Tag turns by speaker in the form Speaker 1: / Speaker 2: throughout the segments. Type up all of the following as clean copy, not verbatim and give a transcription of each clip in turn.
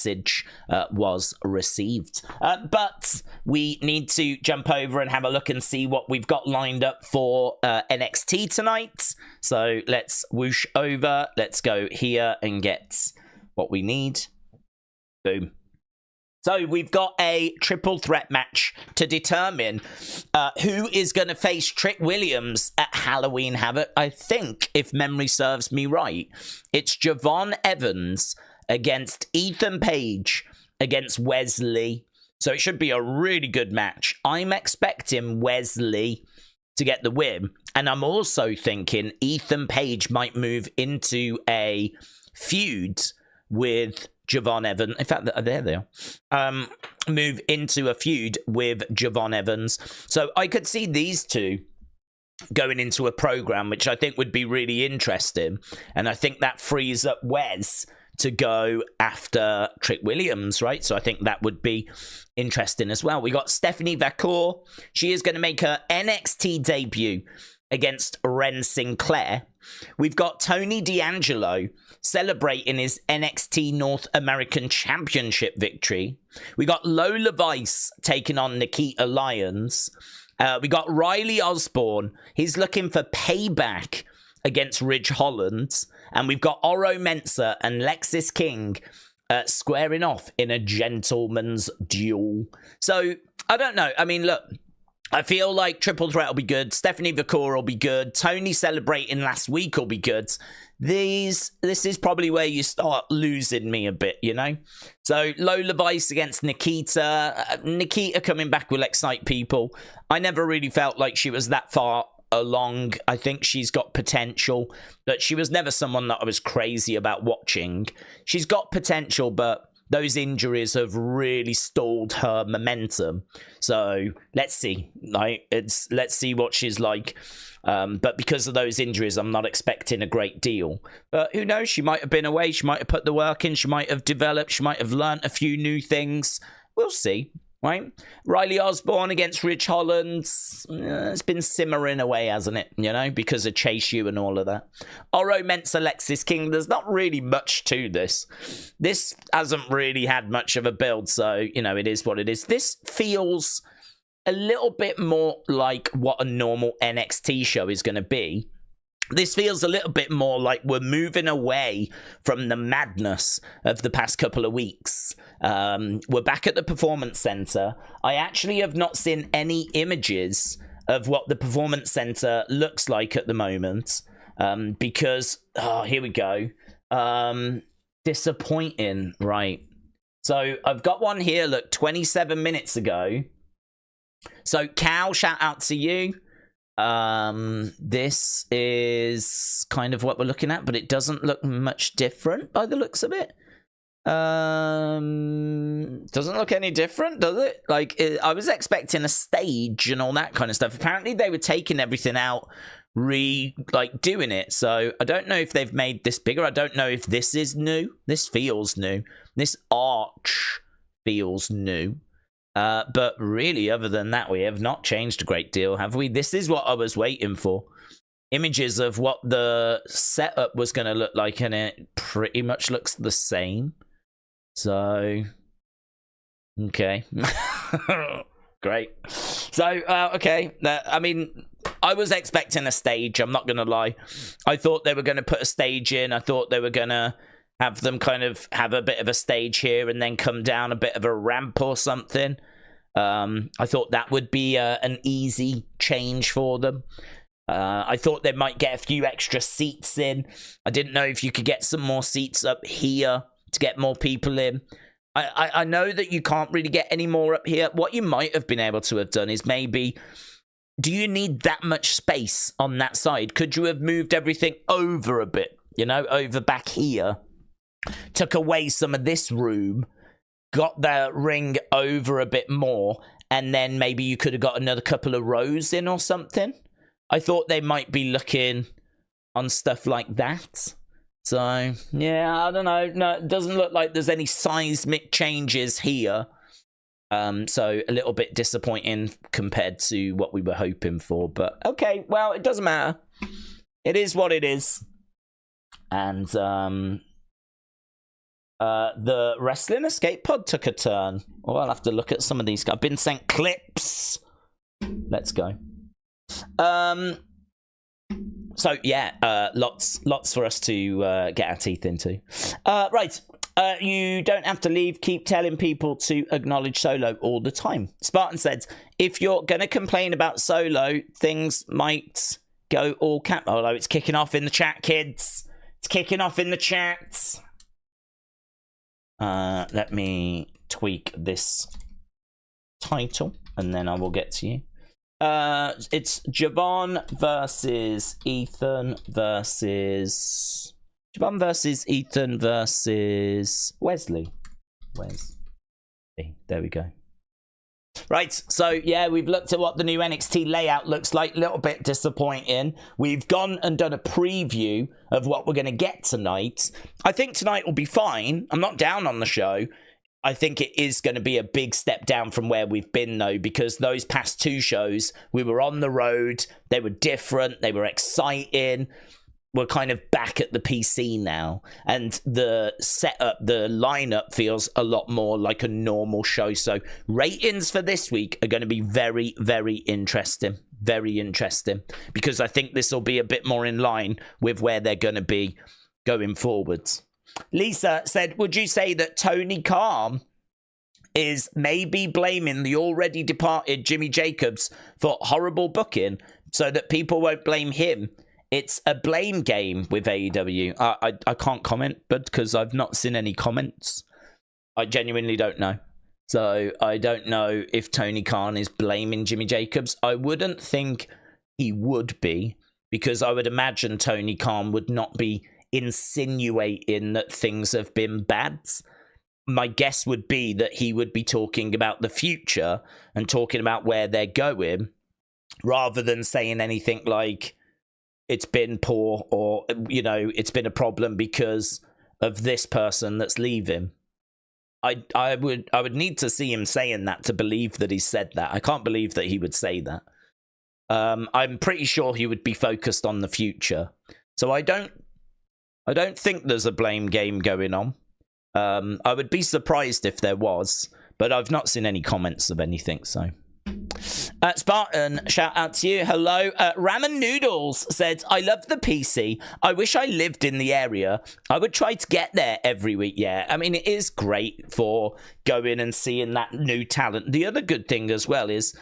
Speaker 1: message was received. But we need to jump over and have a look and see what we've got lined up for NXT tonight. So let's whoosh over. Let's go here and get what we need. Boom. So we've got a triple threat match to determine who is going to face Trick Williams at Halloween Havoc. I think, if memory serves me right, it's Javon Evans against Ethan Page against Wesley. So it should be a really good match. I'm expecting Wesley to get the win. And I'm also thinking Ethan Page might move into a feud with Javon Evans. In fact, there they are. Move into a feud with Javon Evans. So I could see these two going into a program, which I think would be really interesting. And I think that frees up Wes to go after Trick Williams, right? So I think that would be interesting as well. We got Stephanie Vaquer. She is going to make her NXT debut against Wren Sinclair. We've got Tony D'Angelo celebrating his NXT North American Championship victory. We got Lola Vice taking on Nikita Lyons. We got Riley Osborne. He's looking for payback against Ridge Holland. And we've got Oro Mensah and Lexis King squaring off in a gentleman's duel. So, I don't know. I mean, look, I feel like Triple Threat will be good. Stephanie Vaquer will be good. Tony celebrating last week will be good. This is probably where you start losing me a bit, you know? So, Lola Vice against Nikita. Nikita coming back will excite people. I never really felt like she was that far along. I think she's got potential, but she was never someone that I was crazy about watching. She's got potential, but those injuries have really stalled her momentum. So let's see. Let's see what she's like. But because of those injuries, I'm not expecting a great deal. But who knows? She might have been away. She might have put the work in. She might have developed. She might have learned a few new things. We'll see. Right? Riley Osborne against Ridge Holland. It's been simmering away, hasn't it? You know, because of Chase U and all of that. Oro Mensah, Lexis King. There's not really much to this. This hasn't really had much of a build, so, you know, it is what it is. This feels a little bit more like what a normal NXT show is going to be. This feels a little bit more like we're moving away from the madness of the past couple of weeks. We're back at the Performance Center. I actually have not seen any images of what the Performance Center looks like at the moment. Because, here we go. Disappointing, right. So I've got one here, look, 27 minutes ago. So Cal, shout out to you. This is kind of what we're looking at, but it doesn't look much different by the looks of it. Doesn't look any different, does it? Like, I was expecting a stage and all that kind of stuff. Apparently they were taking everything out, doing it. So I don't know if they've made this bigger. I don't know if this is new. This feels new. This arch feels new. But really, other than that, we have not changed a great deal, have we? This is what I was waiting for. Images of what the setup was going to look like, and it pretty much looks the same. So, okay. Great. So, okay. I mean, I was expecting a stage, I'm not going to lie. I thought they were going to put a stage in. I thought they were going to have them kind of have a bit of a stage here and then come down a bit of a ramp or something. I thought that would be an easy change for them. I thought they might get a few extra seats in. I didn't know if you could get some more seats up here to get more people in. I know that you can't really get any more up here. What you might have been able to have done is maybe, do you need that much space on that side? Could you have moved everything over a bit, you know, over back here? Took away some of this room, got the ring over a bit more, and then maybe you could have got another couple of rows in or something. I thought they might be looking on stuff like that. So, yeah, I don't know. No, it doesn't look like there's any seismic changes here. So, a little bit disappointing compared to what we were hoping for. But, okay, well, it doesn't matter. It is what it is. And, The Wrestling Escape Pod took a turn. Oh, I'll have to look at some of these. I've been sent clips. Let's go. So yeah, lots for us to get our teeth into. Right. You don't have to leave. Keep telling people to acknowledge Solo all the time. Spartan said, if you're going to complain about Solo, things might go all cap. Although it's kicking off in the chat, kids. It's kicking off in the chat. Let me tweak this title, and then I will get to you. It's Javon versus Ethan versus... Javon versus Ethan versus Wesley. There we go. Right, so yeah, we've looked at what the new NXT layout looks like. A little bit disappointing. We've gone and done a preview of what we're going to get tonight. I think tonight will be fine. I'm not down on the show. I think it is going to be a big step down from where we've been, though, because those past two shows, we were on the road. They were different. They were exciting. We're kind of back at the PC now, and the setup, the lineup feels a lot more like a normal show. So ratings for this week are going to be very, very interesting. Very interesting, because I think this will be a bit more in line with where they're going to be going forwards. Lisa said, would you say that Tony Khan is maybe blaming the already departed Jimmy Jacobs for horrible booking so that people won't blame him? It's a blame game with AEW. I can't comment, but because I've not seen any comments. I genuinely don't know. So I don't know if Tony Khan is blaming Jimmy Jacobs. I wouldn't think he would be, because I would imagine Tony Khan would not be insinuating that things have been bad. My guess would be that he would be talking about the future and talking about where they're going, rather than saying anything like it's been poor, or, you know, it's been a problem because of this person that's leaving. I would need to see him saying that to believe that he said that. I can't believe that he would say that. I'm pretty sure he would be focused on the future. So I don't think there's a blame game going on. I would be surprised if there was, but I've not seen any comments of anything, so... Spartan, shout out to you. Hello. Ramen Noodles said, I love the PC. I wish I lived in the area. I would try to get there every week. Yeah, I mean, it is great for going and seeing that new talent. The other good thing as well is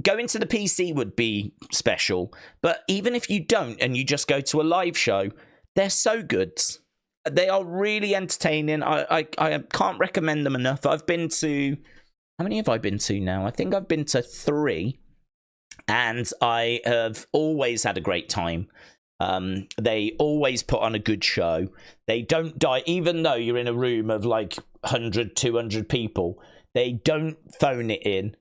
Speaker 1: going to the PC would be special. But even if you don't and you just go to a live show, they're so good. They are really entertaining. I can't recommend them enough. I've been to... How many have I been to now? I think I've been to 3, and I have always had a great time. They always put on a good show. They don't die, even though you're in a room of like 100, 200 people. They don't phone it in.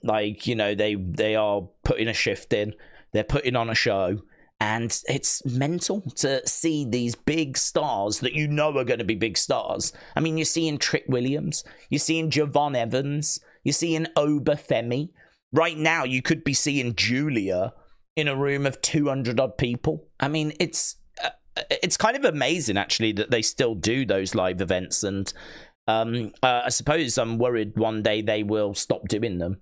Speaker 1: Like, you know, they are putting a shift in. They're putting on a show. And it's mental to see these big stars that you know are going to be big stars. I mean, you're seeing Trick Williams. You're seeing Javon Evans. You're seeing Obafemi. Right now, you could be seeing Julia in a room of 200-odd people. I mean, it's kind of amazing, actually, that they still do those live events. And I suppose I'm worried one day they will stop doing them.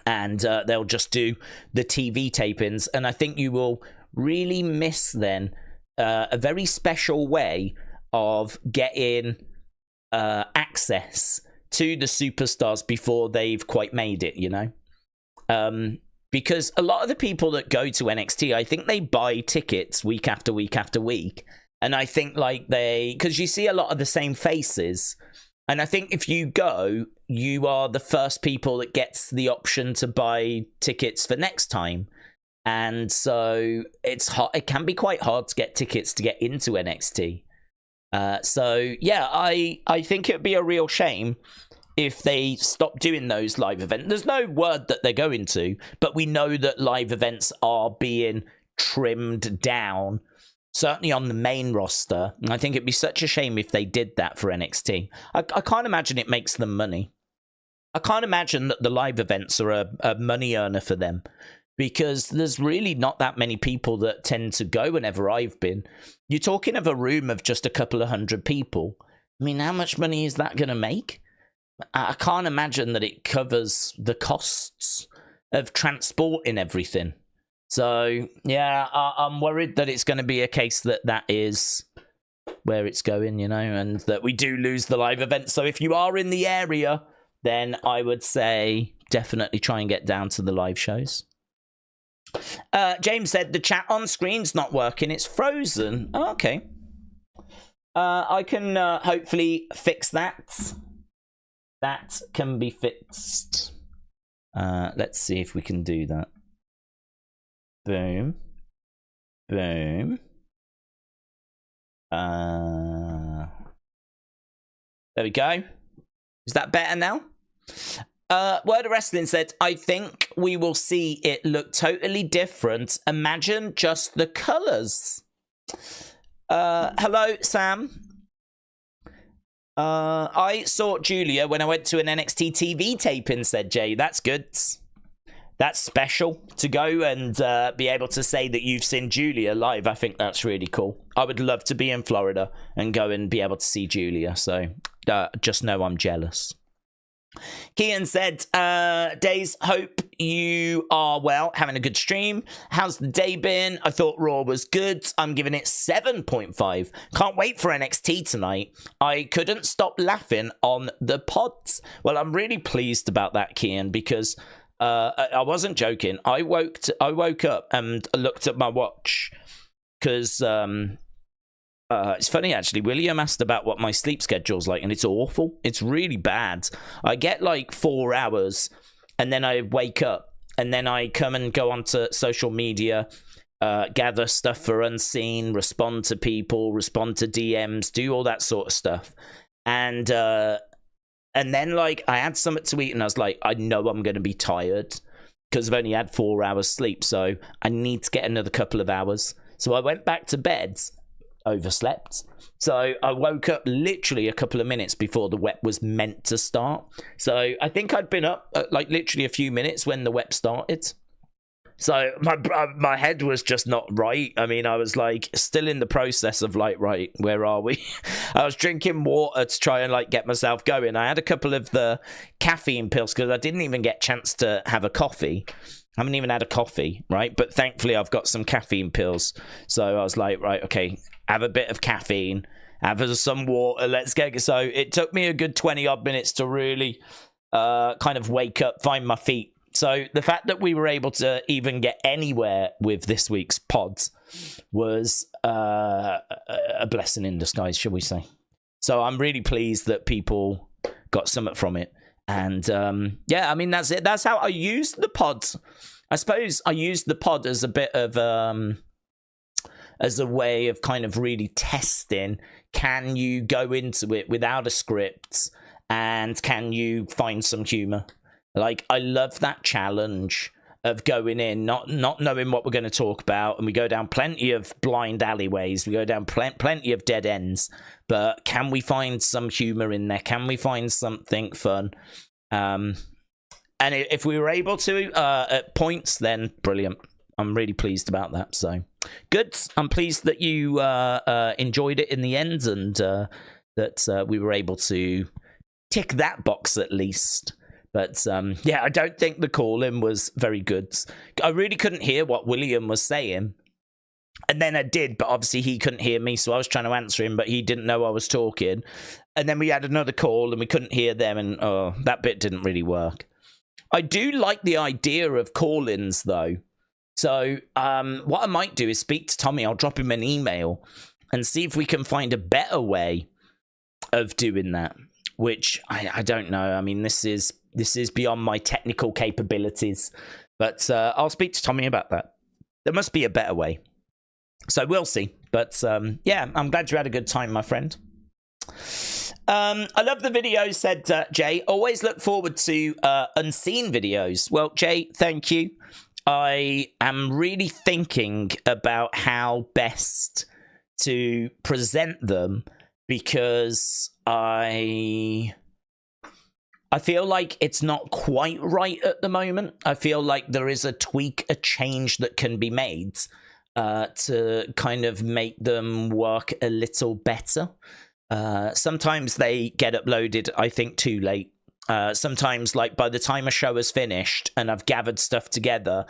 Speaker 1: And they'll just do the TV tapings. And I think you will... really miss then a very special way of getting access to the superstars before they've quite made it, you know? Because a lot of the people that go to NXT, I think they buy tickets week after week after week. And I think like because you see a lot of the same faces. And I think if you go, you are the first people that gets the option to buy tickets for next time. And so it's hard. It can be quite hard to get tickets to get into NXT. So yeah, I think it would be a real shame if they stop doing those live events. There's no word that they're going to, but we know that live events are being trimmed down, certainly on the main roster. And I think it'd be such a shame if they did that for NXT. I can't imagine it makes them money. I can't imagine that the live events are a money earner for them. Because there's really not that many people that tend to go whenever I've been. You're talking of a room of just a couple of hundred people. I mean, how much money is that going to make? I can't imagine that it covers the costs of transporting everything. So, yeah, I'm worried that it's going to be a case that is where it's going, you know, and that we do lose the live event. So if you are in the area, then I would say definitely try and get down to the live shows. James said the chat on screen's not working. It's frozen. Oh, okay. I can hopefully fix that. That can be fixed. Let's see if we can do that. Boom. Boom. There we go. Is that better now? Word of Wrestling said, I think we will see it look totally different. Imagine just the colours. Hello, Sam. I saw Julia when I went to an NXT TV taping, said Jay. That's good. That's special to go and be able to say that you've seen Julia live. I think that's really cool. I would love to be in Florida and go and be able to see Julia. So just know I'm jealous. Kian said, Daze, hope you are well, having a good stream. How's the day been? I thought Raw was good. I'm giving it 7.5. Can't wait for NXT tonight. I couldn't stop laughing on the pods. Well, I'm really pleased about that, Kian, because I wasn't joking. I woke up and looked at my watch because it's funny, actually. William asked about what my sleep schedule's like, and it's awful. It's really bad. I get like 4 hours, and then I wake up, and then I come and go onto social media, gather stuff for Unseen, respond to people, respond to DMs, do all that sort of stuff. And then, like, I had something to eat, and I was like, I know I'm going to be tired because I've only had 4 hours sleep, so I need to get another couple of hours. So I went back to bed, overslept. So I woke up literally a couple of minutes before the WEP was meant to start. So I think I'd been up like literally a few minutes when the WEP started. So my head was just not right. I mean, I was like still in the process of like, right, where are we? I was drinking water to try and like get myself going. I had a couple of the caffeine pills because I didn't even get a chance to have a coffee. I haven't even had a coffee, right? But thankfully I've got some caffeine pills. So I was like, right, okay, have a bit of caffeine, have some water, let's get. So it took me a good 20 odd minutes to really kind of wake up, find my feet. So the fact that we were able to even get anywhere with this week's pods was a blessing in disguise, shall we say. So I'm really pleased that people got something from it. And yeah, I mean, that's it. That's how I used the pods. I suppose I used the pod as a bit of as a way of kind of really testing, can you go into it without a script, and can you find some humor? Like, I love that challenge of going in, not knowing what we're going to talk about, and we go down plenty of blind alleyways, we go down plenty of dead ends, but can we find some humor in there? Can we find something fun? And if we were able to at points, then brilliant. I'm really pleased about that. So good. I'm pleased that you enjoyed it in the end, and that we were able to tick that box at least. But yeah, I don't think the call-in was very good. I really couldn't hear what William was saying. And then I did, but obviously he couldn't hear me, so I was trying to answer him, but he didn't know I was talking. And then we had another call, and we couldn't hear them, and that bit didn't really work. I do like the idea of call-ins, though. So what I might do is speak to Tommy. I'll drop him an email and see if we can find a better way of doing that, which I don't know. I mean, this is beyond my technical capabilities, but I'll speak to Tommy about that. There must be a better way. So we'll see. But yeah, I'm glad you had a good time, my friend. I love the video, said Jay. Always look forward to unseen videos. Well, Jay, thank you. I am really thinking about how best to present them, because I feel like it's not quite right at the moment. I feel like there is a tweak, a change that can be made to kind of make them work a little better. Sometimes they get uploaded, I think, too late. Sometimes, like, by the time a show is finished and I've gathered stuff together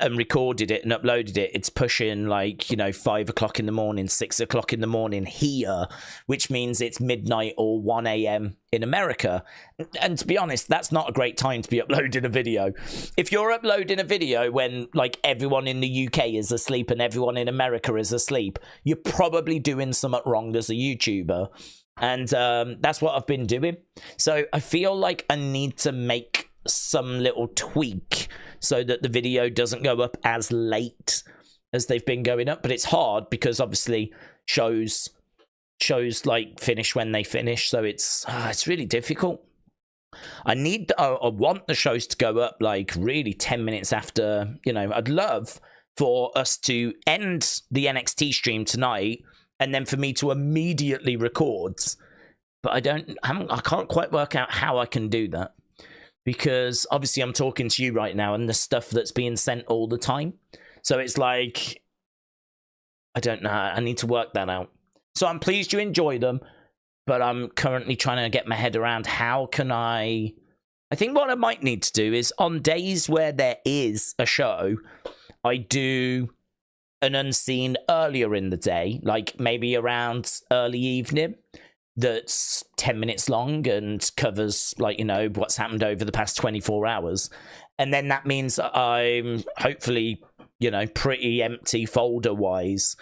Speaker 1: and recorded it and uploaded it, it's pushing, like, you know, 5 o'clock in the morning, 6 o'clock in the morning here, which means it's midnight or 1 a.m. in America. And to be honest, that's not a great time to be uploading a video. If you're uploading a video when, like, everyone in the UK is asleep and everyone in America is asleep, you're probably doing something wrong as a YouTuber. And that's what I've been doing. So I feel like I need to make some little tweak so that the video doesn't go up as late as they've been going up. But it's hard because obviously shows like finish when they finish, so it's really difficult. I want the shows to go up like really 10 minutes after, you know. I'd love for us to end the NXT stream tonight and then for me to immediately record, but I can't quite work out how I can do that. Because obviously I'm talking to you right now and the stuff that's being sent all the time. So it's like, I don't know. I need to work that out. So I'm pleased you enjoy them, but I'm currently trying to get my head around how can I think what I might need to do is on days where there is a show, I do an unseen earlier in the day, like maybe around early evening, that's 10 minutes long and covers, like, you know, what's happened over the past 24 hours. And then that means I'm hopefully, you know, pretty empty folder-wise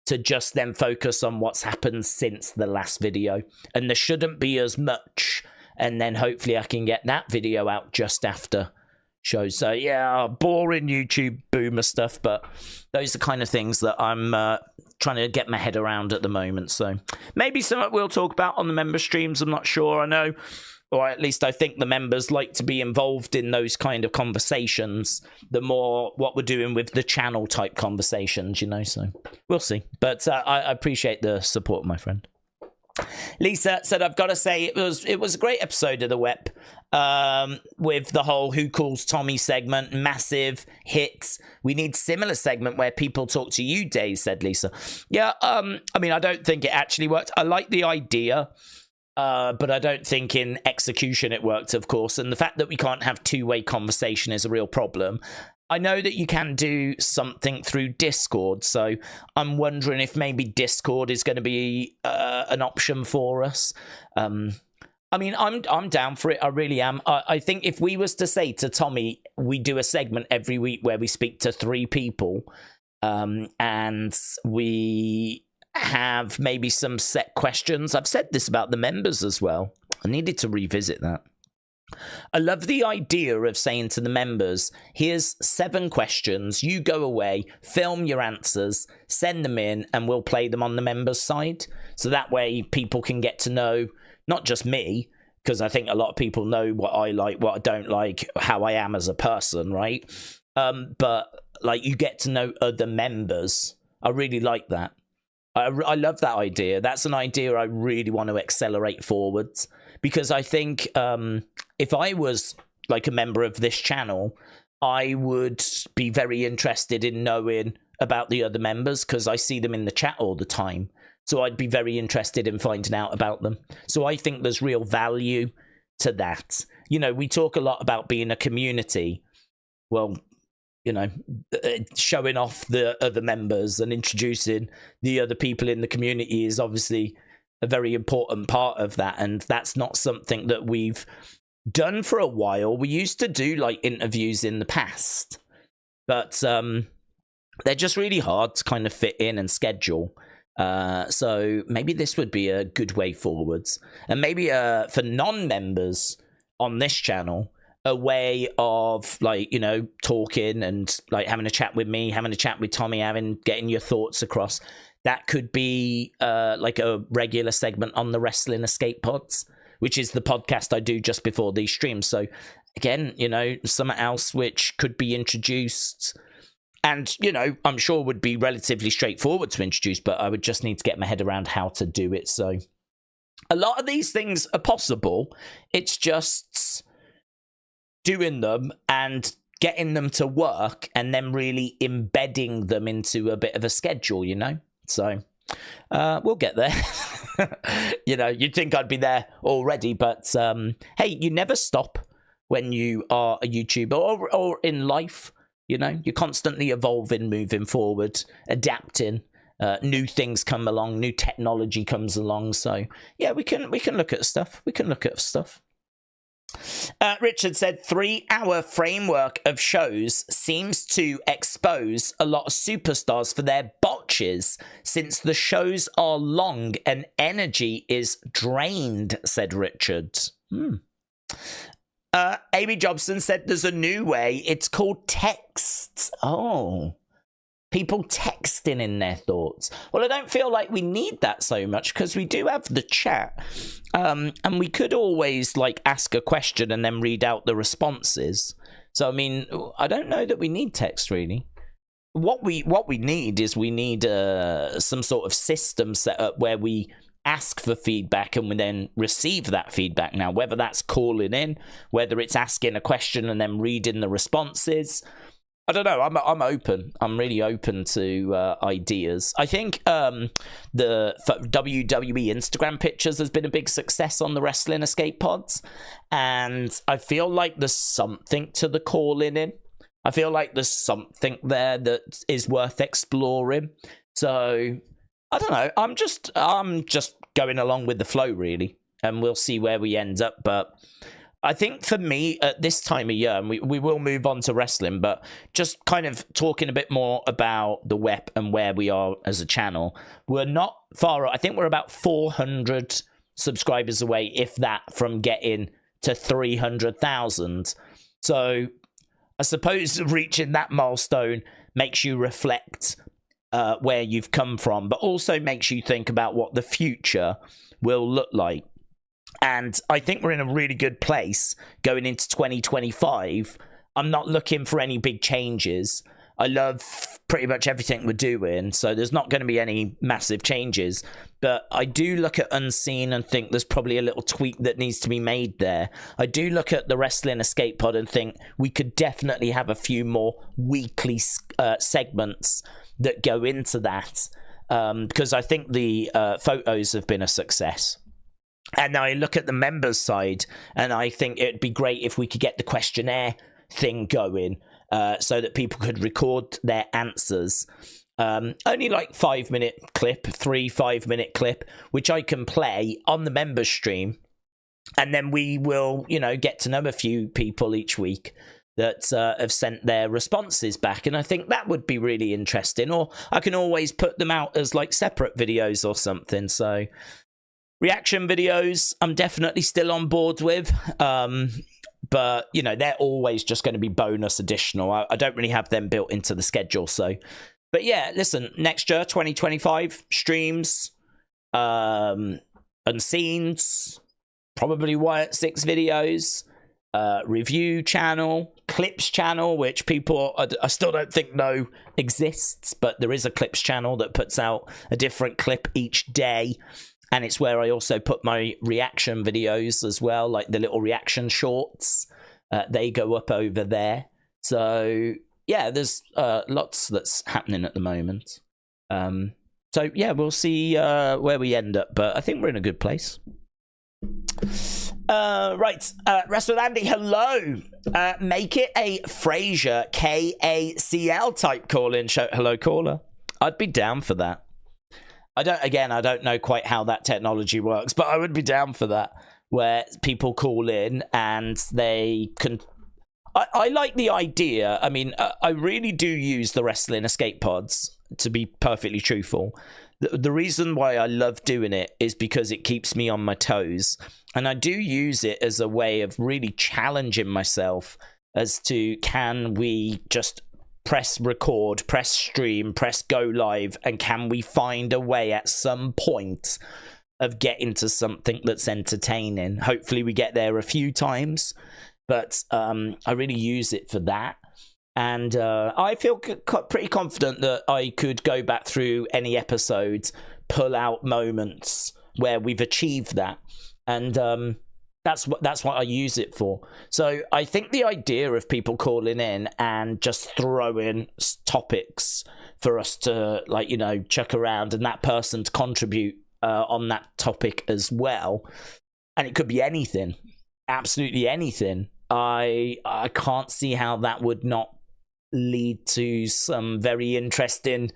Speaker 1: to just then focus on what's happened since the last video. And there shouldn't be as much. And then hopefully I can get that video out just after shows. So, yeah, boring YouTube boomer stuff, but those are kind of things that I'm trying to get my head around at the moment. So maybe something we'll talk about on the member streams. I'm not sure. I know, or at least I think the members like to be involved in those kind of conversations, the more what we're doing with the channel type conversations, you know. So we'll see. But I appreciate the support, my friend. Lisa said, I've got to say, it was a great episode of the WEP, with the whole Who Calls Tommy segment, massive hit. We need similar segment where people talk to you, Daze, said Lisa. Yeah, I mean, I don't think it actually worked. I like the idea, but I don't think in execution it worked, of course. And the fact that we can't have two-way conversation is a real problem. I know that you can do something through Discord, so I'm wondering if maybe Discord is going to be an option for us. I mean, I'm down for it. I really am. I think if we was to say to Tommy, we do a segment every week where we speak to 3 people, and we have maybe some set questions. I've said this about the members as well. I needed to revisit that. I love the idea of saying to the members, here's 7 questions, you go away, film your answers, send them in, and we'll play them on the members' side. So that way people can get to know not just me, because I think a lot of people know what I like, what I don't like, how I am as a person, right? But like, you get to know other members. I really like that. I love that idea. That's an idea I really want to accelerate forwards. Because I think if I was like a member of this channel, I would be very interested in knowing about the other members because I see them in the chat all the time. So I'd be very interested in finding out about them. So I think there's real value to that. You know, we talk a lot about being a community. Well, you know, showing off the other members and introducing the other people in the community is obviously a very important part of that, and that's not something that we've done for a while. We used to do like interviews in the past, but they're just really hard to kind of fit in and schedule. So maybe this would be a good way forwards, and maybe for non-members on this channel, a way of, like, you know, talking and like having a chat with me, having a chat with Tommy, getting your thoughts across. That could be like a regular segment on the Wrestling Escape Pods, which is the podcast I do just before these streams. So again, you know, something else which could be introduced and, you know, I'm sure would be relatively straightforward to introduce, but I would just need to get my head around how to do it. So a lot of these things are possible. It's just doing them and getting them to work and then really embedding them into a bit of a schedule, you know? So we'll get there. You know, you'd think I'd be there already, but hey, you never stop when you are a YouTuber or in life. You know, you're constantly evolving, moving forward, adapting. New things come along, new technology comes along. So yeah, we can look at stuff. We can look at stuff. Richard said 3-hour framework of shows seems to expose a lot of superstars for their botches since the shows are long and energy is drained, said Richard. Amy Jobson said there's a new way. It's called texts. Oh. People texting in their thoughts. Well, I don't feel like we need that so much because we do have the chat. And we could always like ask a question and then read out the responses. So, I mean, I don't know that we need text really. What we need is we need some sort of system set up where we ask for feedback and we then receive that feedback. Now, whether that's calling in, whether it's asking a question and then reading the responses, I don't know. I'm open. I'm really open to ideas. I think the WWE Instagram pictures has been a big success on the Wrestling Escape Pods, and I feel like there's something to the calling in. I feel like there's something there that is worth exploring. So I don't know. I'm just going along with the flow really, and we'll see where we end up. But I think for me at this time of year, and we will move on to wrestling, but just kind of talking a bit more about the WEP and where we are as a channel, we're not far. I think we're about 400 subscribers away, if that, from getting to 300,000. So I suppose reaching that milestone makes you reflect where you've come from, but also makes you think about what the future will look like. And I think we're in a really good place going into 2025. I'm not looking for any big changes. I love pretty much everything we're doing, so there's not going to be any massive changes. But I do look at Unseen and think there's probably a little tweak that needs to be made there. I do look at the Wrestling Escape Pod and think we could definitely have a few more weekly segments that go into that, because I think the photos have been a success. And I look at the members side and I think it'd be great if we could get the questionnaire thing going, so that people could record their answers. Only like 5-minute clip, 5-minute clip, which I can play on the members stream. And then we will, you know, get to know a few people each week that have sent their responses back. And I think that would be really interesting. Or I can always put them out as like separate videos or something. So reaction videos, I'm definitely still on board with. But, you know, they're always just going to be bonus additional. I don't really have them built into the schedule. So, but yeah, listen, next year, 2025, streams, Unseens, probably Wyatt 6 videos, review channel, clips channel, which people I still don't think know exists, but there is a clips channel that puts out a different clip each day. And it's where I also put my reaction videos as well, like the little reaction shorts. They go up over there. So, yeah, there's lots that's happening at the moment. So, yeah, we'll see where we end up. But I think we're in a good place. Right. Wrestle Andy, hello. Make it a Frasier KACL type call-in show. Hello, caller. I'd be down for that. I don't know quite how that technology works, but I would be down for that, where people call in and they can... I like the idea. I mean, I really do use the Wrestling Escape Pods, to be perfectly truthful. The reason why I love doing it is because it keeps me on my toes. And I do use it as a way of really challenging myself as to, can we just press record, press stream, press go live, and can we find a way at some point of getting to something that's entertaining? Hopefully we get there a few times, but I really use it for that. And I feel pretty confident that I could go back through any episodes, pull out moments where we've achieved that. And that's what I use it for. So I think the idea of people calling in and just throwing topics for us to, like, you know, chuck around and that person to contribute on that topic as well. And it could be anything, absolutely anything. I can't see how that would not lead to some very interesting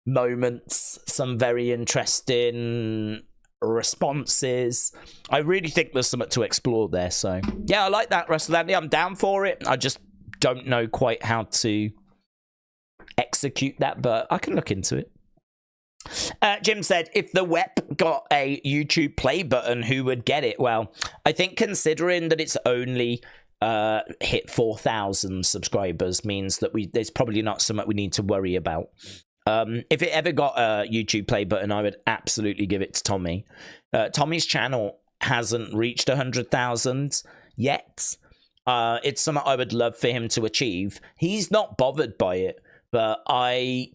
Speaker 1: moments, some very interesting responses. I really think there's something to explore there. So yeah, I like that, Wrestle Andy. I'm down for it. I just don't know quite how to execute that, but I can look into it. Jim said, if the WEP got a YouTube play button, who would get it? Well, I think considering that it's only hit 4,000 subscribers means that there's probably not something we need to worry about. If it ever got a YouTube play button, I would absolutely give it to Tommy. Tommy's channel hasn't reached 100,000 yet. It's something I would love for him to achieve. He's not bothered by it, but I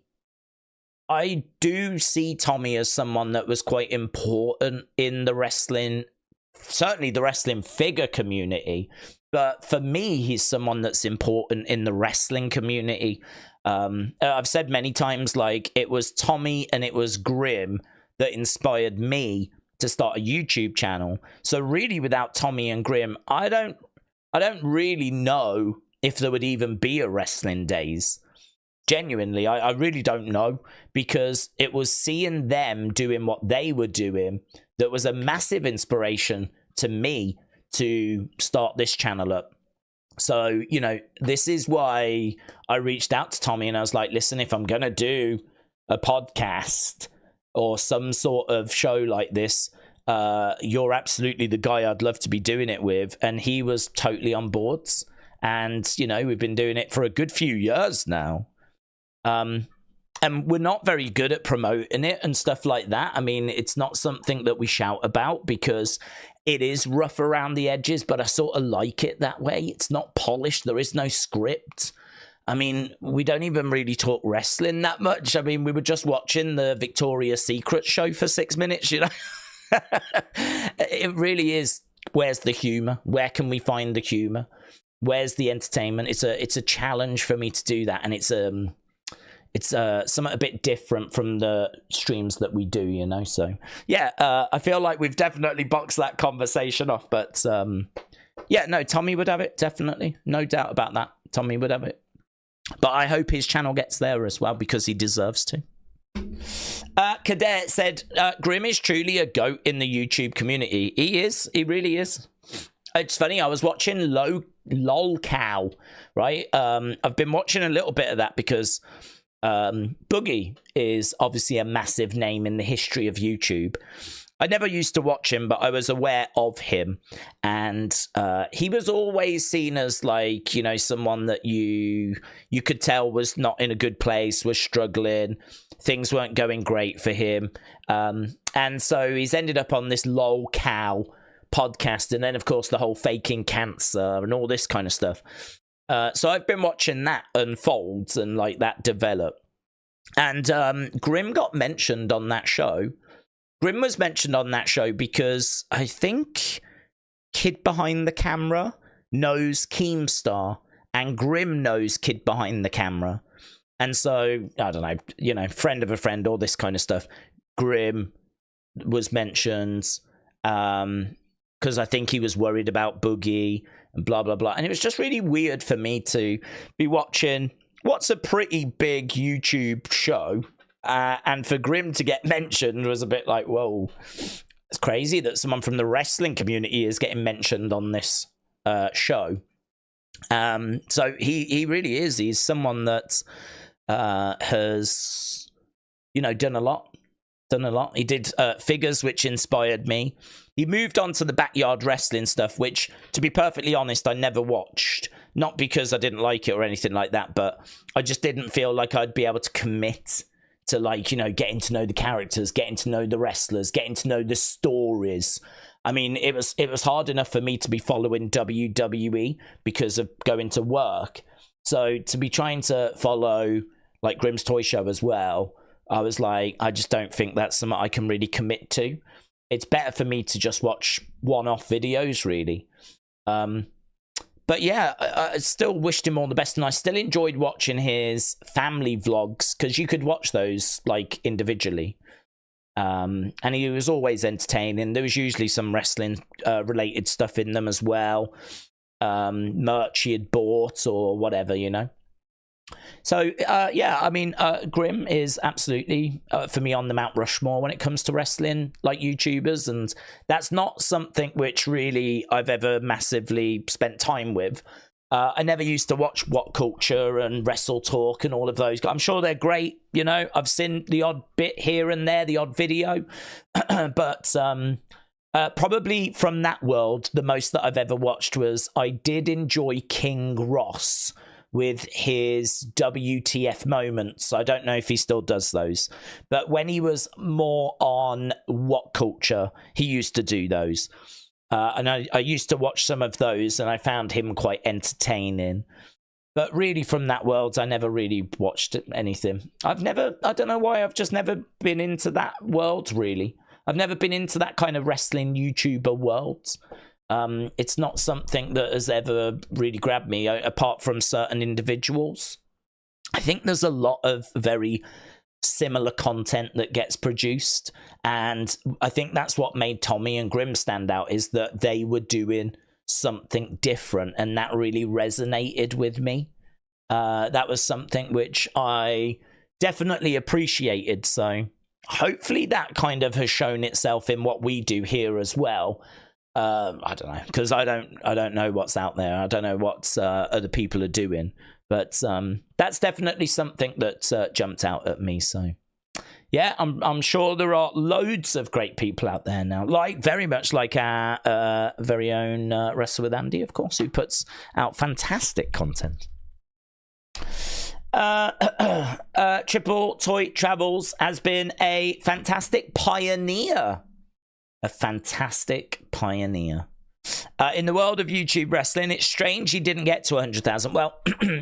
Speaker 1: do see Tommy as someone that was quite important in the wrestling, certainly the wrestling figure community. But for me, he's someone that's important in the wrestling community. I've said many times, like, it was Tommy and it was Grim that inspired me to start a YouTube channel. So really, without Tommy and Grim, I don't really know if there would even be a Wrestling Daze. Genuinely, I really don't know, because it was seeing them doing what they were doing that was a massive inspiration to me to start this channel up. So, you know, this is why I reached out to Tommy and I was like, listen, if I'm going to do a podcast or some sort of show like this, you're absolutely the guy I'd love to be doing it with. And he was totally on board. And, you know, we've been doing it for a good few years now. And we're not very good at promoting it and stuff like that. I mean, it's not something that we shout about because it is rough around the edges, but I sort of like it that way. It's not polished. There is no script. I mean, we don't even really talk wrestling that much. I mean, we were just watching the Victoria's Secret show for 6 minutes, you know. It really is. Where's the humor? Where can we find the humor? Where's the entertainment? It's a challenge for me to do that, and it's something a bit different from the streams that we do, you know. So yeah, I feel like we've definitely boxed that conversation off. But yeah, no, Tommy would have it, definitely, no doubt about that. Tommy would have it. But I hope his channel gets there as well, because he deserves to. Cadet said, Grim is truly a goat in the YouTube community. He is. He really is. It's funny, I was watching LOL Cow, right? I've been watching a little bit of that because Boogie is obviously a massive name in the history of YouTube. I never used to watch him, but I was aware of him. And he was always seen as, like, you know, someone that you could tell was not in a good place, was struggling. Things weren't going great for him. And so he's ended up on this LOL Cow podcast. And then, of course, the whole faking cancer and all this kind of stuff. So I've been watching that unfold and, like, that develop. And Grim got mentioned on that show. Grim was mentioned on that show because I think Kid Behind the Camera knows Keemstar and Grim knows Kid Behind the Camera. And so, I don't know, you know, friend of a friend, all this kind of stuff. Grim was mentioned because I think he was worried about Boogie and blah, blah, blah. And it was just really weird for me to be watching what's a pretty big YouTube show. And for Grim to get mentioned was a bit like, whoa, it's crazy that someone from the wrestling community is getting mentioned on this show. So he really is. He's someone that has, you know, done a lot. He did figures, which inspired me. He moved on to the backyard wrestling stuff, which, to be perfectly honest, I never watched. Not because I didn't like it or anything like that, but I just didn't feel like I'd be able to commit to, like, you know, getting to know the characters, getting to know the wrestlers, getting to know the stories. I mean, it was hard enough for me to be following WWE because of going to work. So to be trying to follow, like, Grim's Toy Show as well, I was like, I just don't think that's something I can really commit to. It's better for me to just watch one-off videos, really. But yeah, I still wished him all the best, and I still enjoyed watching his family vlogs, because you could watch those, like, individually. And he was always entertaining. There was usually some wrestling related stuff in them as well. Merch he had bought or whatever, you know. So, yeah, I mean, Grim is absolutely, for me, on the Mount Rushmore when it comes to wrestling, like YouTubers. And that's not something which really I've ever massively spent time with. I never used to watch What Culture and Wrestle Talk and all of those. I'm sure they're great, you know. I've seen the odd bit here and there, the odd video. But probably from that world, the most that I've ever watched was I did enjoy King Ross with his WTF moments. I don't know if he still does those. But when he was more on What Culture, he used to do those. And I used to watch some of those, and I found him quite entertaining. But really, from that world, I never really watched anything. I don't know why, I've just never been into that world, really. I've never been into that kind of wrestling YouTuber world. It's not something that has ever really grabbed me, apart from certain individuals. I think there's a lot of very similar content that gets produced, and I think that's what made Tommy and Grim stand out, is that they were doing something different, and that really resonated with me. That was something which I definitely appreciated, so hopefully that kind of has shown itself in what we do here as well. I don't know, because I don't know what's out there. I don't know what other people are doing. But that's definitely something that jumped out at me. So, yeah, I'm sure there are loads of great people out there now, very much like our very own Wrestle with Andy, of course, who puts out fantastic content. Triple Toy Travels has been a fantastic pioneer. A fantastic pioneer. In the world of YouTube wrestling, it's strange he didn't get to 100,000. Well,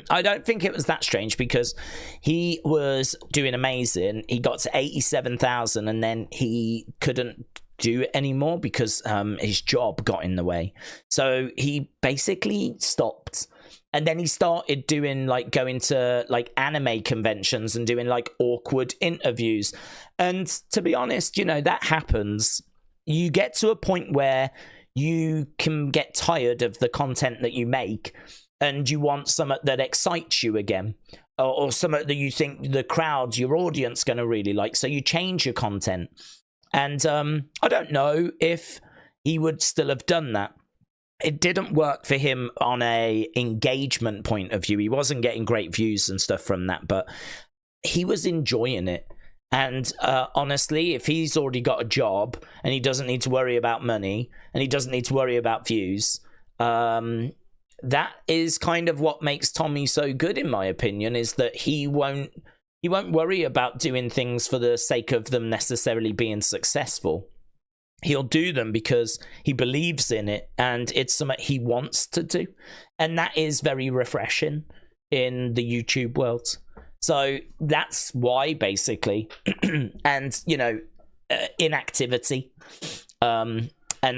Speaker 1: I don't think it was that strange, because he was doing amazing. He got to 87,000 and then he couldn't do it anymore because his job got in the way. So he basically stopped. And then he started doing, going to anime conventions and doing awkward interviews. And to be honest, that happens. You get to a point where you can get tired of the content that you make, and you want something that excites you again, or something that you think the crowd, your audience, going to really like. So you change your content. And I don't know if he would still have done that. It didn't work for him on a engagement point of view. He wasn't getting great views and stuff from that, but he was enjoying it. And honestly, if he's already got a job and he doesn't need to worry about money and he doesn't need to worry about views, that is kind of what makes Tommy so good, in my opinion, is that he won't worry about doing things for the sake of them necessarily being successful. He'll do them because he believes in it and it's something he wants to do. And that is very refreshing in the YouTube world. So that's why, basically, and, inactivity. And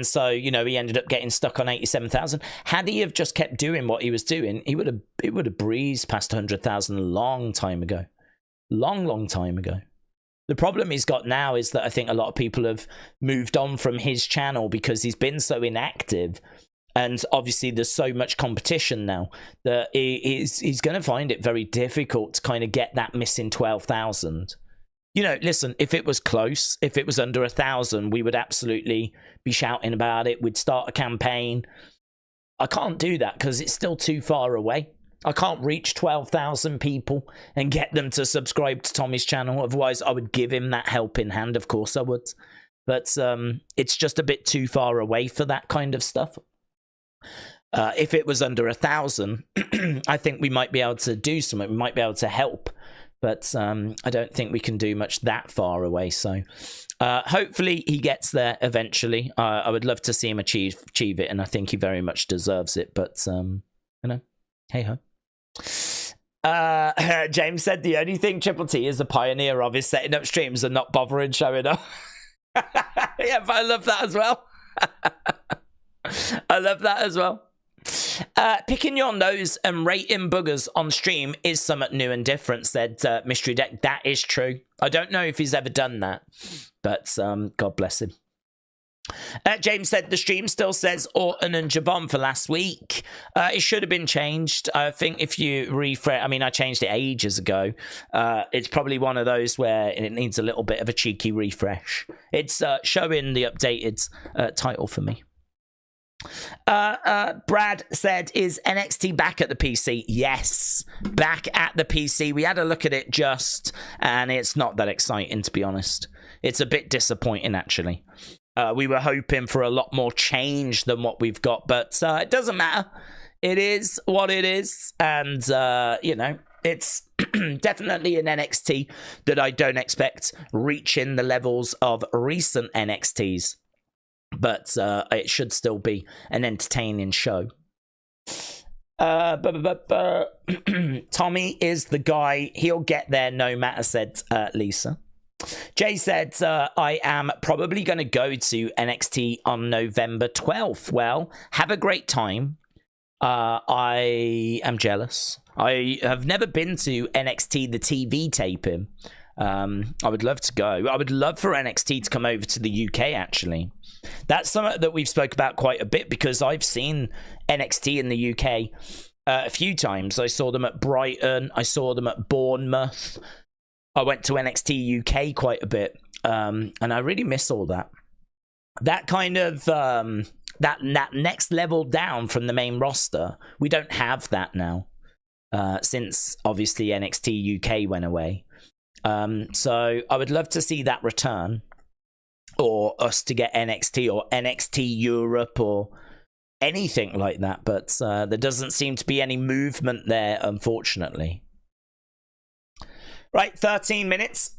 Speaker 1: so, he ended up getting stuck on 87,000. Had he have just kept doing what he was doing, it would have breezed past 100,000 a long time ago. Long time ago. The problem he's got now is that I think a lot of people have moved on from his channel because he's been so inactive. And obviously there's so much competition now that he's going to find it very difficult to kind of get that missing 12,000. Listen, if it was close, if it was under 1,000, we would absolutely be shouting about it. We'd start a campaign. I can't do that because it's still too far away. I can't reach 12,000 people and get them to subscribe to Tommy's channel. Otherwise, I would give him that helping hand. Of course I would. But it's just a bit too far away for that kind of stuff. If it was under 1,000, I think we might be able to do something. We might be able to help. But I don't think we can do much that far away. So hopefully he gets there eventually. I would love to see him achieve it. And I think he very much deserves it. But, hey-ho. James said the only thing Triple T is a pioneer of is setting up streams and not bothering showing up. Yeah, but I love that as well. I love that as well. Picking your nose and rating boogers on stream is somewhat new and different, said Mystery Deck. That is true. I don't know if he's ever done that, but God bless him. James said the stream still says Orton and Javon for last week. It should have been changed. I think if you refresh, I mean, I changed it ages ago. It's probably one of those where it needs a little bit of a cheeky refresh. It's showing the updated title for me. Brad said, is NXT back at the PC? Yes, back at the PC. We had a look at it just, and it's not that exciting, to be honest. It's a bit disappointing, actually. We were hoping for a lot more change than what we've got, but it doesn't matter. It is what it is, and, you know, it's definitely an NXT that I don't expect reaching the levels of recent NXTs, but it should still be an entertaining show. Tommy is the guy. He'll get there no matter, said Lisa. Jay said, I am probably going to go to NXT on November 12th. Well, have a great time. I am jealous. I have never been to NXT, the TV taping. I would love to go. I would love for NXT to come over to the UK, actually. That's something that we've spoke about quite a bit because I've seen NXT in the UK a few times. I saw them at Brighton. I saw them at Bournemouth. I went to NXT UK quite a bit, and I really miss all that. That kind of, that next level down from the main roster, we don't have that now, since, obviously, NXT UK went away. So I would love to see that return, or us to get NXT, or NXT Europe, or anything like that, but there doesn't seem to be any movement there, unfortunately. Right, 13 minutes.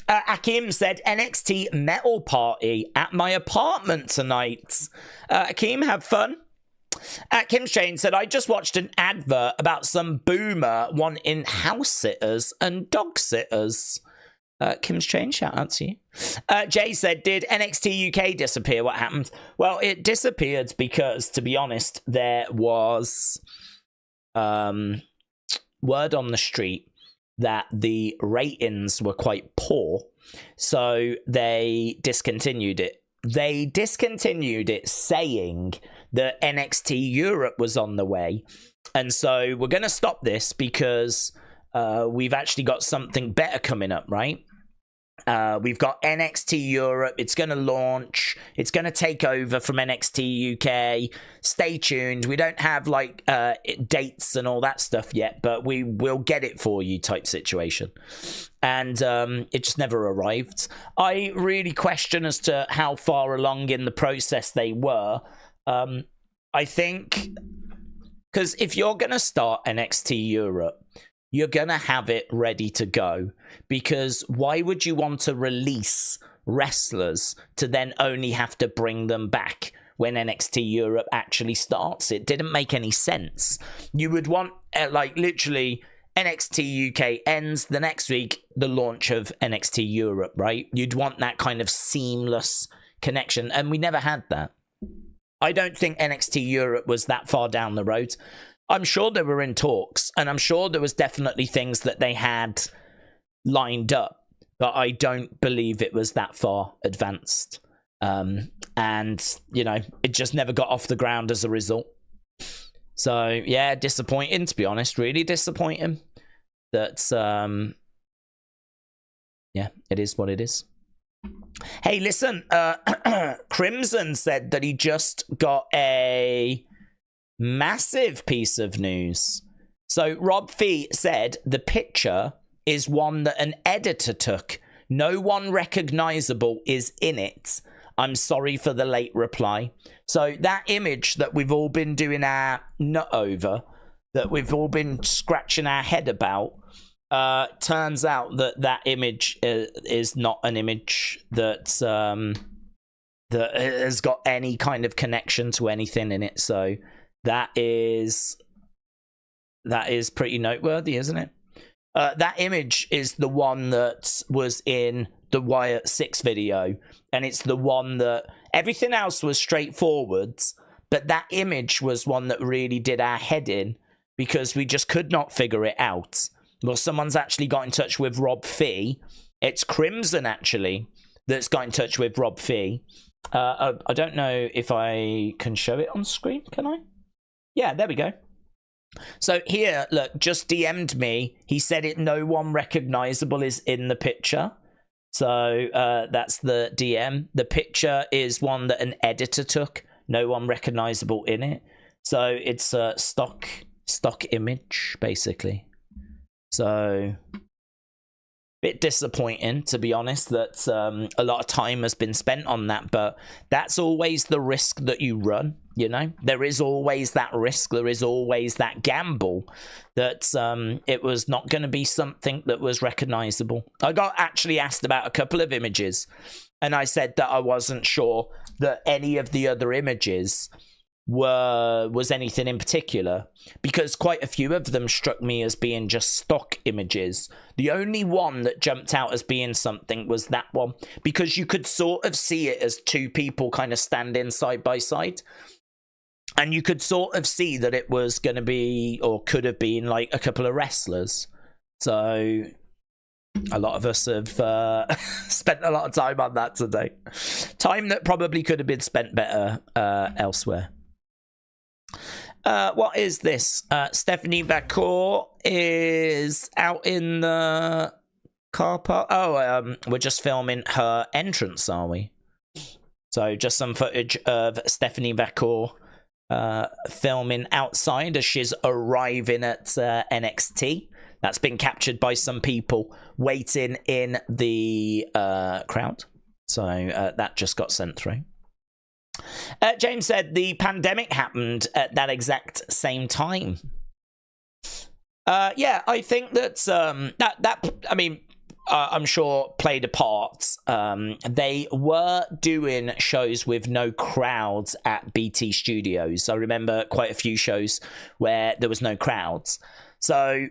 Speaker 1: Akim said, NXT metal party at my apartment tonight. Akim, have fun. Kim Shane said, I just watched an advert about some boomer wanting house sitters and dog sitters. Kim's Chain, shout out to you. Jay said, did NXT UK disappear? What happened? Well, it disappeared because, to be honest, there was word on the street that the ratings were quite poor, so they discontinued it. They discontinued it saying that NXT Europe was on the way, and so we're going to stop this because we've actually got something better coming up, right? We've got NXT Europe. It's going to launch. It's going to take over from NXT UK. Stay tuned. We don't have like dates and all that stuff yet, but we will get it for you type situation. And it just never arrived. I really question as to how far along in the process they were. I think because if you're going to start NXT Europe, you're going to have it ready to go, because why would you want to release wrestlers to then only have to bring them back when NXT Europe actually starts? It didn't make any sense. You would want, like, literally NXT UK ends the next week, the launch of NXT Europe, right? You'd want that kind of seamless connection, and we never had that. I don't think NXT Europe was that far down the road. I'm sure they were in talks, and I'm sure there was definitely things that they had lined up, but I don't believe it was that far advanced. And, you know, it just never got off the ground as a result. So, yeah, disappointing, to be honest. Really disappointing. That, yeah, it is what it is. Hey, listen, Crimson said that he just got a massive piece of news. So Rob Fee said the picture is one that an editor took. No one recognizable is in it. I'm sorry for the late reply. So that image that we've all been doing our nut over, that we've all been scratching our head about, turns out that that image is not an image that that has got any kind of connection to anything in it. So that is pretty noteworthy, isn't it? That image is the one that was in the Wyatt 6 video, and it's the one that everything else was straightforward, But that image was one that really did our head in because we just could not figure it out. Well, someone's actually got in touch with Rob Fee. It's Crimson, actually, that's got in touch with Rob Fee. I don't know if I can show it on screen, can I? Yeah, there we go. So here, look, just DM'd me. He said no one recognizable is in the picture. So that's the DM. The picture is one that an editor took. No one recognizable in it. So it's a stock image, basically. So bit disappointing, to be honest, that a lot of time has been spent on that, but that's always the risk that you run, you know? There is always that risk, there is always that gamble that it was not going to be something that was recognizable. I got actually asked about a couple of images, and I said that I wasn't sure that any of the other images was anything in particular, because quite a few of them struck me as being just stock images. The only one that jumped out as being something was that one, because you could sort of see it as two people kind of standing side by side, and you could sort of see that it was going to be, or could have been, like a couple of wrestlers. So a lot of us have spent a lot of time on that today, time that probably could have been spent better elsewhere. What is this? Stephanie Vaquer is out in the car park. Oh, we're just filming her entrance, are we? So just some footage of Stephanie Vaquer filming outside as she's arriving at NXT. That's been captured by some people waiting in the crowd. So that just got sent through. James said the pandemic happened at that exact same time. Yeah, I think that I mean, I'm sure played a part. They were doing shows with no crowds at BT Studios. I remember quite a few shows where there was no crowds. So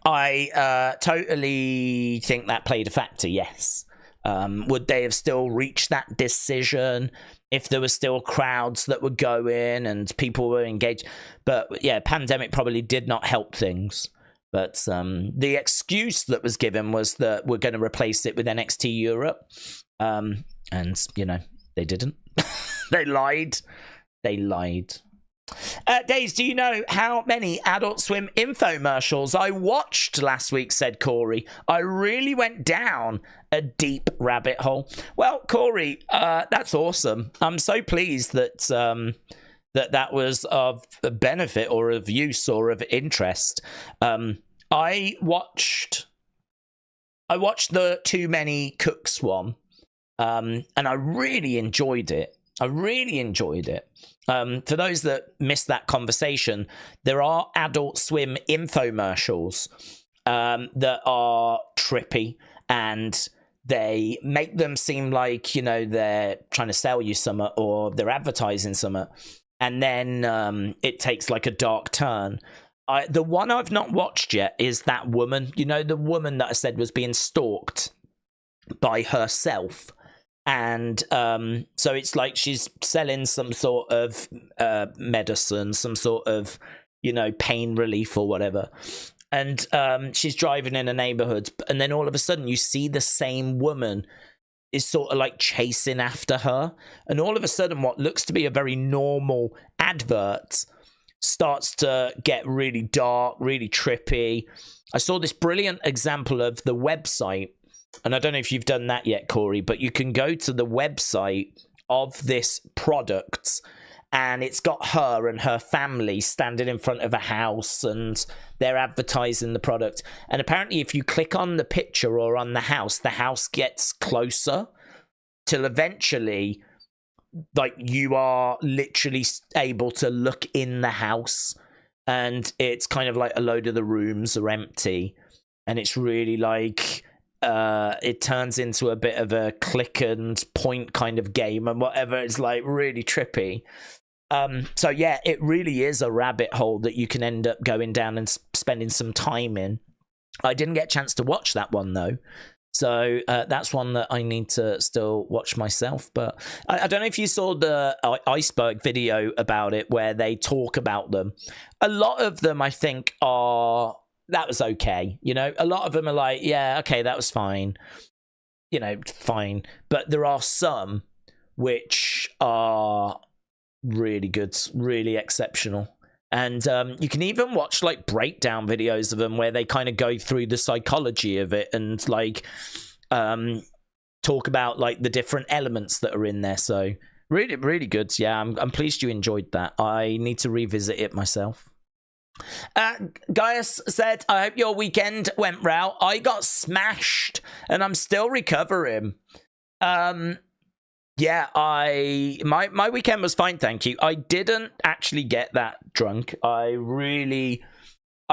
Speaker 1: I totally think that played a factor, yes. Would they have still reached that decision if there were still crowds that were going and people were engaged? But yeah, pandemic probably did not help things. But the excuse that was given was that we're going to replace it with NXT Europe. And, you know, they didn't. They lied. They lied. Daze, do you know how many Adult Swim infomercials I watched last week, said Corey. I really went down a deep rabbit hole. Well, Corey, that's awesome. I'm so pleased that that was of benefit or of use or of interest. I watched the Too Many Cooks one, and I really enjoyed it. For those that missed that conversation, there are Adult Swim infomercials that are trippy, and they make them seem like, you know, they're trying to sell you something or they're advertising something, and then it takes like a dark turn. The one I've not watched yet is that woman, you know, the woman that I said was being stalked by herself. And so it's like she's selling some sort of medicine, some sort of, you know, pain relief or whatever. And she's driving in a neighborhood. And then all of a sudden you see the same woman is sort of like chasing after her. And all of a sudden what looks to be a very normal advert starts to get really dark, really trippy. I saw this brilliant example of the website. And I don't know if you've done that yet, Corey, but you can go to the website of this product, and it's got her and her family standing in front of a house, and they're advertising the product. And apparently if you click on the picture or on the house gets closer till eventually, like, you are literally able to look in the house, and it's kind of like a load of the rooms are empty, and it's really like... it turns into a bit of a click and point kind of game and whatever. It's like really trippy. So yeah, it really is a rabbit hole that you can end up going down and spending some time in. I didn't get a chance to watch that one though, So that's one that I need to still watch myself. But I don't know if you saw the iceberg video about it where they talk about them. A lot of them, I think, are, that was okay. You know, a lot of them are like, yeah, okay, that was fine. You know, fine. But there are some which are really good, really exceptional. And you can even watch like breakdown videos of them where they kind of go through the psychology of it and like talk about like the different elements that are in there. So really, really good. Yeah, I'm pleased you enjoyed that. I need to revisit it myself. Gaius said, I hope your weekend went well. I got smashed and I'm still recovering. Yeah, my weekend was fine, thank you. I didn't actually get that drunk. I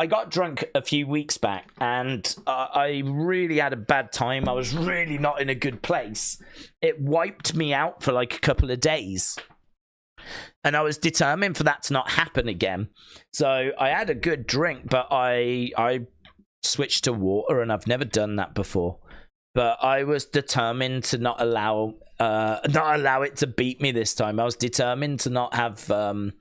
Speaker 1: got drunk a few weeks back, and I really had a bad time. I was really not in a good place. It wiped me out for like a couple of days, and I was determined for that to not happen again. So I had a good drink, but I switched to water, and I've never done that before. But I was determined to not allow it to beat me this time. I was determined to not have a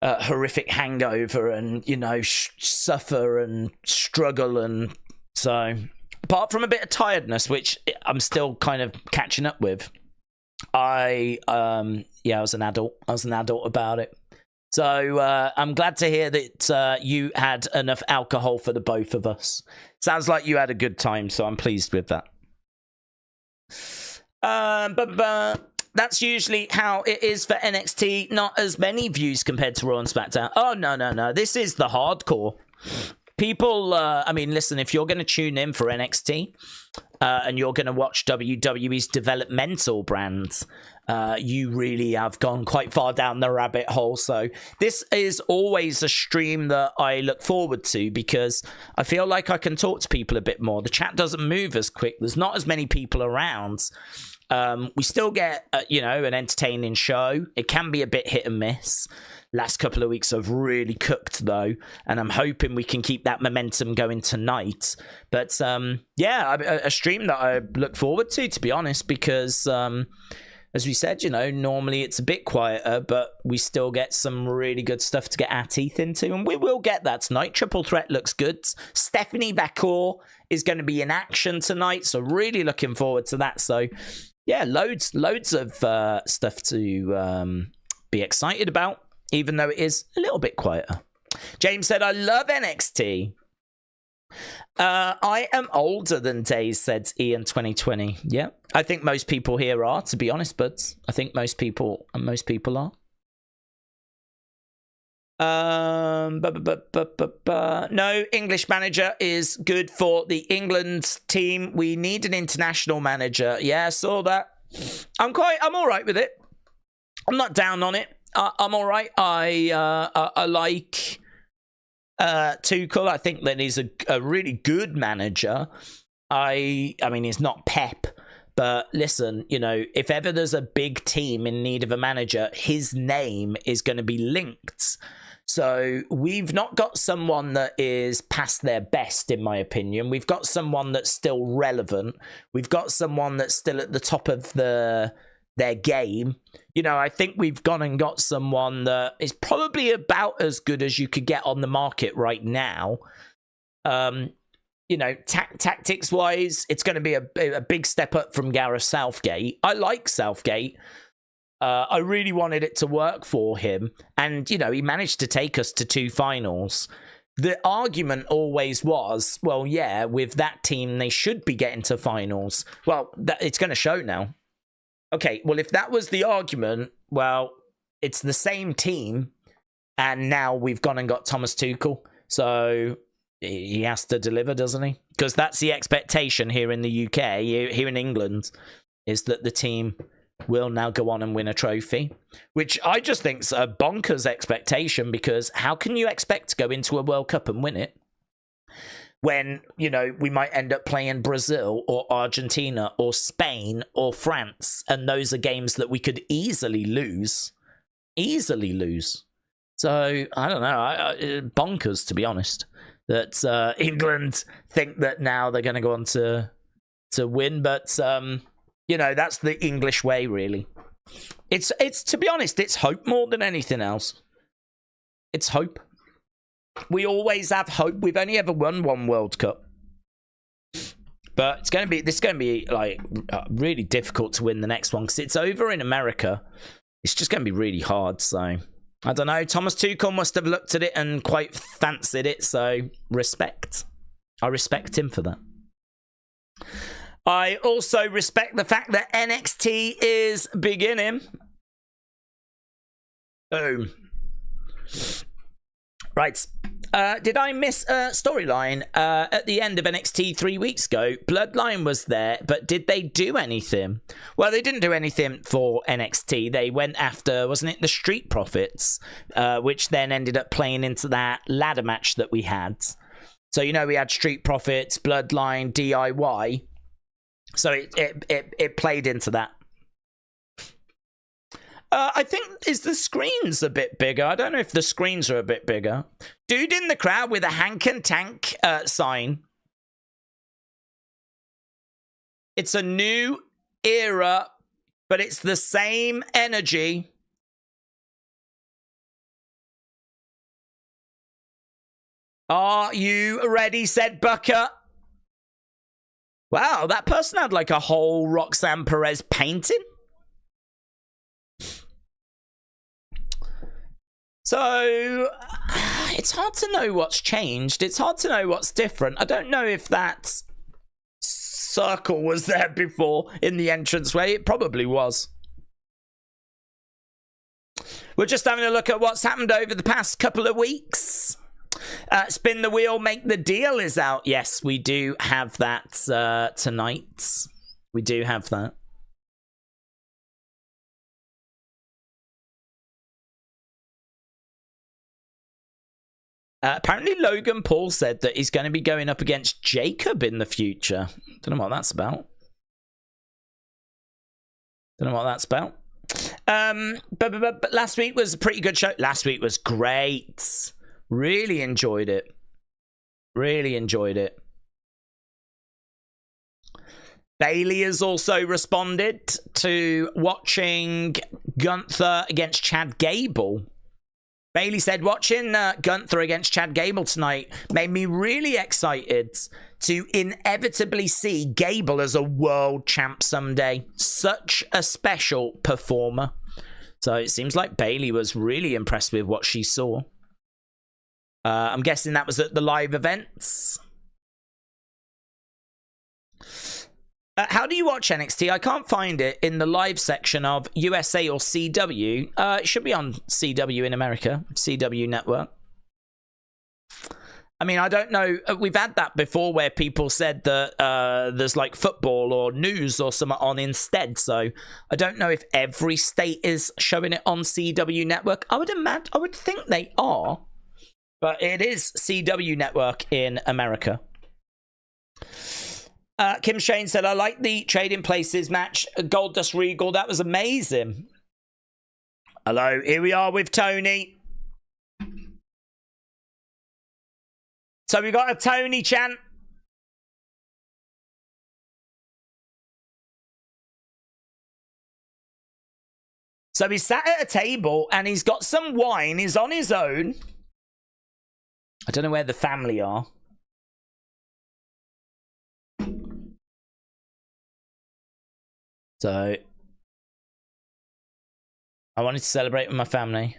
Speaker 1: horrific hangover and, you know, suffer and struggle. And so, apart from a bit of tiredness, which I'm still kind of catching up with, I was an adult. I was an adult about it. So I'm glad to hear that you had enough alcohol for the both of us. Sounds like you had a good time, so I'm pleased with that. But that's usually how it is for NXT. Not as many views compared to Raw and SmackDown. Oh, no. This is the hardcore. People, I mean, listen, if you're going to tune in for NXT and you're going to watch WWE's developmental brands, you really have gone quite far down the rabbit hole. So this is always a stream that I look forward to because I feel like I can talk to people a bit more. The chat doesn't move as quick. There's not as many people around. We still get, an entertaining show. It can be a bit hit and miss. Last couple of weeks have really cooked, though, and I'm hoping we can keep that momentum going tonight. But, a stream that I look forward to be honest, because, as we said, normally it's a bit quieter, but we still get some really good stuff to get our teeth into, and we will get that tonight. Triple Threat looks good. Stephanie Vaquer is going to be in action tonight, so really looking forward to that. So, yeah, loads of stuff to be excited about, even though it is a little bit quieter. James said, I love NXT. I am older than Daze, said Ian 2020. Yeah, I think most people here are, to be honest, buds. I think most people are. No, English manager is good for the England team. We need an international manager. Yeah, I saw that. I'm all right with it. I'm not down on it. I'm all right. I like Tuchel. I think that he's a really good manager. I mean, he's not Pep, but listen, if ever there's a big team in need of a manager, his name is going to be linked. So we've not got someone that is past their best, in my opinion. We've got someone that's still relevant. We've got someone that's still at the top of their game. I think we've gone and got someone that is probably about as good as you could get on the market right now. Tactics wise, it's going to be a big step up from Gareth Southgate. I like Southgate. I really wanted it to work for him. And, he managed to take us to 2 finals. The argument always was, well, yeah, with that team, they should be getting to finals. Well, it's going to show now. Okay, well, if that was the argument, well, it's the same team. And now we've gone and got Thomas Tuchel. So he has to deliver, doesn't he? Because that's the expectation here in the UK, here in England, is that the team will now go on and win a trophy, which I just think's a bonkers expectation, because how can you expect to go into a World Cup and win it when, we might end up playing Brazil or Argentina or Spain or France, and those are games that we could easily lose. So, I don't know, bonkers, to be honest, that England think that now they're going to go on to to win, but you know, that's the English way, really. It's to be honest, it's hope more than anything else. It's hope. We always have hope. We've only ever won one World Cup. But this is going to be like really difficult to win the next one because it's over in America. It's just going to be really hard. So I don't know. Thomas Tuchel must have looked at it and quite fancied it. So respect. I respect him for that. I also respect the fact that NXT is beginning. Boom. Right. Did I miss a storyline at the end of NXT 3 weeks ago? Bloodline was there, but did they do anything? Well, they didn't do anything for NXT. They went after, wasn't it, the Street Profits, which then ended up playing into that ladder match that we had. So, you know, we had Street Profits, Bloodline, DIY. So it played into that. I think, is the screens a bit bigger? I don't know if the screens are a bit bigger. Dude in the crowd with a Hank and Tank sign. It's a new era, but it's the same energy. Are you ready, said Vaquer. Wow, that person had like a whole Roxanne Perez painting. So, it's hard to know what's changed. It's hard to know what's different. I don't know if that circle was there before in the entranceway. It probably was. We're just having a look at what's happened over the past couple of weeks. Spin the Wheel, Make the Deal is out. Yes, we do have that tonight. We do have that. Apparently, Logan Paul said that he's going to be going up against Jacob in the future. Don't know what that's about. Don't know what that's about. But last week was a pretty good show. Last week was great. Really enjoyed it. Really enjoyed it. Bailey has also responded to watching Gunther against Chad Gable. Bailey said, watching Gunther against Chad Gable tonight made me really excited to inevitably see Gable as a world champ someday. Such a special performer. So it seems like Bailey was really impressed with what she saw. I'm guessing that was at the live events. How do you watch NXT? I can't find it in the live section of USA or CW. It should be on CW in America, CW Network. I mean, I don't know. We've had that before where people said that there's like football or news or something on instead. So I don't know if every state is showing it on CW Network. I would think they are. But it is CW Network in America. Kim Shane said, I like the Trading Places match. Goldust Regal, that was amazing. Hello, here we are with Tony. So we got a Tony chant. So he's sat at a table and he's got some wine. He's on his own. I don't know where the family are. So, I wanted to celebrate with my family.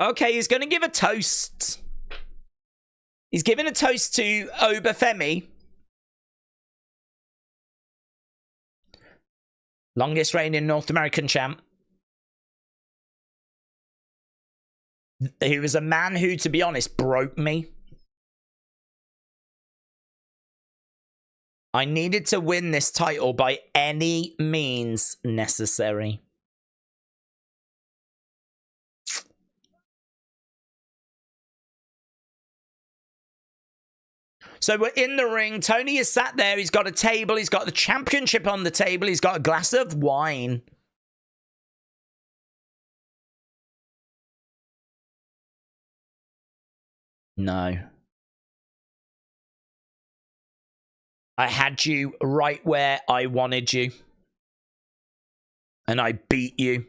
Speaker 1: Okay, he's going to give a toast. He's giving a toast to Obafemi. Longest reigning North American champ. He was a man who, to be honest, broke me. I needed to win this title by any means necessary. So we're in the ring. Tony is sat there. He's got a table. He's got the championship on the table. He's got a glass of wine. No. I had you right where I wanted you. And I beat you.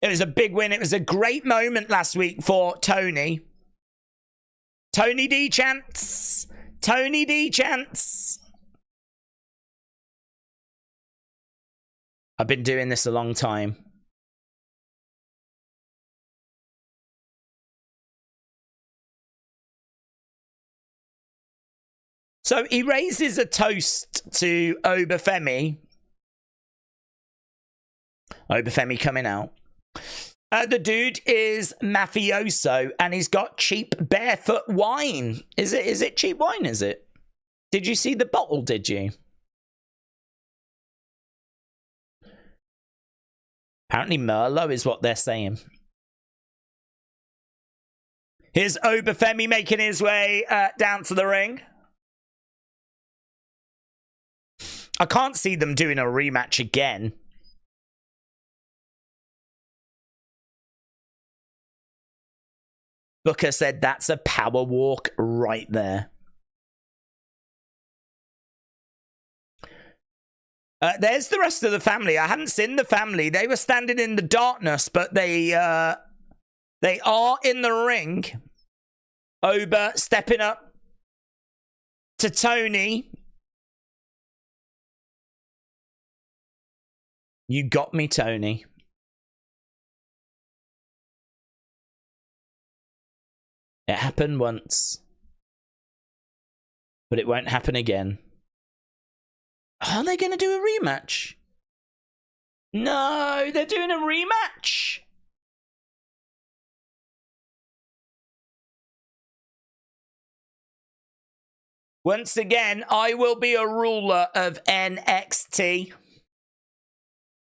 Speaker 1: It was a big win. It was a great moment last week for Tony. Tony D chance. Tony D chance. I've been doing this a long time. So he raises a toast to Obafemi. Obafemi coming out. The dude is mafioso and he's got cheap barefoot wine. Is it cheap wine, is it? Did you see the bottle, did you? Apparently Merlot is what they're saying. Here's Obafemi making his way down to the ring. I can't see them doing a rematch again. Booker said that's a power walk right there. There's the rest of the family. I hadn't seen the family. They were standing in the darkness, but they are in the ring. Oba stepping up to Tony. You got me, Tony. It happened once. But it won't happen again. Are they going to do a rematch? No, they're doing a rematch. Once again, I will be a ruler of NXT.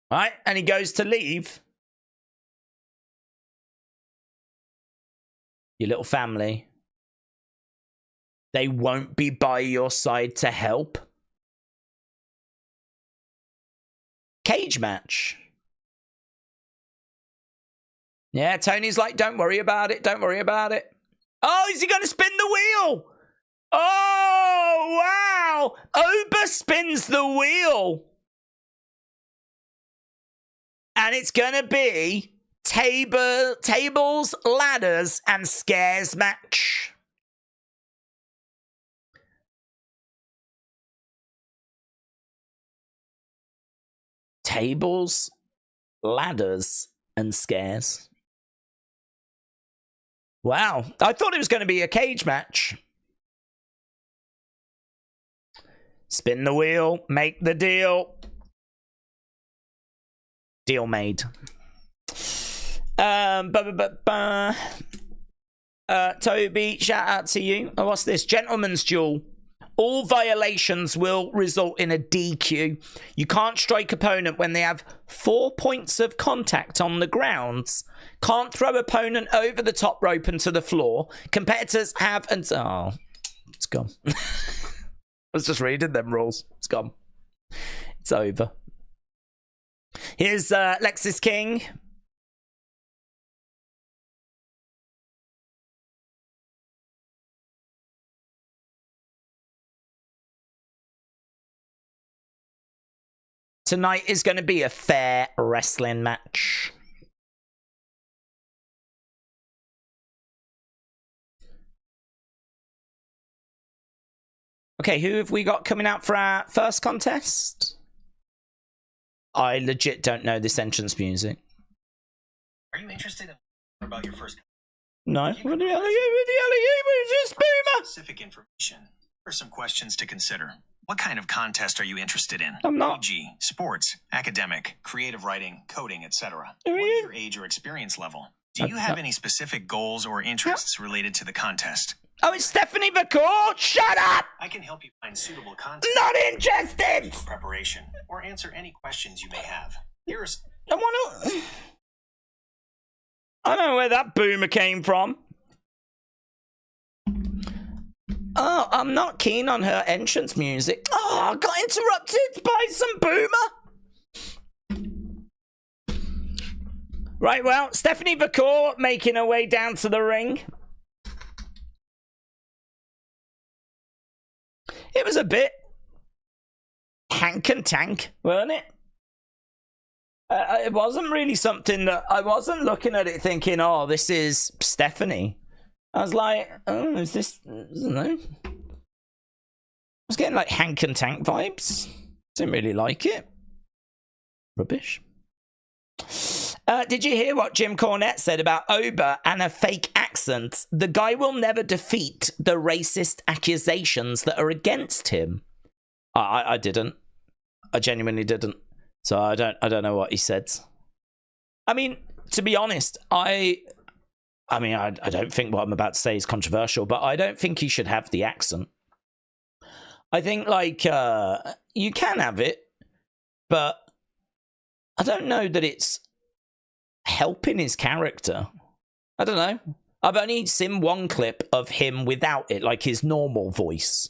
Speaker 1: Right, and he goes to leave. Your little family. They won't be by your side to help. Cage match. Yeah, Tony's like, don't worry about it. Don't worry about it. Oh, is he going to spin the wheel? Oh, wow. Oba spins the wheel. And it's going to be tables, ladders, and scares match. Tables, ladders, and scares. Wow. I thought it was going to be a cage match. Spin the wheel, make the deal. Deal made. Toby, shout out to you. Oh, what's this? Gentleman's duel. All violations will result in a DQ. You can't strike opponent when they have 4 points of contact on the grounds. Can't throw opponent over the top rope and to the floor. Competitors have... Oh, it's gone. I was just reading them rules. It's gone. It's over. Here's Lexis King. Tonight is going to be a fair wrestling match. Okay, who have we got coming out for our first contest? I legit don't know this entrance music.
Speaker 2: Are you interested in about your first?
Speaker 1: No. What the hell are you? Just boomer.
Speaker 2: Specific information. Here are some questions to consider. What kind of contest are you interested in?
Speaker 1: I'm not.
Speaker 2: PG, sports, academic, creative writing, coding, etc. What is your age or experience level? Do you have any specific goals or interests related to the contest?
Speaker 1: Oh, it's Stephanie Vaquer. Shut up!
Speaker 2: I can help you find suitable content.
Speaker 1: Not interested!
Speaker 2: Preparation, or answer any questions you may have. Here's...
Speaker 1: I don't know where that boomer came from. Oh, I'm not keen on her entrance music. Oh, I got interrupted by some boomer. Right, well, Stephanie Vaquer making her way down to the ring. It was a bit hank and tank, weren't it? It wasn't really something that... I wasn't looking at it thinking, oh, this is Stephanie. I was like, oh, is this... I don't know. I was getting like hank and tank vibes. Didn't really like it. Rubbish. Did you hear what Jim Cornette said about Ober and a fake accent? The guy will never defeat the racist accusations that are against him. I didn't. I genuinely didn't. So I don't know what he said. I mean, to be honest, I don't think what I'm about to say is controversial, but I don't think he should have the accent. I think, like, you can have it, but I don't know that it's helping his character. I don't know. I've only seen one clip of him without it, like his normal voice.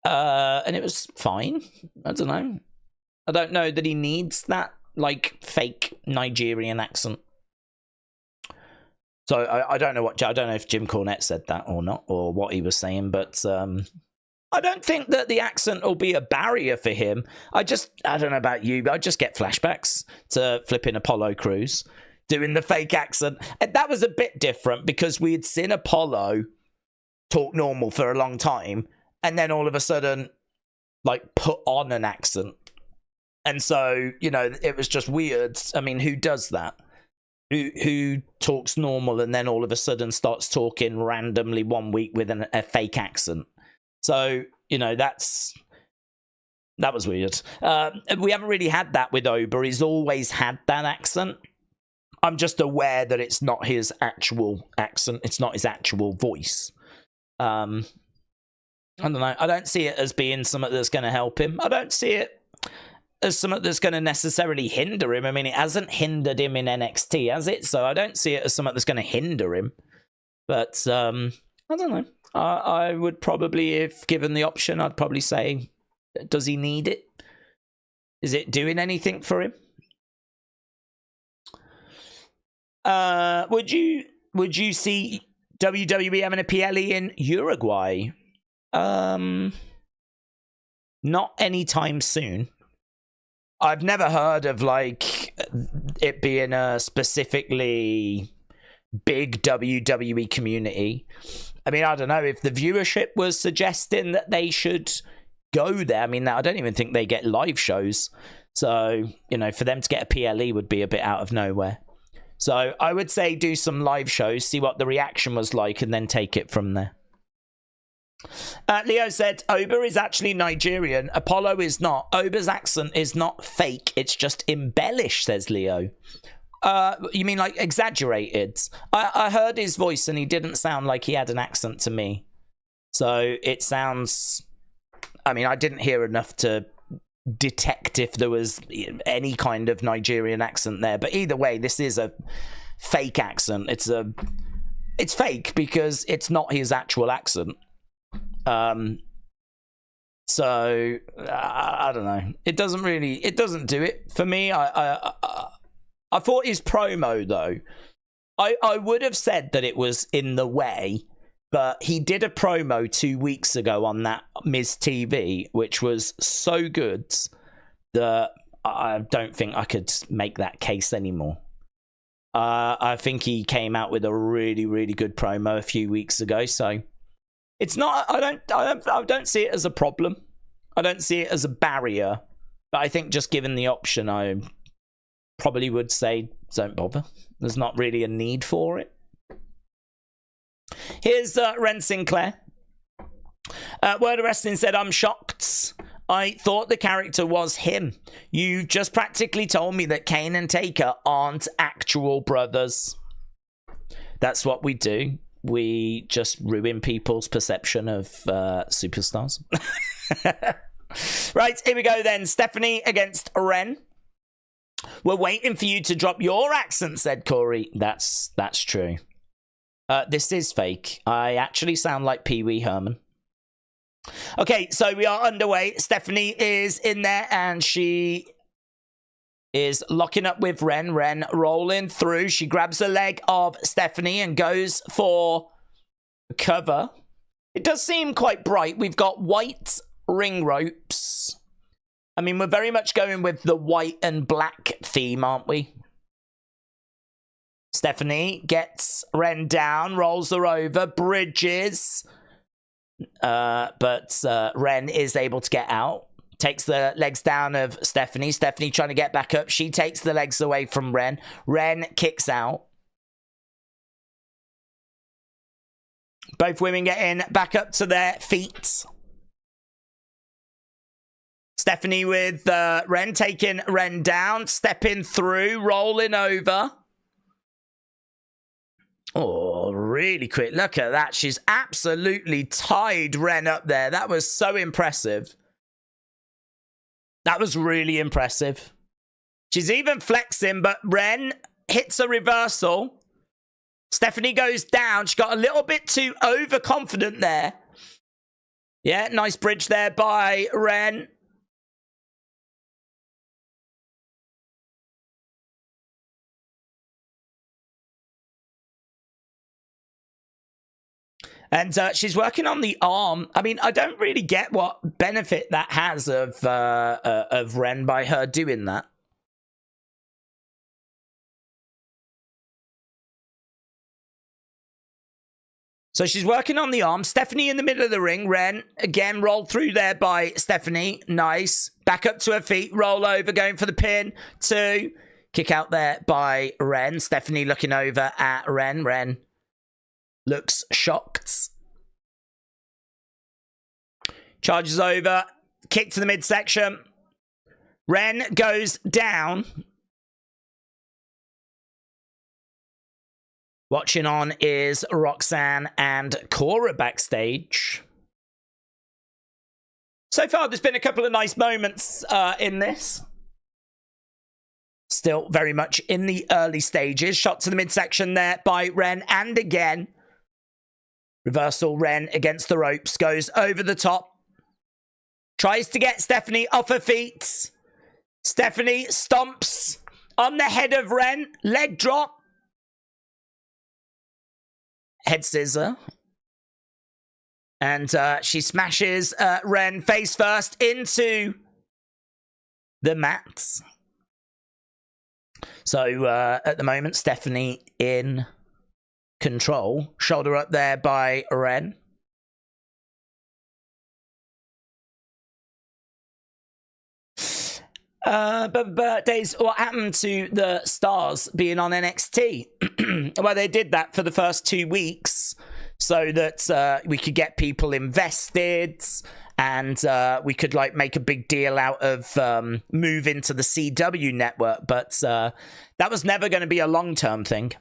Speaker 1: And it was fine. I don't know. I don't know that he needs that, like, fake Nigerian accent. So I don't know I don't know if Jim Cornette said that or not, or what he was saying, but I don't think that the accent will be a barrier for him. I don't know about you, but I just get flashbacks to flipping Apollo Crews, doing the fake accent. And that was a bit different because we had seen Apollo talk normal for a long time, and then all of a sudden, like, put on an accent. And so, you know, it was just weird. I mean, who does that? Who talks normal and then all of a sudden starts talking randomly one week with a fake accent? So, you know, that was weird. We haven't really had that with Ober. He's always had that accent. I'm just aware that it's not his actual accent. It's not his actual voice. I don't know. I don't see it as being something that's going to help him. I don't see it as something that's going to necessarily hinder him. I mean, it hasn't hindered him in NXT, has it? So I don't see it as something that's going to hinder him. But I don't know. I would probably, if given the option, I'd probably say, does he need it? Is it doing anything for him? Would you see WWE having a PLE in Uruguay? Not anytime soon. I've never heard of, like, it being a specifically big WWE community. I mean, I don't know if the viewership was suggesting that they should go there. I mean, I don't even think they get live shows. So, you know, for them to get a PLE would be a bit out of nowhere. So I would say do some live shows, see what the reaction was like, and then take it from there. Leo said, Ober is actually Nigerian. Apollo is not. Ober's accent is not fake. It's just embellished, says Leo. You mean like exaggerated? I heard his voice and he didn't sound like he had an accent to me. So it sounds... I mean, I didn't hear enough to detect if there was any kind of Nigerian accent there. But either way, this is a fake accent. It's fake because it's not his actual accent. So I don't know. It doesn't do it for me. I thought his promo though, I would have said that it was in the way, but he did a promo 2 weeks ago on that Miz TV, which was so good that I don't think I could make that case anymore. I think he came out with a really, really good promo a few weeks ago, so it's not. I don't see it as a problem. I don't see it as a barrier. But I think just given the option, I probably would say don't bother. There's not really a need for it. Here's Wren Sinclair. Word of Wrestling said, I'm shocked. I thought the character was him. You just practically told me that Kane and Taker aren't actual brothers. That's what we do. We just ruin people's perception of superstars. Right, here we go then. Stephanie against Wren. We're waiting for you to drop your accent, said Corey. That's true. This is fake. I actually sound like Pee Wee Herman. Okay, so we are underway. Stephanie is in there and she is locking up with Wren. Wren rolling through. She grabs the leg of Stephanie and goes for cover. It does seem quite bright. We've got white ring ropes. I mean, we're very much going with the white and black theme, aren't we? Stephanie gets Wren down, rolls her over, bridges. But Wren is able to get out. Takes the legs down of Stephanie. Stephanie trying to get back up. She takes the legs away from Wren. Wren kicks out. Both women getting back up to their feet. Stephanie with Wren, taking Wren down. Stepping through, rolling over. Oh, really quick. Look at that. She's absolutely tied Wren up there. That was so impressive. That was really impressive. She's even flexing, but Wren hits a reversal. Stephanie goes down. She got a little bit too overconfident there. Yeah, nice bridge there by Wren. And she's working on the arm. I mean, I don't really get what benefit that has of Wren by her doing that. So she's working on the arm. Stephanie in the middle of the ring. Wren, again, rolled through there by Stephanie. Nice. Back up to her feet. Roll over, going for the pin. 2. Kick out there by Wren. Stephanie looking over at Wren. Wren looks shocked. Charges over. Kick to the midsection. Wren goes down. Watching on is Roxanne and Cora backstage. So far, there's been a couple of nice moments in this. Still very much in the early stages. Shot to the midsection there by Wren. And again, reversal. Wren against the ropes. Goes over the top. Tries to get Stephanie off her feet. Stephanie stomps on the head of Wren. Leg drop. Head scissor. And she smashes Wren face first into the mats. So at the moment, Stephanie in control. Shoulder up there by Wren. But Daze, what happened to the stars being on NXT? Well, they did that for the first 2 weeks so that we could get people invested and we could like make a big deal out of move into the CW network. But that was never going to be a long-term thing.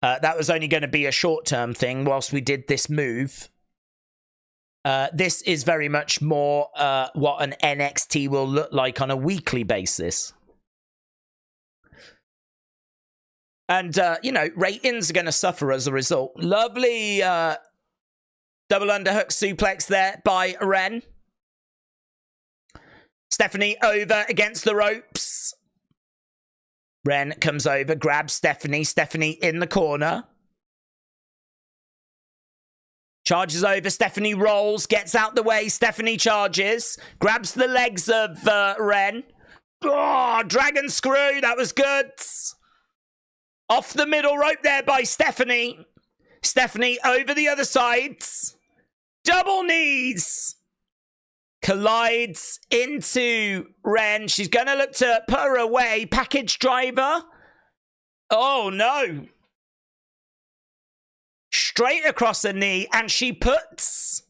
Speaker 1: That was only going to be a short-term thing whilst we did this move. This is very much more what an NXT will look like on a weekly basis. And, you know, ratings are going to suffer as a result. Lovely double underhook suplex there by Wren. Stephanie over against the ropes. Wren comes over, grabs Stephanie. Stephanie in the corner. Charges over. Stephanie rolls. Gets out the way. Stephanie charges. Grabs the legs of Wren. Oh, dragon screw. That was good. Off the middle rope there by Stephanie. Stephanie over the other side. Double knees. Collides into Wren. She's going to look to put her away. Package driver. Oh, no. Straight across the knee, and she puts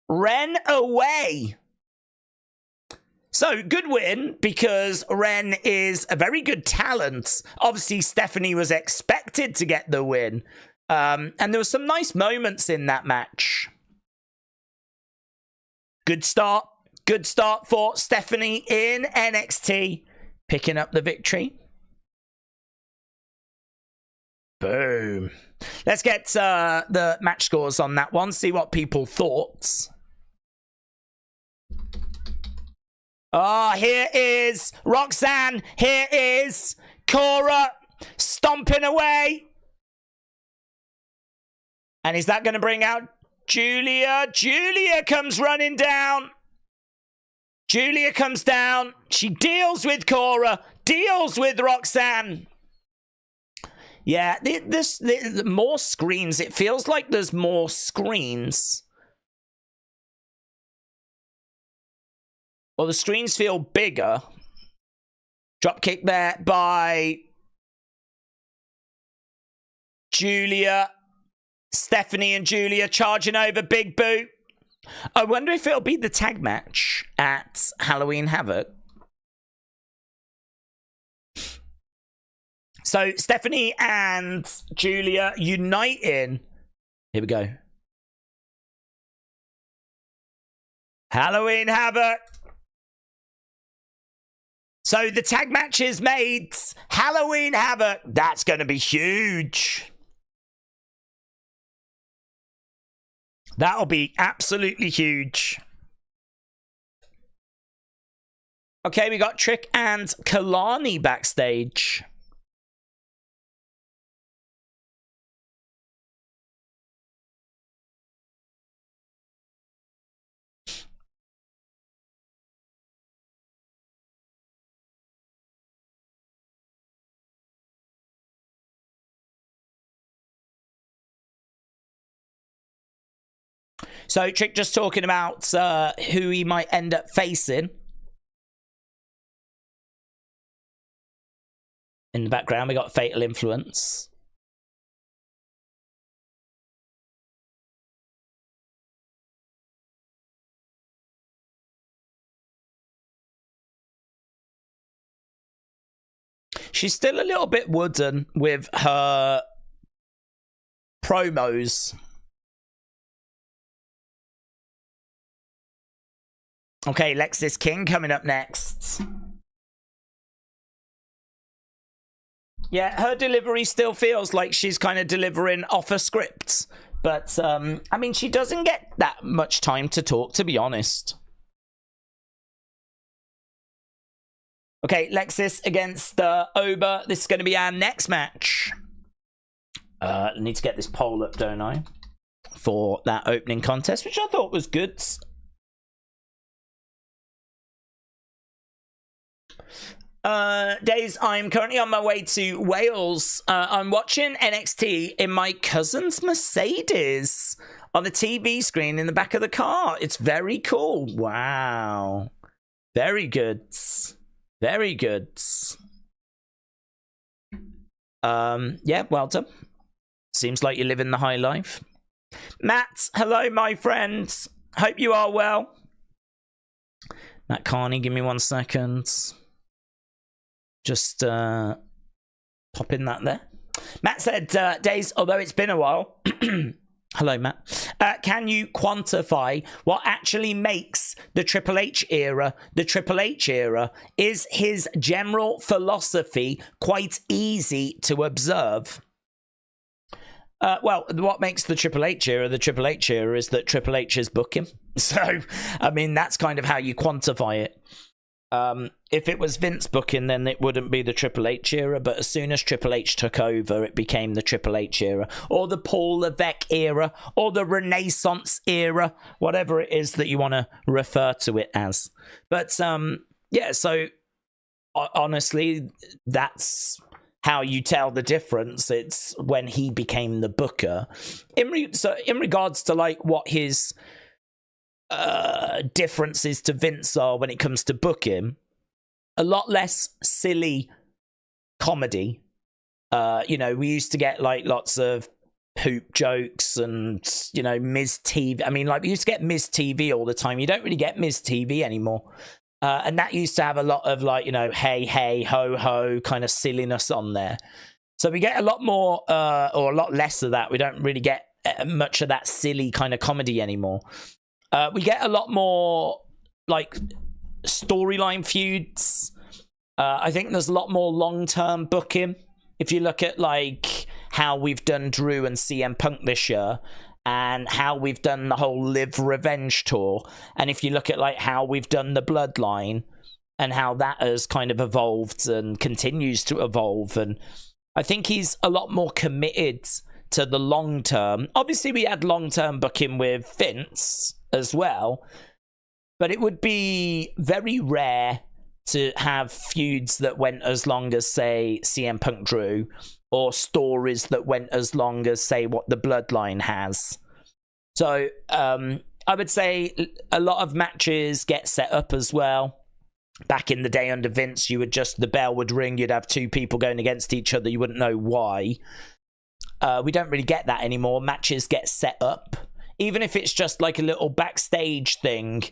Speaker 1: Wren away. So, good win, because Wren is a very good talent. Obviously, Stephanie was expected to get the win. And there were some nice moments in that match. Good start. Good start for Stephanie in NXT. Picking up the victory. Boom. Let's get the match scores on that one. See what people thought. Oh, here is Roxanne. Here is Cora stomping away. And is that going to bring out Julia? Julia comes running down. Julia comes down. She deals with Cora, deals with Roxanne. Yeah, this more screens. It feels like there's more screens. Well, the screens feel bigger. Dropkick there by Julia. Stephanie and Julia charging over Big Boot. I wonder if it'll be the tag match at Halloween Havoc. So Stephanie and Julia uniting. Here we go. Halloween Havoc. So the tag match is made. Halloween Havoc. That's going to be huge. That'll be absolutely huge. Okay, we got Trick and Kalani backstage. So Trick just talking about who he might end up facing. In the background, we got Fatal Influence. She's still a little bit wooden with her promos. Okay, Lexis King coming up next. Yeah, her delivery still feels like she's kind of delivering off a script. But, I mean, she doesn't get that much time to talk, to be honest. Okay, Lexis against Oba. This is going to be our next match. I need to get this poll up, don't I? For that opening contest, which I thought was good. Days, I'm currently on my way to Wales. I'm watching NXT in my cousin's Mercedes on the TV screen in the back of the car. It's very cool. Wow. Very good. Very good. Yeah, well done. Seems like you're living the high life. Matt, hello, my friends. Hope you are well. Matt Carney, give me 1 second. Just pop in that there. Matt said, Days, although it's been a while. Hello, Matt. Can you quantify what actually makes the Triple H era the Triple H era? Is his general philosophy quite easy to observe? Well, what makes the Triple H era is that Triple H is booking. So, I mean, that's kind of how you quantify it. If it was Vince booking, then it wouldn't be the Triple H era, but as soon as Triple H took over, it became the Triple H era, or the Paul Levesque era, or the Renaissance era, whatever it is that you want to refer to it as. But, yeah, so, honestly, that's how you tell the difference. It's when he became the booker. In regards to, like, what his differences to Vince are when it comes to booking, a lot less silly comedy. You know, we used to get like lots of poop jokes and, you know, Ms. TV. I mean, like, we used to get Ms. TV all the time. You don't really get Ms. TV anymore. And that used to have a lot of, like, you know, hey, hey, ho, ho kind of silliness on there. So we get a lot more, or a lot less of that. We don't really get much of that silly kind of comedy anymore. We get a lot more, like, storyline feuds. I think there's a lot more long-term booking. If you look at, like, how we've done Drew and CM Punk this year, and how we've done the whole Live Revenge tour, and if you look at, like, how we've done the Bloodline, and how that has kind of evolved and continues to evolve. And I think he's a lot more committed to the long term. Obviously, we had long-term booking with Vince as well, but it would be very rare to have feuds that went as long as, say, CM Punk Drew, or stories that went as long as, say, what the Bloodline has. So I would say a lot of matches get set up as well. Back in the day under Vince, the bell would ring, you'd have two people going against each other, you wouldn't know why. We don't really get that anymore. Matches get set up, even if it's just like a little backstage thing,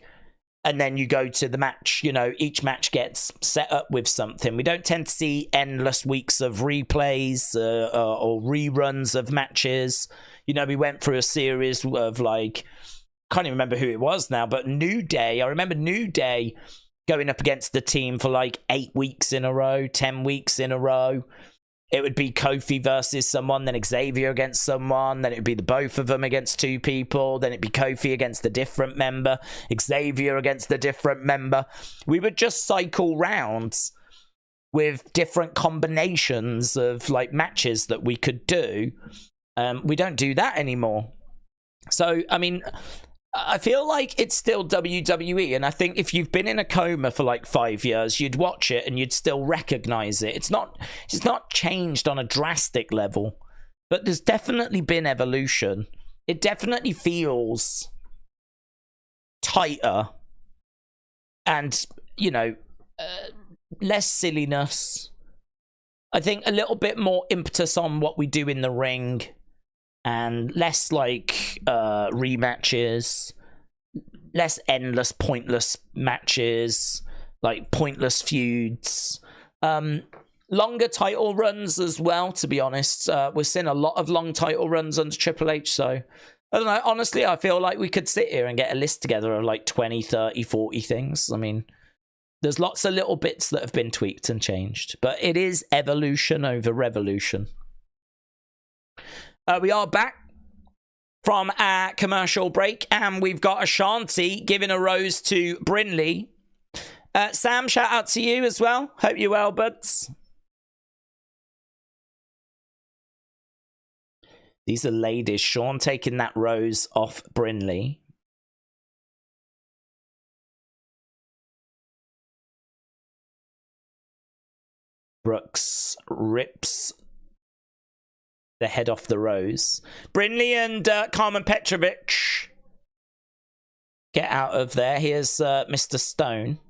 Speaker 1: and then you go to the match. You know, each match gets set up with something. We don't tend to see endless weeks of replays or reruns of matches. You know, we went through a series of, like, can't even remember who it was now, but New Day. I remember New Day going up against the team for like 8 weeks in a row, 10 weeks in a row. It would be Kofi versus someone, then Xavier against someone, then it would be the both of them against two people, then it'd be Kofi against a different member, Xavier against a different member. We would just cycle rounds with different combinations of, like, matches that we could do. We don't do that anymore. So, I mean, I feel like it's still WWE, and I think if you've been in a coma for like 5 years, you'd watch it and you'd still recognize it. It's not changed on a drastic level, but there's definitely been evolution. It definitely feels tighter and, you know, less silliness. I think a little bit more impetus on what we do in the ring, and less like rematches, less endless pointless matches, like pointless feuds, longer title runs as well, to be honest. We're seeing a lot of long title runs under Triple H, so I don't know. Honestly, I feel like we could sit here and get a list together of like 20, 30, 40 things. I mean, there's lots of little bits that have been tweaked and changed, but it is evolution over revolution. We are back from our commercial break, and we've got Ashanti giving a rose to Brinley. Sam, shout out to you as well. Hope you're well, buds. These are ladies. Sean taking that rose off Brinley. Brooks rips the head off the rose. Brinley and Carmen Petrovich get out of there. Here's Mr. Stone.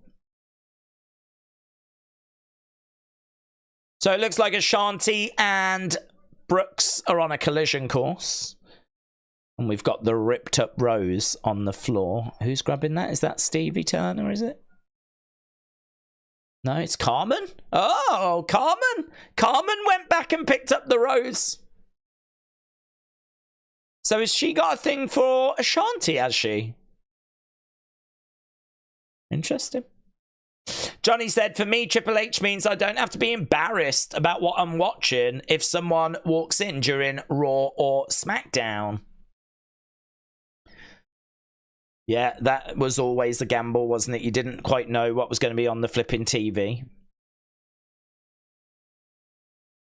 Speaker 1: So it looks like Ashanti and Brooks are on a collision course. And we've got the ripped up rose on the floor. Who's grabbing that? Is that Stevie Turner, is it? No, it's Carmen. Oh, Carmen. Carmen went back and picked up the rose. So has she got a thing for Ashanti, has she? Interesting. Johnny said, for me, Triple H means I don't have to be embarrassed about what I'm watching if someone walks in during Raw or SmackDown. Yeah, that was always a gamble, wasn't it? You didn't quite know what was going to be on the flipping TV.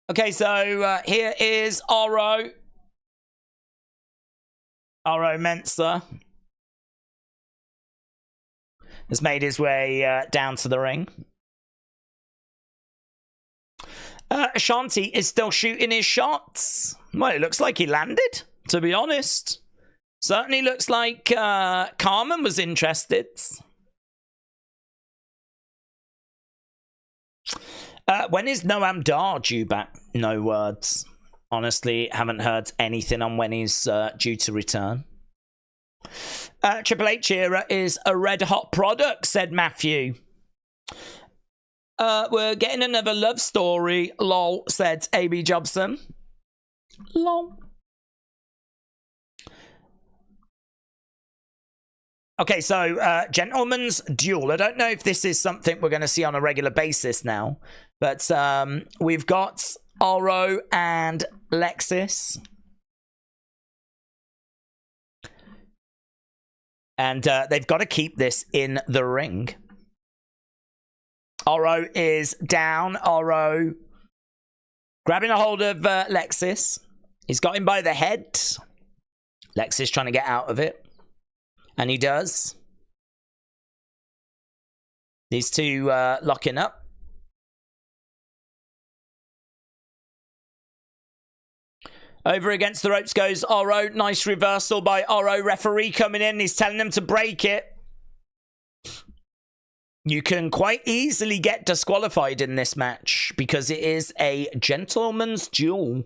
Speaker 1: Okay, so here is Oro. Oro Mensah has made his way down to the ring. Ashanti is still shooting his shots. Well, it looks like he landed, to be honest. Certainly looks like Carmen was interested. When is Noam Dar due back? No words. Honestly, haven't heard anything on when he's due to return. Triple H era is a red hot product, said Matthew. We're getting another love story, lol, said AB Jobson. Lol. Okay, so Gentleman's Duel. I don't know if this is something we're going to see on a regular basis now, but we've got Oro and Lexis. And they've got to keep this in the ring. Oro is down. Oro grabbing a hold of Lexis. He's got him by the head. Lexis trying to get out of it. And he does. These two locking up. Over against the ropes goes Oro. Nice reversal by Oro. Referee coming in. He's telling them to break it. You can quite easily get disqualified in this match because it is a gentleman's duel.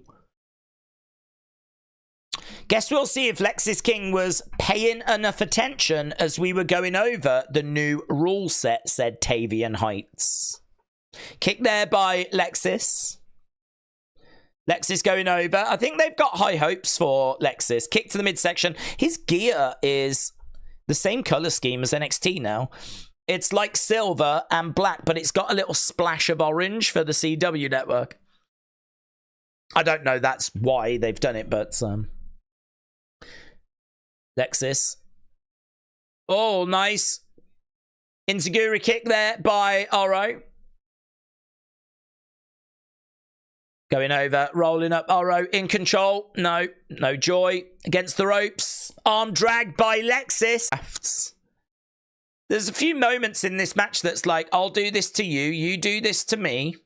Speaker 1: Guess we'll see if Lexis King was paying enough attention as we were going over the new rule set, said Tavian Heights. Kick there by Lexis. Lexis going over. I think they've got high hopes for Lexis. Kick to the midsection. His gear is the same color scheme as NXT now. It's like silver and black, but it's got a little splash of orange for the CW network. I don't know that's why they've done it, but Lexis. Oh, nice. Inzaguri kick there by Oro. Going over, rolling up Oro in control. No joy. Against the ropes. Arm dragged by Lexis. There's a few moments in this match that's like, I'll do this to you, you do this to me.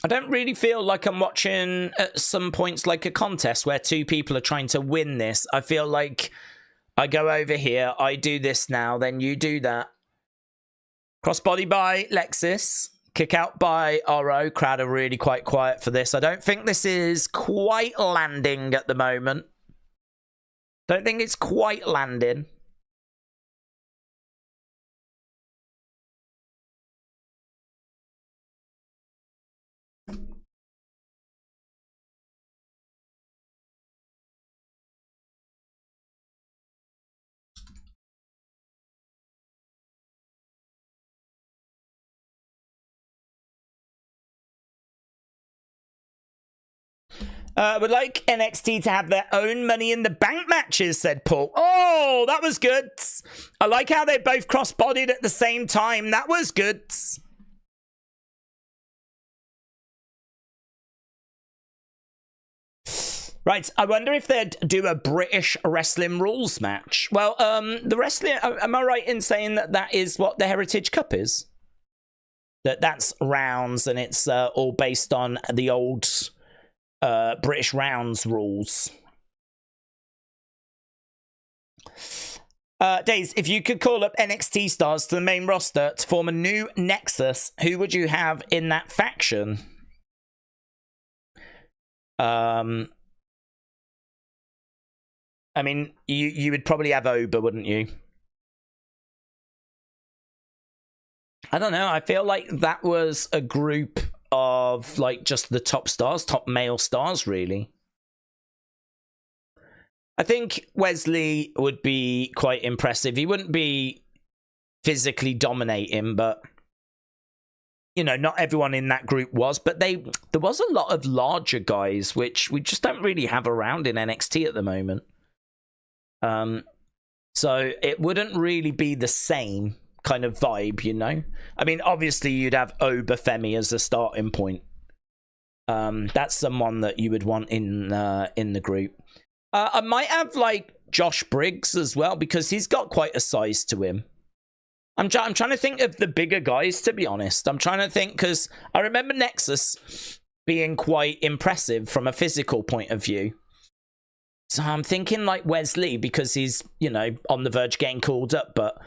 Speaker 1: I don't really feel like I'm watching at some points like a contest where two people are trying to win this. I feel like I go over here, I do this now, then you do that. Crossbody by Lexis. Kick out by Oro. Crowd are really quite quiet for this. I don't think this is quite landing at the moment. Don't think it's quite landing. Would like NXT to have their own Money in the Bank matches, said Paul. Oh, that was good. I like how they both cross-bodied at the same time. That was good. Right, I wonder if they'd do a British wrestling rules match. Well, the wrestling... Am I right in saying that that is what the Heritage Cup is? That's rounds and it's all based on the old... British rounds rules. Daze, if you could call up NXT stars to the main roster to form a new nexus, who would you have in that faction? I mean, you would probably have Oba, wouldn't you? I don't know. I feel like that was a group of like just the top stars, top male stars, really. I think Wesley would be quite impressive. He wouldn't be physically dominating, but you know, not everyone in that group was, but there was a lot of larger guys, which we just don't really have around in NXT at the moment. So it wouldn't really be the same kind of vibe, you know? I mean, obviously you'd have Obafemi as a starting point. That's someone that you would want in the group. I might have like Josh Briggs as well, because he's got quite a size to him. I'm trying to think of the bigger guys, to be honest. I'm trying to think, because I remember Nexus being quite impressive from a physical point of view. So I'm thinking like Wesley, because he's, you know, on the verge of getting called up, but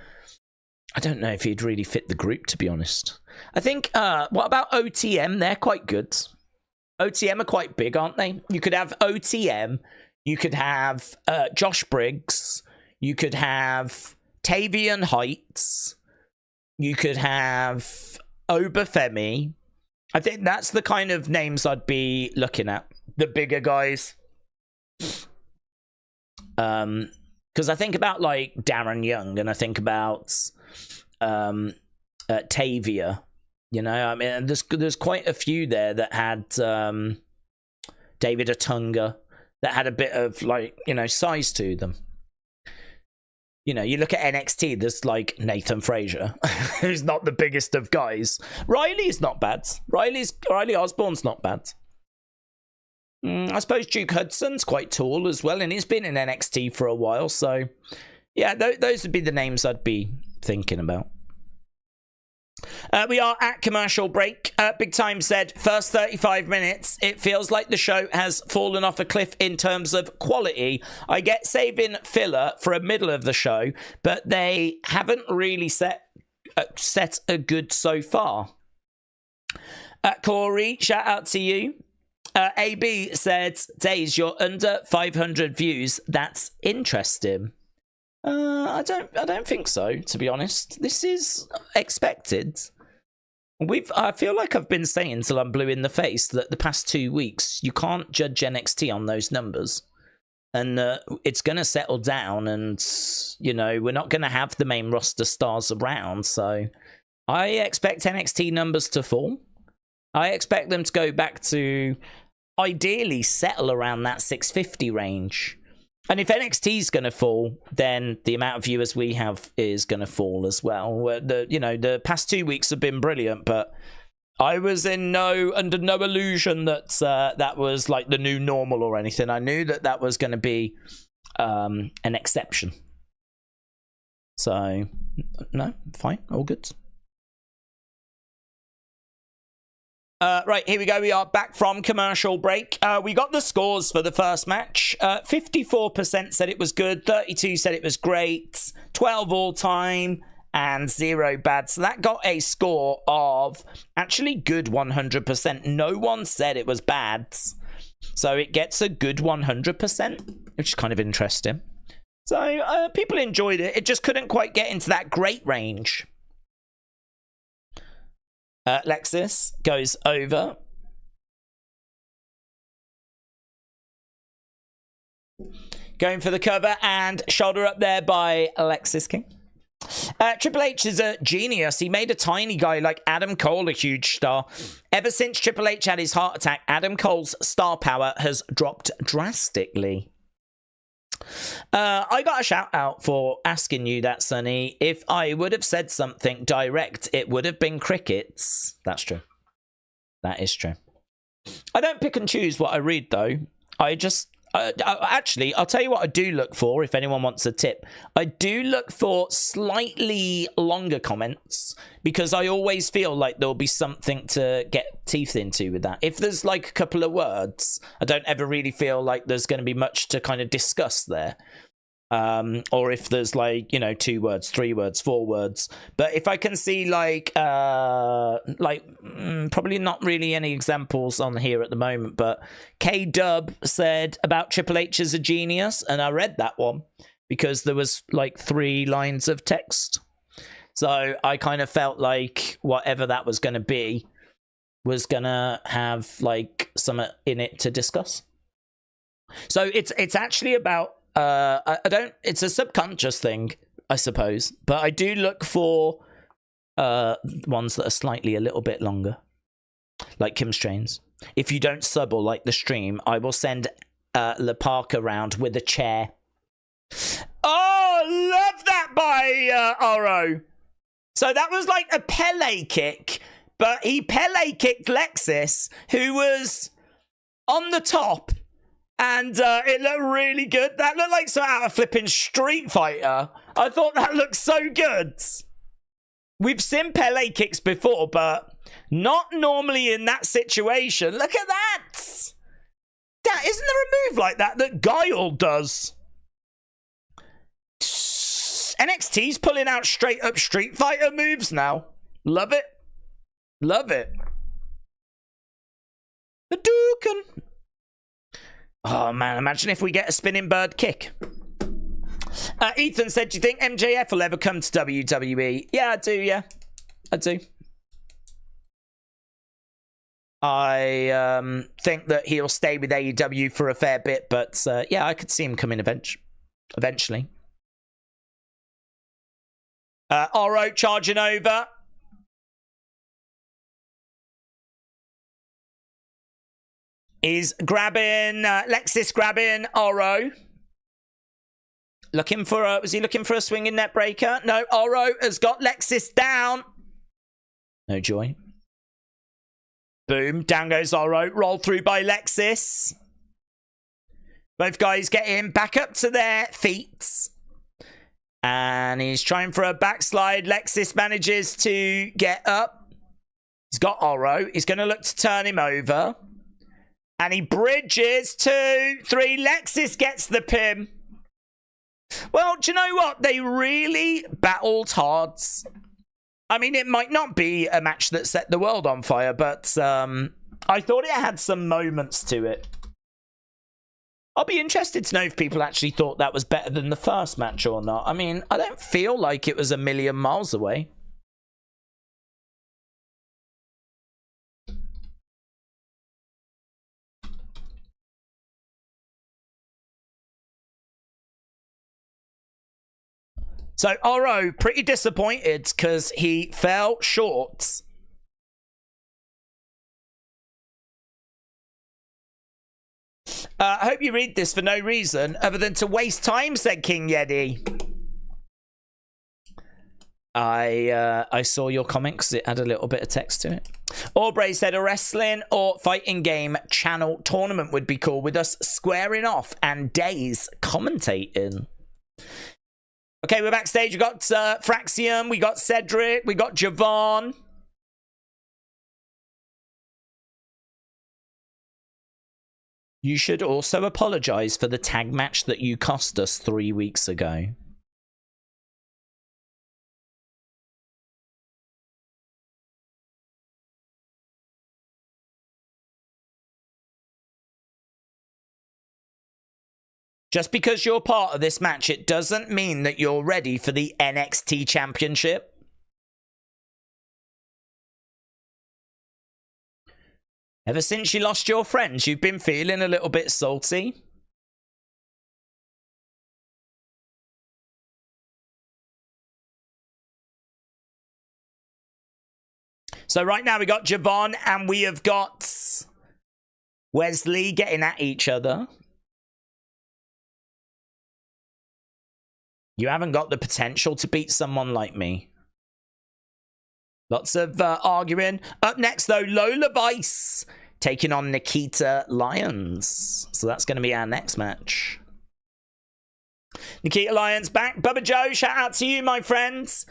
Speaker 1: I don't know if he'd really fit the group, to be honest. I think, what about OTM? They're quite good. OTM are quite big, aren't they? You could have OTM. You could have Josh Briggs. You could have Tavian Heights. You could have Obafemi. I think that's the kind of names I'd be looking at. The bigger guys. Because I think about, like, Darren Young, and I think about... Tavia, you know, I mean, there's quite a few there that had David Otunga that had a bit of, like, you know, size to them. You know, you look at NXT, there's like Nathan Frazier, who's not the biggest of guys. Riley's not bad. Riley Osborne's not bad. I suppose Duke Hudson's quite tall as well, and he's been in NXT for a while. So, yeah, those would be the names I'd be thinking about. We are at commercial break. Big Time said, first 35 minutes, it feels like the show has fallen off a cliff in terms of quality. I get saving filler for a middle of the show, but they haven't really set a good so far. Corey, shout out to you. AB said, Daze, you're under 500 views. That's interesting. I don't think so, to be honest. This is expected. I feel like I've been saying till I'm blue in the face that the past 2 weeks you can't judge NXT on those numbers, and it's going to settle down, and you know we're not going to have the main roster stars around, so I expect NXT numbers to fall. I expect them to go back to ideally settle around that 650 range. And if NXT is going to fall, then the amount of viewers we have is going to fall as well. The past 2 weeks have been brilliant, but I was under no illusion that that was like the new normal or anything. I knew that was going to be an exception. So, no, fine, all good. Right, here we go. We are back from commercial break. We got the scores for the first match. 54% said it was good, 32% said it was great, 12 all-time, and 0 bad. So that got a score of actually good 100%. No one said it was bad. So it gets a good 100%, which is kind of interesting. So people enjoyed it. It just couldn't quite get into that great range. Lexis goes over. Going for the cover and shoulder up there by Alexis King. Triple H is a genius. He made a tiny guy like Adam Cole a huge star. Ever since Triple H had his heart attack, Adam Cole's star power has dropped drastically. I got a shout out for asking you that, Sonny. If I would have said something direct, it would have been crickets. That's true. That is true. I don't pick and choose what I read, though. Actually, I'll tell you what I do look for, if anyone wants a tip. I do look for slightly longer comments, because I always feel like there'll be something to get teeth into with that. If there's like a couple of words, I don't ever really feel like there's going to be much to kind of discuss there. Or if there's like, 2 words, 3 words, 4 words. But if I can see probably not really any examples on here at the moment, but K-Dub said about Triple H as a genius, and I read that one because there was like 3 lines of text. So I kind of felt like whatever that was going to be was going to have like something in it to discuss. So it's actually about it's a subconscious thing, I suppose, but I do look for ones that are slightly a little bit longer, like Kim Strains. If you don't sub or like the stream, I will send Le Park around with a chair. Oh, love that by Oro. So that was like a Pele kick, but he Pele kicked Lexis, who was on the top. And it looked really good. That looked like something out of flipping Street Fighter. I thought that looked so good. We've seen Pele kicks before, but not normally in that situation. Look at that. Isn't there a move like that Guile does? NXT's pulling out straight up Street Fighter moves now. Love it. Love it. The Duken. Oh, man, imagine if we get a spinning bird kick. Ethan said, do you think MJF will ever come to WWE? Yeah, I do, yeah. I do. I think that he'll stay with AEW for a fair bit, but yeah, I could see him coming eventually. Oro charging over. Is grabbing, Lexis grabbing Oro. Looking for a... Was he looking for a swinging net breaker? No, Oro has got Lexis down. No joy. Boom. Down goes Oro. Rolled through by Lexis. Both guys get in back up to their feet. And he's trying for a backslide. Lexis manages to get up. He's got Oro. He's going to look to turn him over. And he bridges 2, 3. Lexis gets the pin. Well, do you know what? They really battled hard. I mean, it might not be a match that set the world on fire, but I thought it had some moments to it. I'll be interested to know if people actually thought that was better than the first match or not. I mean, I don't feel like it was a million miles away. So, Oro, pretty disappointed because he fell short. I hope you read this for no reason other than to waste time, said King Yeti. I saw your comics. It had a little bit of text to it. Aubrey said a wrestling or fighting game channel tournament would be cool with us squaring off and Daze commentating. Okay, we're backstage. We got Fraxium, we got Cedric, we got Javon. You should also apologize for the tag match that you cost us 3 weeks ago. Just because you're part of this match, it doesn't mean that you're ready for the NXT Championship. Ever since you lost your friends, you've been feeling a little bit salty. So right now we got Javon and we have got Wesley getting at each other. You haven't got the potential to beat someone like me. Lots of arguing. Up next, though, Lola Vice taking on Nikita Lyons. So that's going to be our next match. Nikita Lyons back. Bubba Joe, shout out to you, my friends.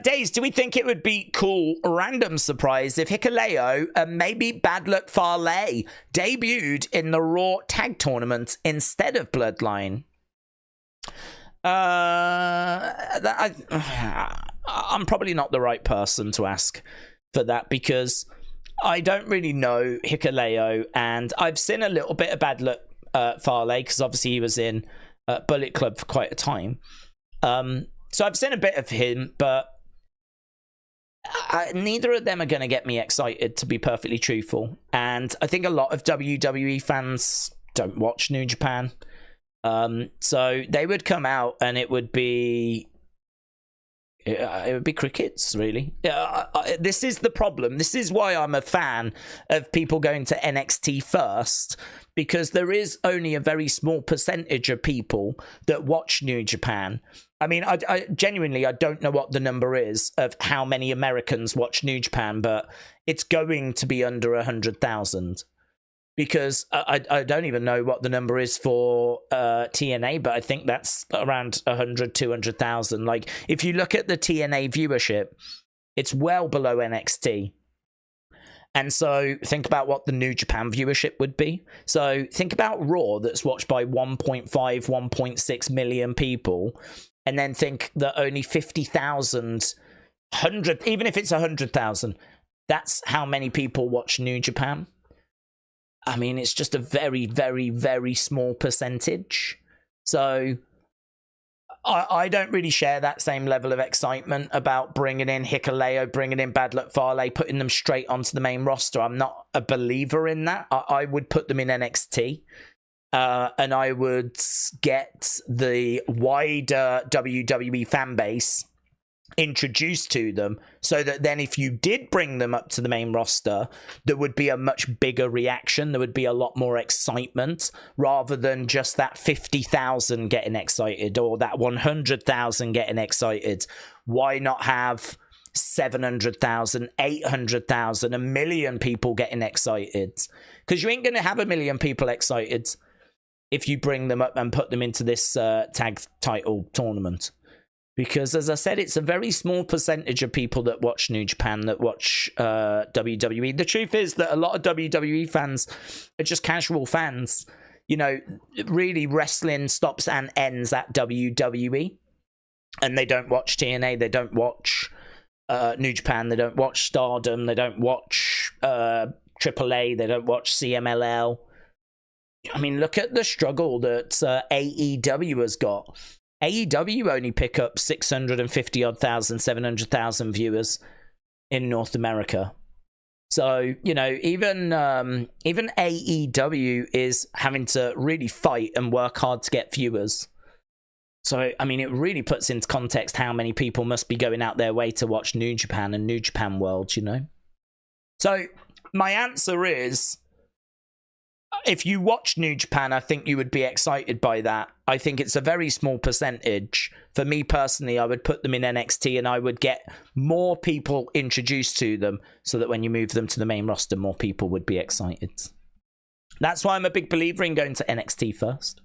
Speaker 1: Daze, do we think it would be cool, random surprise, if Hikuleo and maybe Bad Luck Fale debuted in the Raw Tag Tournament instead of Bloodline? I'm probably not the right person to ask for that because I don't really know Hikuleo, and I've seen a little bit of Bad Luck Fale because obviously he was in Bullet Club for quite a time. So I've seen a bit of him, but neither of them are going to get me excited, to be perfectly truthful. And I think a lot of WWE fans don't watch New Japan. So they would come out and it would be crickets, really. This is the problem. This is why I'm a fan of people going to NXT first, because there is only a very small percentage of people that watch New Japan. I mean, I genuinely, I don't know what the number is of how many Americans watch New Japan, but it's going to be under 100,000. Because I don't even know what the number is for TNA, but I think that's around 100, 200,000. Like, if you look at the TNA viewership, it's well below NXT. And so think about what the New Japan viewership would be. So think about Raw that's watched by 1.5, 1.6 million people. And then think that only 50,000, 100, even if it's 100,000, that's how many people watch New Japan. I mean, it's just a very, very, very small percentage. So I don't really share that same level of excitement about bringing in Hikuleo, bringing in Bad Luck Fale, putting them straight onto the main roster. I'm not a believer in that. I would put them in NXT. And I would get the wider WWE fan base introduced to them, so that then if you did bring them up to the main roster, there would be a much bigger reaction. There would be a lot more excitement, rather than just that 50,000 getting excited or that 100,000 getting excited. Why not have 700,000, 800,000, 1 million people getting excited? Because you ain't going to have 1 million people excited if you bring them up and put them into this tag title tournament. Because, as I said, it's a very small percentage of people that watch New Japan, that watch WWE. The truth is that a lot of WWE fans are just casual fans. You know, really, wrestling stops and ends at WWE. And they don't watch TNA, they don't watch New Japan, they don't watch Stardom, they don't watch AAA, they don't watch CMLL. I mean, look at the struggle that AEW has got. AEW only pick up 650,000, 700,000 viewers in North America. So, you know, even AEW is having to really fight and work hard to get viewers. So, I mean, it really puts into context how many people must be going out their way to watch New Japan and New Japan World, you know? So, my answer is, if you watch New Japan, I think you would be excited by that. I think it's a very small percentage. For me personally, I would put them in NXT and I would get more people introduced to them so that when you move them to the main roster, more people would be excited. That's why I'm a big believer in going to NXT first.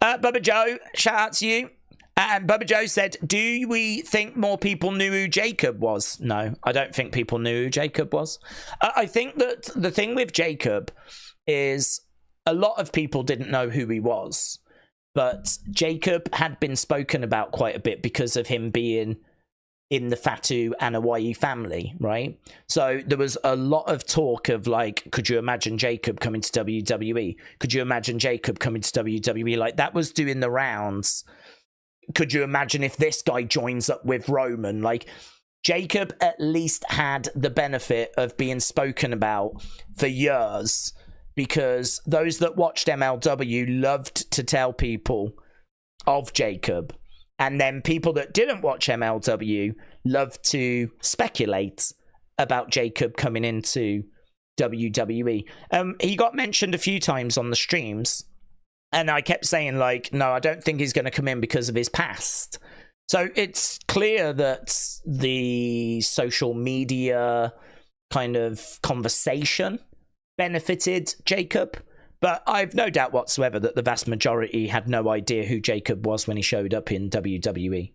Speaker 1: Bubba Joe, shout out to you. And Bubba Joe said, do we think more people knew who Jacob was? No, I don't think people knew who Jacob was. I think that the thing with Jacob is a lot of people didn't know who he was, but Jacob had been spoken about quite a bit because of him being in the Fatu and Hawaii family, right? So there was a lot of talk of like, could you imagine Jacob coming to WWE? Could you imagine Jacob coming to WWE? Like, that was doing the rounds. Could you imagine if this guy joins up with Roman? Like, Jacob at least had the benefit of being spoken about for years, because those that watched MLW loved to tell people of Jacob. And then people that didn't watch MLW loved to speculate about Jacob coming into WWE. He got mentioned a few times on the streams, and I kept saying, like, no, I don't think he's going to come in because of his past. So it's clear that the social media kind of conversation benefited Jacob, but I've no doubt whatsoever that the vast majority had no idea who Jacob was when he showed up in WWE.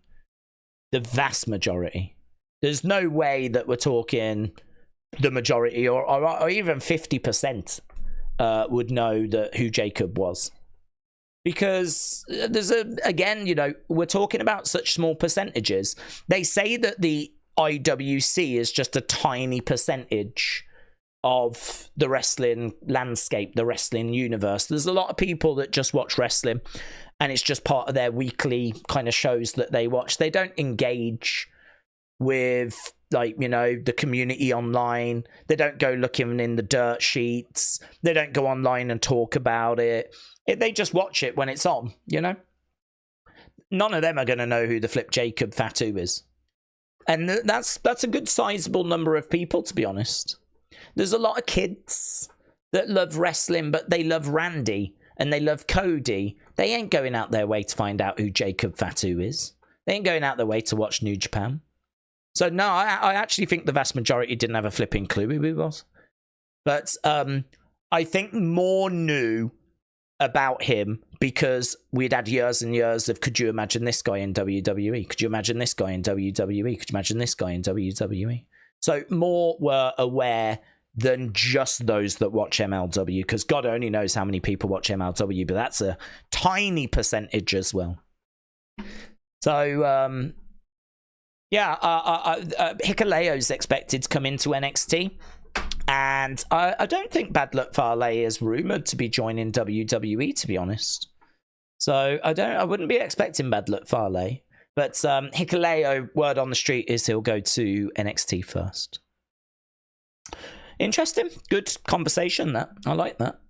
Speaker 1: The vast majority. There's no way that we're talking the majority or even 50% would know that who Jacob was. Because there's again, you know, we're talking about such small percentages. They say that the IWC is just a tiny percentage of the wrestling landscape, the wrestling universe. There's a lot of people that just watch wrestling and it's just part of their weekly kind of shows that they watch. They don't engage with, like, you know, the community online. They don't go looking in the dirt sheets. They don't go online and talk about it. They just watch it when it's on, you know? None of them are going to know who the Flip Jacob Fatu is. And that's a good sizable number of people, to be honest. There's a lot of kids that love wrestling, but they love Randy and they love Cody. They ain't going out their way to find out who Jacob Fatu is. They ain't going out their way to watch New Japan. So no, I actually think the vast majority didn't have a flipping clue who he was. But I think more knew about him because we'd had years and years of, could you imagine this guy in WWE? Could you imagine this guy in WWE? Could you imagine this guy in WWE? So more were aware than just those that watch MLW, because God only knows how many people watch MLW, but that's a tiny percentage as well. So, Hikaleo's expected to come into NXT, and I don't think Bad Luck Fale is rumoured to be joining WWE, to be honest. So I wouldn't be expecting Bad Luck Fale, but Hikaleo, word on the street is he'll go to NXT first. Interesting. Good conversation, that. I like that.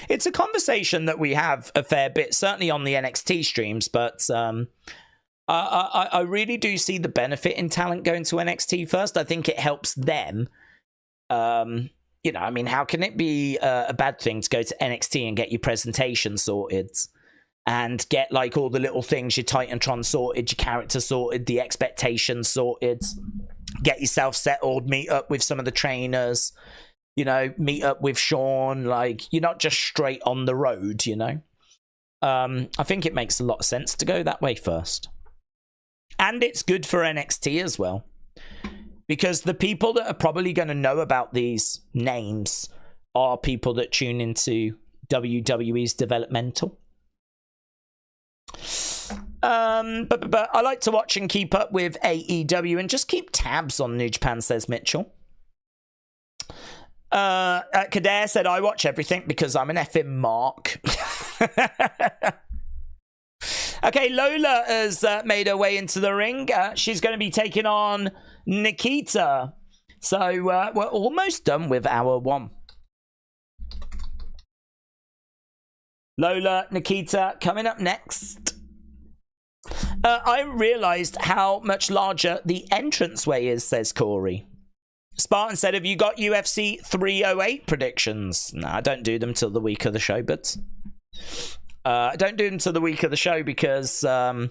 Speaker 1: It's a conversation that we have a fair bit, certainly on the NXT streams, but I really do see the benefit in talent going to NXT first. I think it helps them. You know, I mean, how can it be a bad thing to go to NXT and get your presentation sorted and get like all the little things, your Titantron sorted, your character sorted, the expectations sorted, get yourself settled, meet up with some of the trainers, you know, meet up with Sean. Like, you're not just straight on the road, you know. I think it makes a lot of sense to go that way first. And it's good for NXT as well, because the people that are probably going to know about these names are people that tune into WWE's developmental. But I like to watch and keep up with AEW and just keep tabs on New Japan, says Mitchell. Kader said, I watch everything because I'm an effing mark. Okay, Lola has made her way into the ring. She's going to be taking on Nikita. So we're almost done with hour one. Lola, Nikita, coming up next. I realised how much larger the entranceway is, says Corey. Spartan said, have you got UFC 308 predictions? No, I don't do them till the week of the show, but... I don't do them till the week of the show because, well,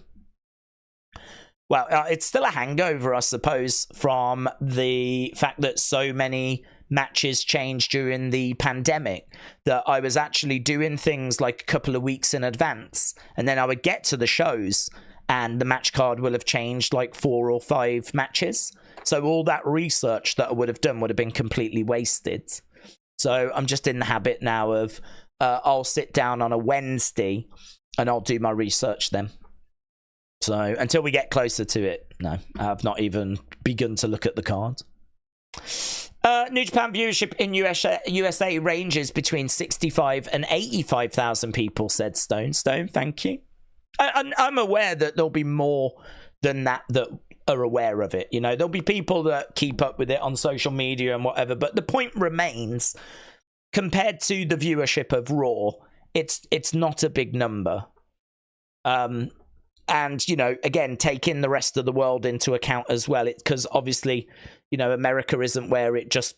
Speaker 1: it's still a hangover, I suppose, from the fact that so many matches changed during the pandemic, that I was actually doing things like a couple of weeks in advance, and then I would get to the shows and the match card will have changed like 4 or 5 matches. So all that research that I would have done would have been completely wasted. So I'm just in the habit now of... I'll sit down on a Wednesday and I'll do my research then. So until we get closer to it, no, I've not even begun to look at the card. New Japan viewership in USA ranges between 65 and 85,000 people, said Stone. Stone, thank you. I'm aware that there'll be more than that are aware of it. You know, there'll be people that keep up with it on social media and whatever, but the point remains... Compared to the viewership of Raw, it's not a big number. And, you know, again, take in the rest of the world into account as well. Because obviously, you know, America isn't where it just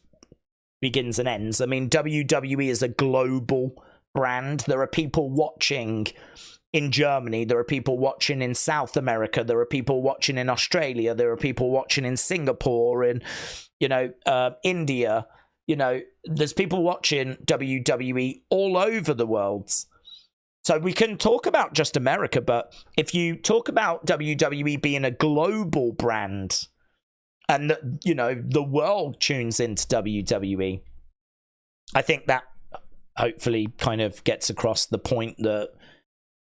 Speaker 1: begins and ends. I mean, WWE is a global brand. There are people watching in Germany. There are people watching in South America. There are people watching in Australia. There are people watching in Singapore and, you know, India. You know, there's people watching WWE all over the world. So we can talk about just America, but if you talk about WWE being a global brand and, you know, the world tunes into WWE, I think that hopefully kind of gets across the point that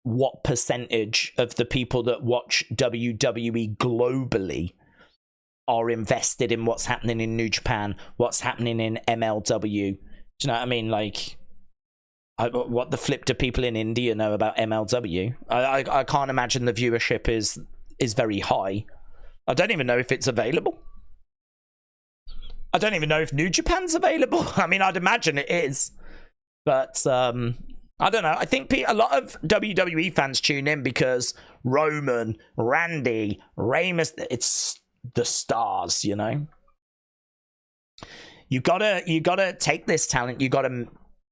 Speaker 1: what percentage of the people that watch WWE globally are invested in what's happening in New Japan, what's happening in MLW. Do you know what I mean? Like, what the flip do people in India know about MLW? I can't imagine the viewership is very high. I don't even know if it's available. I don't even know if New Japan's available. I mean, I'd imagine it is. But, I don't know. I think a lot of WWE fans tune in because Roman, Randy, Rey Mysterio, it's... the stars, you know. You gotta take this talent. You gotta,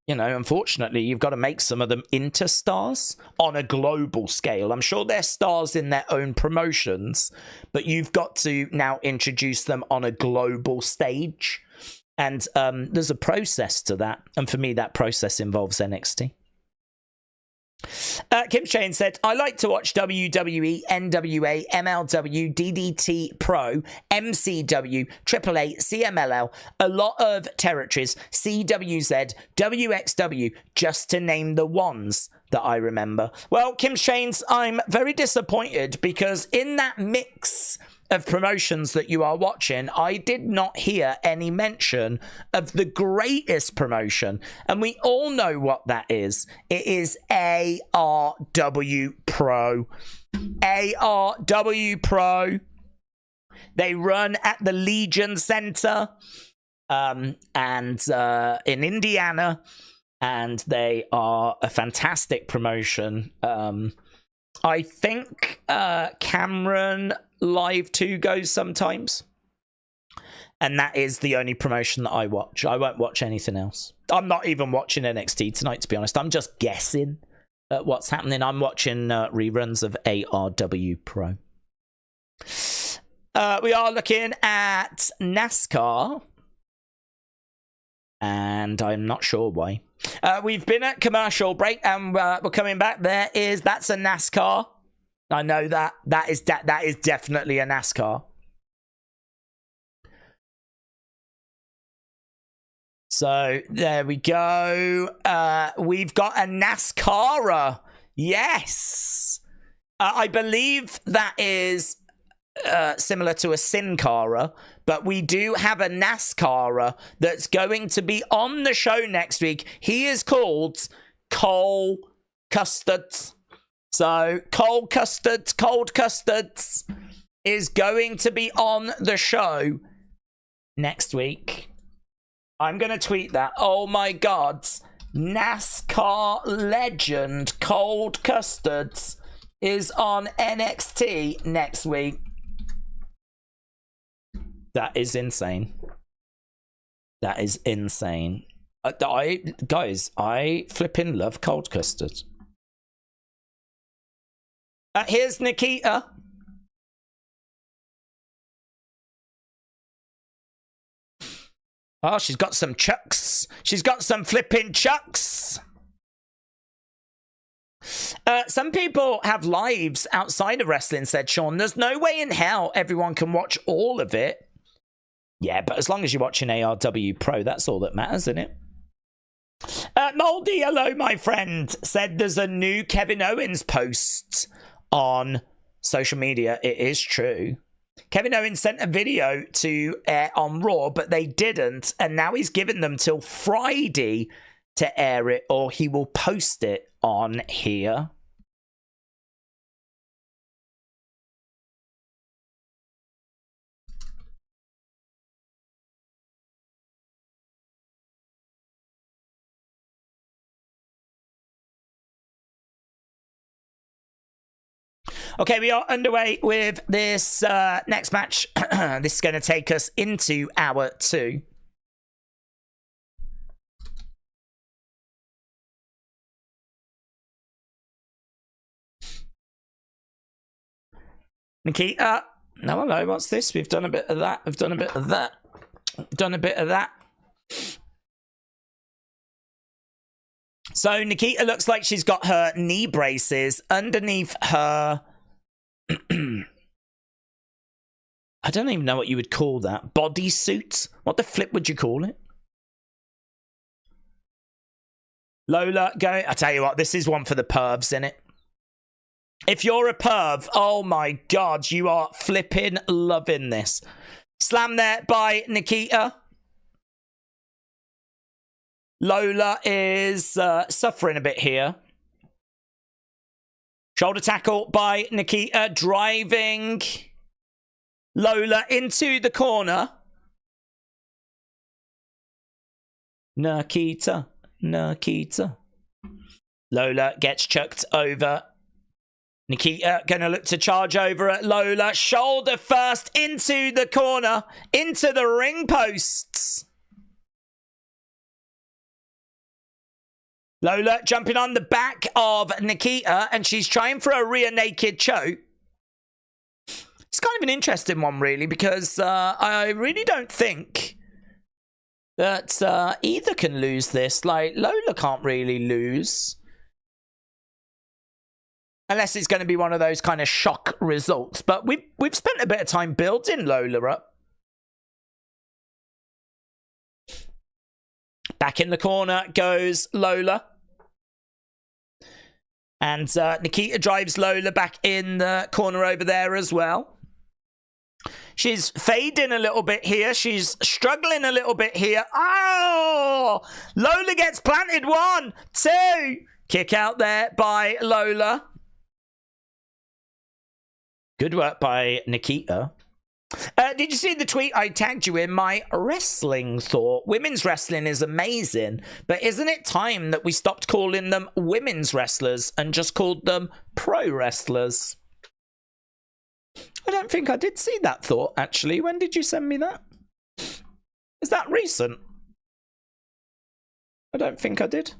Speaker 1: you know, unfortunately, you've got to make some of them into stars on a global scale. I'm sure they're stars in their own promotions, but you've got to now introduce them on a global stage. And there's a process to that. And for me, that process involves NXT. Kim Shane said, I like to watch WWE, NWA, MLW, DDT Pro, MCW, AAA, CMLL, a lot of territories, CWZ, WXW, just to name the ones that I remember. Well, Kim Shane's, I'm very disappointed because in that mix of promotions that you are watching, I did not hear any mention of the greatest promotion. And we all know what that is. It is ARW Pro. ARW Pro. They run at the Legion Center and in Indiana. And they are a fantastic promotion. I think Cameron Live 2 goes sometimes. And that is the only promotion that I watch. I won't watch anything else. I'm not even watching NXT tonight, to be honest. I'm just guessing at what's happening. I'm watching reruns of ARW Pro. We are looking at NASCAR. And I'm not sure why. We've been at commercial break and we're coming back. That's a NASCAR. I know that. That is definitely a NASCAR. So there we go. We've got a NASCAR. Yes. I believe that is similar to a Sinclair, but we do have a NASCAR that's going to be on the show next week. He is called Cole Custard. So Cold Custards is going to be on the show next week. I'm going to tweet that. Oh my God. NASCAR legend Cold Custards is on NXT next week. That is insane. That is insane. I flipping love cold custard. Here's Nikita. Oh, she's got some chucks. She's got some flipping chucks. Some people have lives outside of wrestling, said Sean. There's no way in hell everyone can watch all of it. Yeah, but as long as you're watching ARW Pro, that's all that matters, isn't it? Moldy, hello, my friend, said there's a new Kevin Owens post on social media. It is true. Kevin Owens sent a video to air on Raw, but they didn't, and now he's given them till Friday to air it, or he will post it on here. Okay, we are underway with this next match. This is going to take us into hour 2. Nikita. No, hello, what's this? We've done a bit of that. We've done a bit of that. Done a bit of that. So Nikita looks like she's got her knee braces underneath her... I don't even know what you would call that. Bodysuit? What the flip would you call it? Lola, go. I tell you what, this is one for the pervs, innit? If you're a perv, oh my God, you are flipping loving this. Slam there by Nikita. Lola is suffering a bit here. Shoulder tackle by Nikita, driving Lola into the corner. Nikita. Lola gets chucked over. Nikita gonna look to charge over at Lola. Shoulder first into the corner, into the ring posts. Lola jumping on the back of Nikita, and she's trying for a rear naked choke. It's kind of an interesting one, really, because I really don't think that either can lose this. Like, Lola can't really lose. Unless it's going to be one of those kind of shock results. But we've spent a bit of time building Lola up. Back in the corner goes Lola. And Nikita drives Lola back in the corner over there as well. She's fading a little bit here. She's struggling a little bit here. Oh! Lola gets planted. 1, 2. Kick out there by Lola. Good work by Nikita. Did you see the tweet I tagged you in? My wrestling thought. Women's wrestling is amazing, but isn't it time that we stopped calling them women's wrestlers and just called them pro wrestlers? I don't think I did see that thought, actually. When did you send me that? Is that recent? I don't think I did.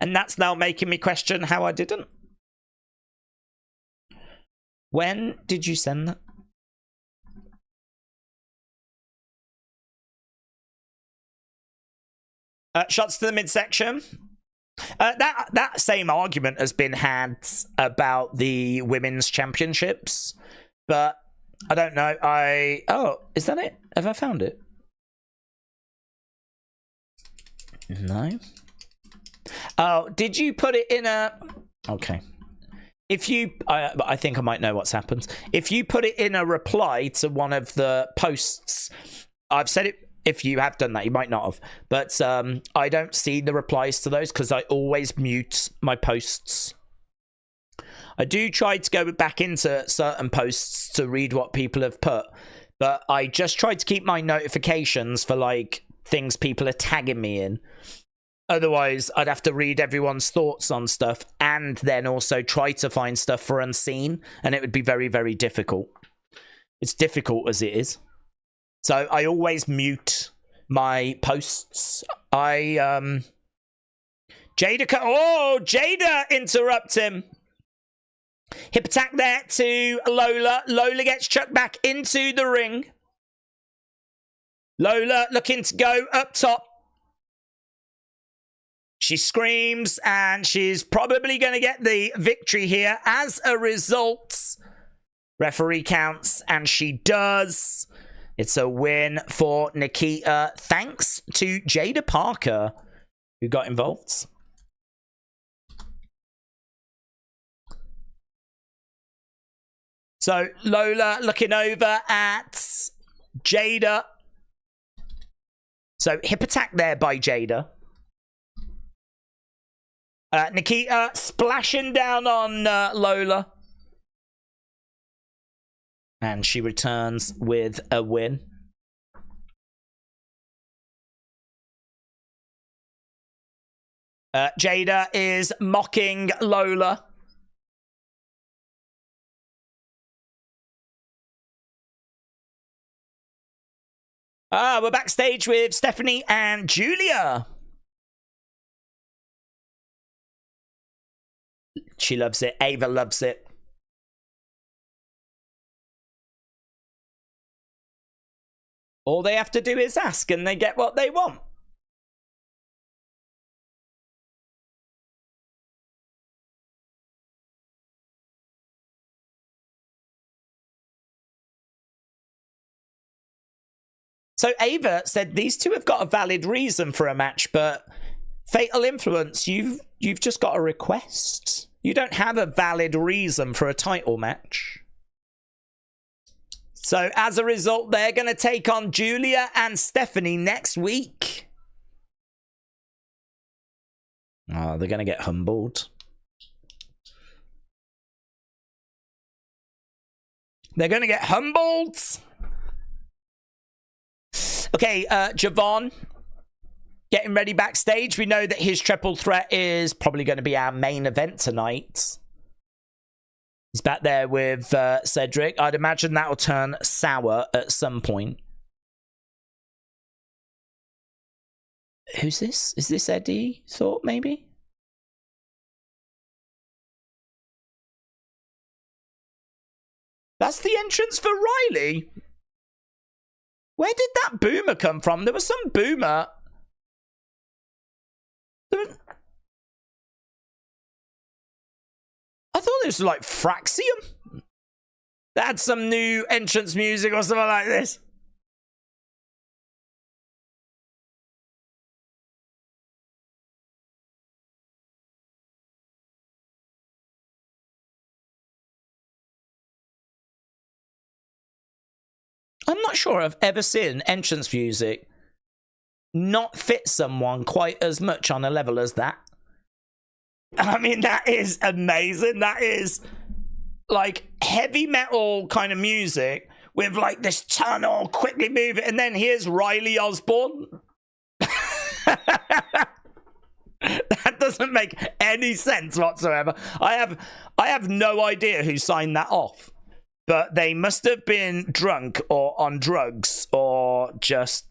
Speaker 1: And that's now making me question how I didn't. When did you send that? Shots to the midsection. That same argument has been had about the women's championships, but I don't know. Oh, is that it? Have I found it? No. Oh, did you put it in a? Okay. If you, I think I might know what's happened. If you put it in a reply to one of the posts, I've said it. If you have done that, you might not have. But I don't see the replies to those because I always mute my posts. I do try to go back into certain posts to read what people have put. But I just try to keep my notifications for, like, things people are tagging me in. Otherwise, I'd have to read everyone's thoughts on stuff and then also try to find stuff for unseen. And it would be very, very difficult. It's difficult as it is. So I always mute my posts. Jada, Jada interrupt him. Hip attack there to Lola. Lola gets chucked back into the ring. Lola looking to go up top. She screams and she's probably going to get the victory here. As a result, referee counts and she does. It's a win for Nikita, thanks to Jada Parker, who got involved. So Lola looking over at Jada. So hip attack there by Jada. Nikita splashing down on Lola. And she returns with a win. Jada is mocking Lola. We're backstage with Stephanie and Julia. She loves it. Ava loves it. All they have to do is ask and they get what they want. So Ava said these two have got a valid reason for a match, but Fatal Influence, you've just got a request. You don't have a valid reason for a title match. So, as a result, they're going to take on Julia and Stephanie next week. Oh, they're going to get humbled. They're going to get humbled. Okay, Javon, getting ready backstage. We know that his triple threat is probably going to be our main event tonight. He's back there with Cedric. I'd imagine that'll turn sour at some point. Who's this? Is this Eddie Thought, maybe? That's the entrance for Riley. Where did that boomer come from? There was some boomer. I thought this was like Fraxium. They had some new entrance music or something like this. I'm not sure I've ever seen entrance music not fit someone quite as much on a level as that. I mean, that is amazing. That is like heavy metal kind of music with like this tunnel, quickly move it, and then here's Riley Osborne. That doesn't make any sense whatsoever. I have no idea who signed that off, but they must have been drunk or on drugs or just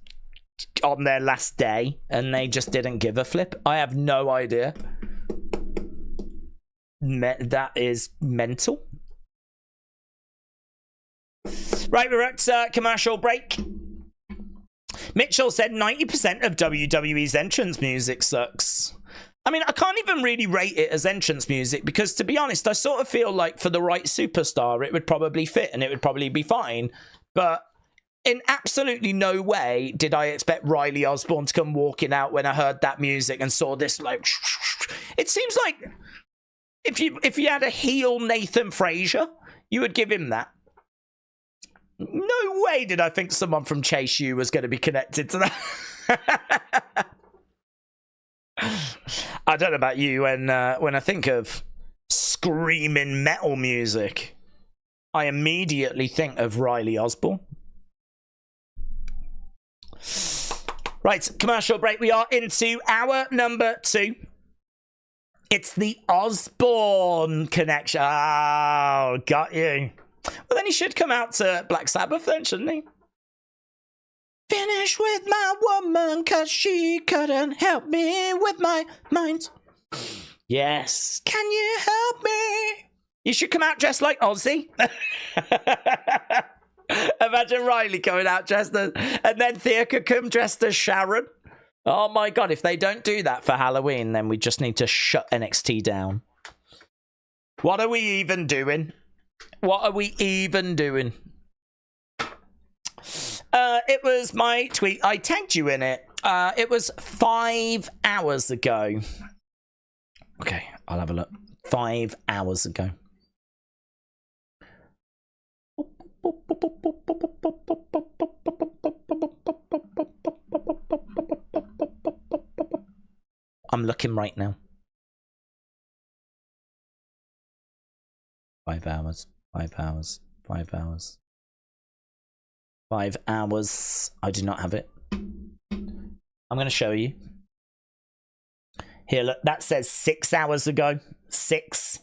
Speaker 1: on their last day, and they just didn't give a flip. I have no idea. That is mental. Right, we're at commercial break. Mitchell said 90% of WWE's entrance music sucks. I mean, I can't even really rate it as entrance music because, to be honest, I sort of feel like for the right superstar, it would probably fit and it would probably be fine. But in absolutely no way did I expect Riley Osborne to come walking out when I heard that music and saw this, like... It seems like if you had a heel Nathan Frazier, you would give him that. No way did I think someone from Chase U was going to be connected to that. I don't know about you, when I think of screaming metal music, I immediately think of Riley Osborne. Right, commercial break. We are into hour number 2. It's the Osborne connection. Oh, got you. Well, then he should come out to Black Sabbath then, shouldn't he? Finish with my woman, cause she couldn't help me with my mind. Yes. Can you help me? You should come out dressed like Ozzy. Imagine Riley coming out dressed as... And then Thea could come dressed as Sharon. Oh my God, if they don't do that for Halloween, then we just need to shut NXT down. What are we even doing? What are we even doing? It was my tweet. I tagged you in it. It was 5 hours ago. Okay, I'll have a look. 5 hours ago. I'm looking right now. 5 hours. 5 hours. 5 hours. 5 hours. I do not have it. I'm going to show you. Here, look. That says 6 hours ago. 6.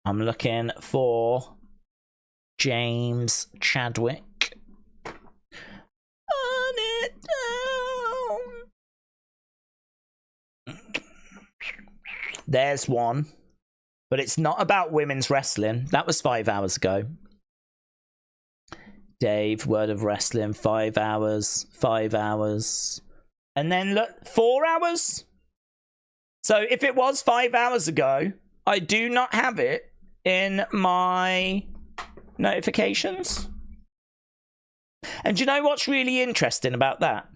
Speaker 1: I'm looking for James Chadwick. On it down. There's one. But it's not about women's wrestling. That was 5 hours ago. Dave, Word of Wrestling, 5 hours. 5 hours. And then look, 4 hours? So if it was 5 hours ago, I do not have it in my notifications. And do you know what's really interesting about that?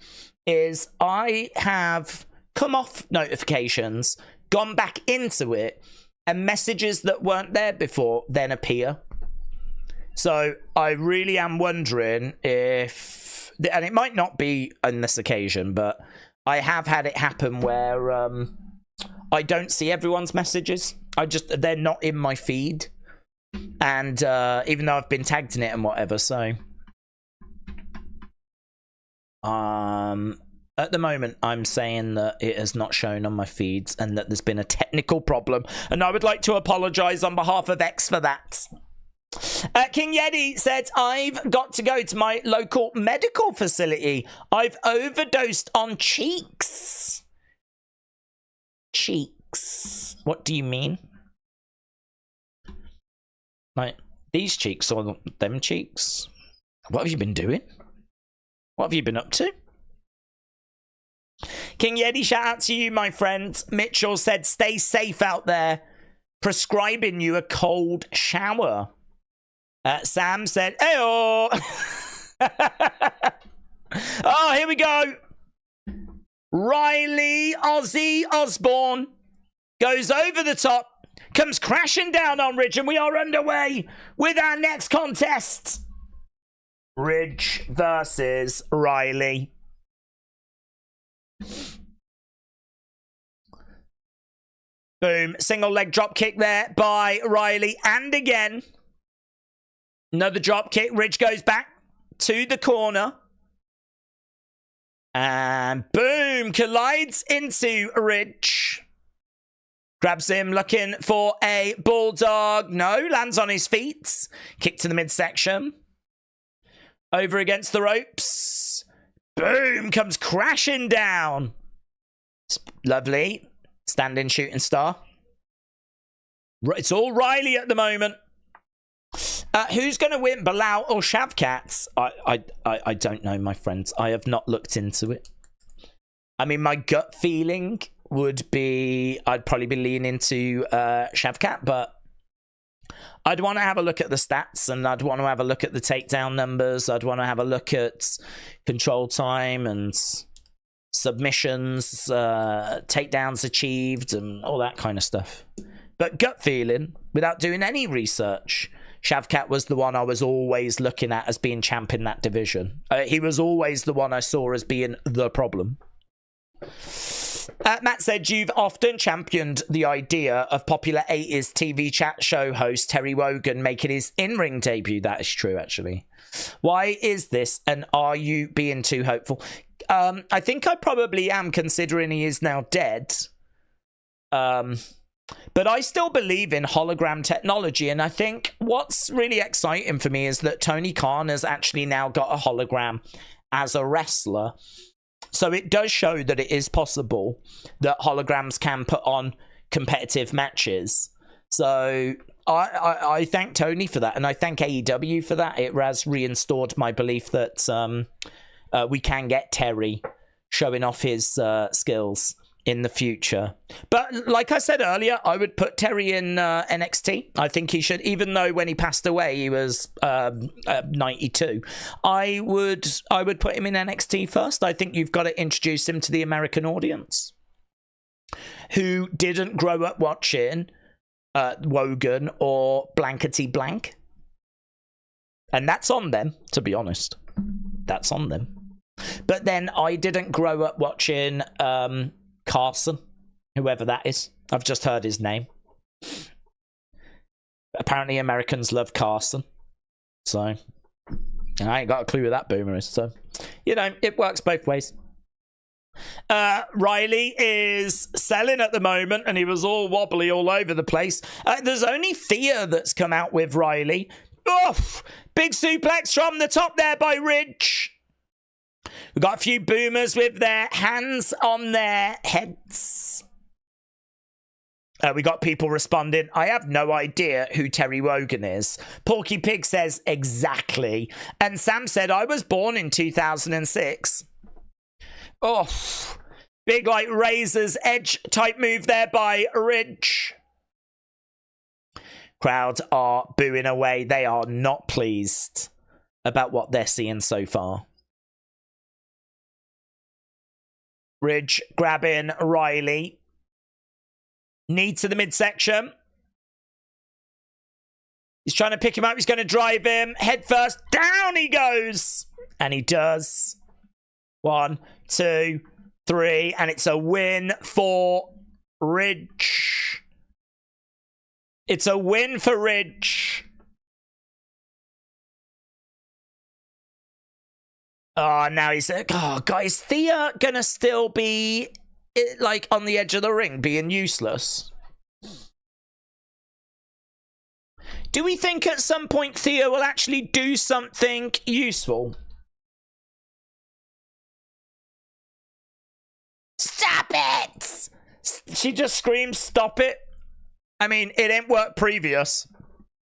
Speaker 1: Is I have come off notifications, gone back into it, and messages that weren't there before then appear. So I really am wondering if, and it might not be on this occasion, but I have had it happen where I don't see everyone's messages. They're not in my feed. And even though I've been tagged in it and whatever, so at the moment, I'm saying that it has not shown on my feeds and that there's been a technical problem. And I would like to apologise on behalf of X for that. King Yeti said, I've got to go to my local medical facility. I've overdosed on cheeks. Cheeks. What do you mean? Like, these cheeks or them cheeks? What have you been doing? What have you been up to? King Yeti, shout out to you, my friend. Mitchell said, stay safe out there. Prescribing you a cold shower. Sam said, hey-oh. Oh, here we go. Riley Ozzy Osborne goes over the top, comes crashing down on Ridge, and we are underway with our next contest. Ridge versus Riley. Boom. Single leg drop kick there by Riley. And again, another drop kick. Ridge goes back to the corner. And boom, collides into Ridge. Grabs him, looking for a bulldog. No, lands on his feet. Kick to the midsection. Over against the ropes. Boom, comes crashing down. Lovely. Standing shooting star. It's all Riley at the moment. Who's going to win, Bilal or Shavkat? I don't know, my friends. I have not looked into it. I mean, my gut feeling would be I'd probably be leaning to Shavkat, but I'd want to have a look at the stats, and I'd want to have a look at the takedown numbers. I'd want to have a look at control time and submissions, takedowns achieved, and all that kind of stuff. But gut feeling, without doing any research, Shavkat was the one I was always looking at as being champ in that division. He was always the one I saw as being the problem. Matt said, you've often championed the idea of popular 80s TV chat show host Terry Wogan making his in-ring debut. That is true, actually. Why is this, and are you being too hopeful? I think I probably am, considering he is now dead. But I still believe in hologram technology, and I think what's really exciting for me is that Tony Khan has actually now got a hologram as a wrestler. So it does show that it is possible that holograms can put on competitive matches. So I thank Tony for that, and I thank AEW for that. It has reinstalled my belief that we can get Terry showing off his skills in the future. But like I said earlier, I would put Terry in NXT. I think he should, even though when he passed away he was 92. I would put him in NXT first. I think you've got to introduce him to the American audience who didn't grow up watching Wogan or Blankety Blank. And that's on them, to be honest. That's on them. But then I didn't grow up watching Carson, whoever that is. I've just heard his name. Apparently Americans love Carson. So I ain't got a clue who that boomer is. So, you know, it works both ways. Riley is selling at the moment, and he was all wobbly all over the place. There's only Thea that's come out with Riley. Oof! Big suplex from the top there by Ridge. We've got a few boomers with their hands on their heads. We got people responding. I have no idea who Terry Wogan is. Porky Pig says exactly. And Sam said, I was born in 2006. Oh, big like razor's edge type move there by Ridge. Crowd are booing away. They are not pleased about what they're seeing so far. Ridge grabbing Riley. Knee to the midsection. He's trying to pick him up. He's going to drive him. Head first. Down he goes. And he does. 1, 2, 3. And it's a win for Ridge. It's a win for Ridge. Oh, now he's like, oh, guys, Thea gonna still be like on the edge of the ring, being useless. Do we think at some point Thea will actually do something useful? Stop it! She just screams, stop it. I mean, it ain't worked previous,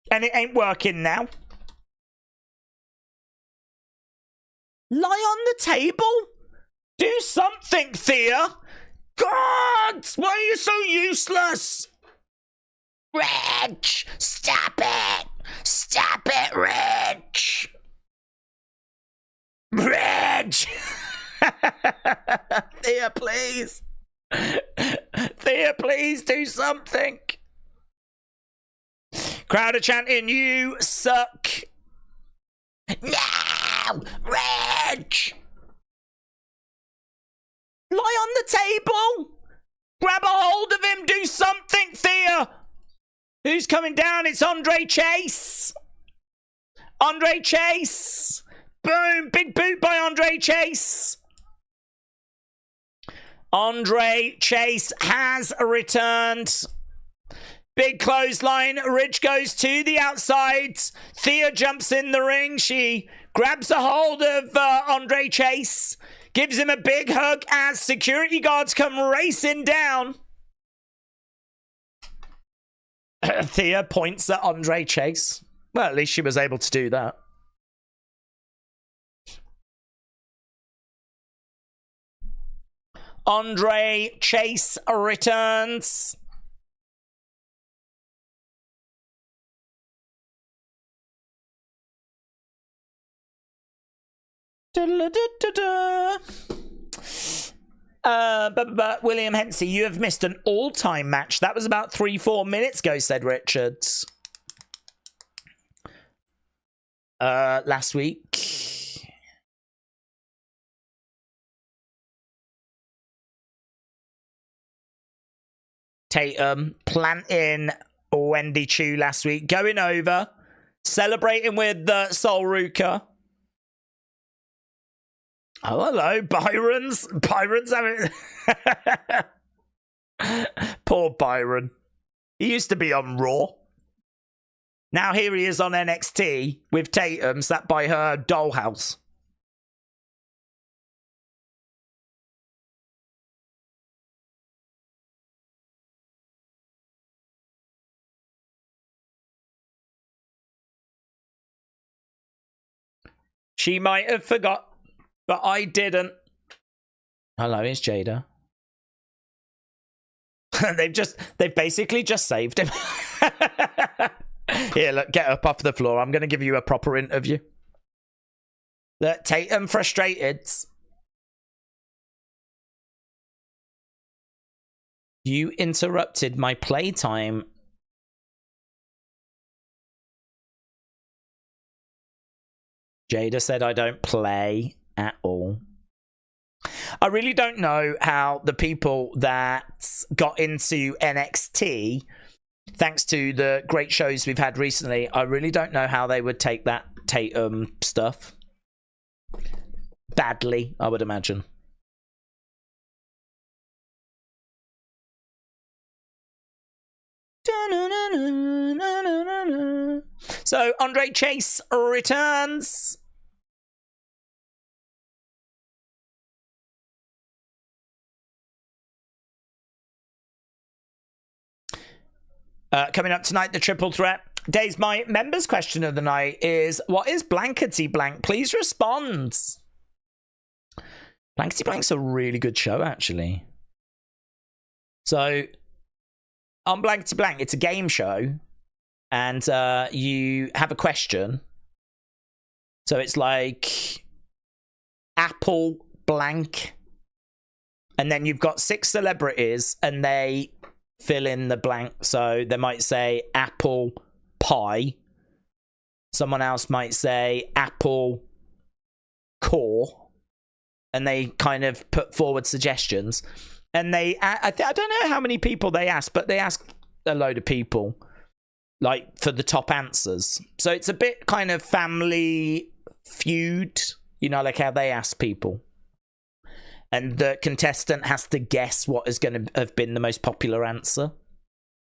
Speaker 1: and it ain't working now. Lie on the table? Do something, Thea! God! Why are you so useless? Reg! Stop it! Stop it, Reg! Reg! Thea, please! Thea, please do something! Crowd are chanting, you suck! No! Reg! Lie on the table! Grab a hold of him. Do something, Thea. Who's coming down? It's Andre Chase. Andre Chase. Boom. Big boot by Andre Chase. Andre Chase has returned. Big clothesline. Ridge goes to the outside. Thea jumps in the ring. She grabs a hold of Andre Chase. Gives him a big hug as security guards come racing down. Thea points at Andre Chase. Well, at least she was able to do that. Andre Chase returns. William Hensey, you have missed an all-time match. That was about 3-4 minutes ago, said Richards. Last week. Tatum planting Wendy Chu last week, going over, celebrating with Sol Ruka. Oh, hello, Byron's having... Poor Byron. He used to be on Raw. Now here he is on NXT with Tatum sat by her dollhouse. She might have forgot. But I didn't. Hello, it's Jada. They've basically just saved him. Here, look, get up off the floor. I'm going to give you a proper interview. Look, Tatum frustrated. You interrupted my playtime. Jada said I don't play at all. I really don't know how the people that got into NXT, thanks to the great shows we've had recently, I really don't know how they would take that Tatum stuff. Badly, I would imagine. So, Andre Chase returns. Coming up tonight, the triple threat. Daze, my members' question of the night is, what is Blankety Blank? Please respond. Blankety Blank's a really good show, actually. So, on Blankety Blank, it's a game show. And you have a question. So it's like Apple Blank. And then you've got 6 celebrities and they fill in the blank. So they might say apple pie. Someone else might say apple core. And they kind of put forward suggestions. And they, I don't know how many people they ask, but they ask a load of people, like, for the top answers. So it's a bit kind of Family Feud, you know, like how they ask people. And the contestant has to guess what is going to have been the most popular answer.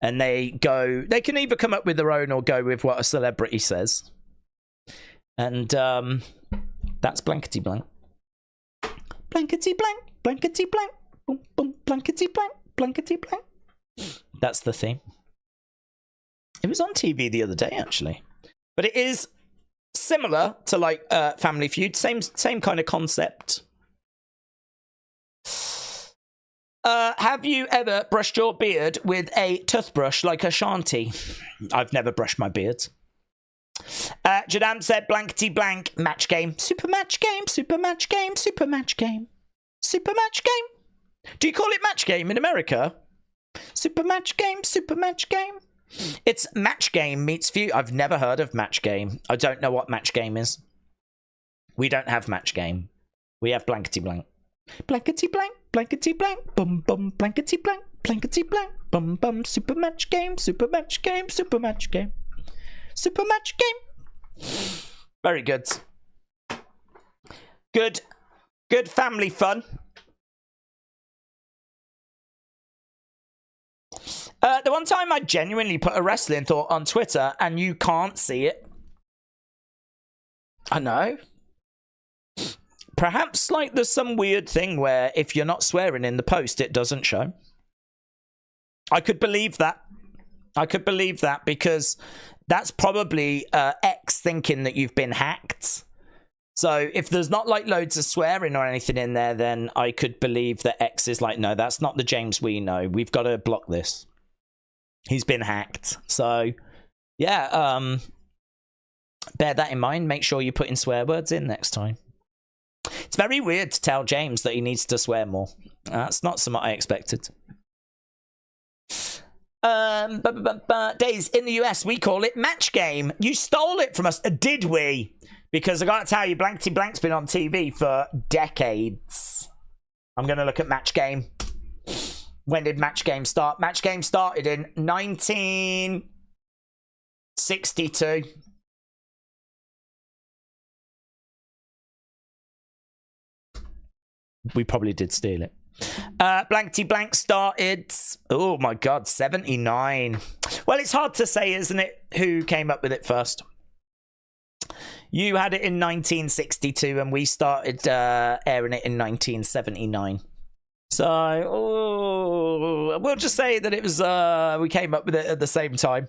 Speaker 1: And they can either come up with their own or go with what a celebrity says. And that's Blankety Blank. Blankety Blank, Blankety Blank, boom, boom, Blankety Blank, Blankety Blank. That's the theme. It was on TV the other day, actually. But it is similar to, like, Family Feud. Same kind of concept. Have you ever brushed your beard with a toothbrush like Ashanti? I've never brushed my beard. Jadam said Blankety Blank match game. Super match game, super match game, super match game. Super match game? Do you call it match game in America? Super match game, super match game. It's match game meets feud. I've never heard of match game. I don't know what match game is. We don't have match game. We have Blankety Blank. Blankety Blank, Blankety Blank, boom, boom, Blankety Blank, Blankety blank, bum bum, super match game, super match game, super match game, super match game. Very good. Good family fun. The one time I genuinely put a wrestling thought on Twitter and you can't see it. I know. Perhaps like there's some weird thing where if you're not swearing in the post, it doesn't show. I could believe that. I could believe that because that's probably X thinking that you've been hacked. So if there's not like loads of swearing or anything in there, then I could believe that X is like, no, that's not the James we know. We've got to block this. He's been hacked. So yeah, bear that in mind. Make sure you put in swear words in next time. It's very weird to tell James that he needs to swear more. That's not something I expected. Days in the US, we call it match game. You stole it from us, did we? Because I gotta tell you, Blankety Blank's been on TV for decades. I'm gonna look at match game. When did match game start? Match game started in 1962. We probably did steal it. Blankety Blank started, oh my god, 79. Well, it's hard to say, isn't it, who came up with it first. You had it in 1962 and we started airing it in 1979. So, we'll just say that it was, we came up with it at the same time.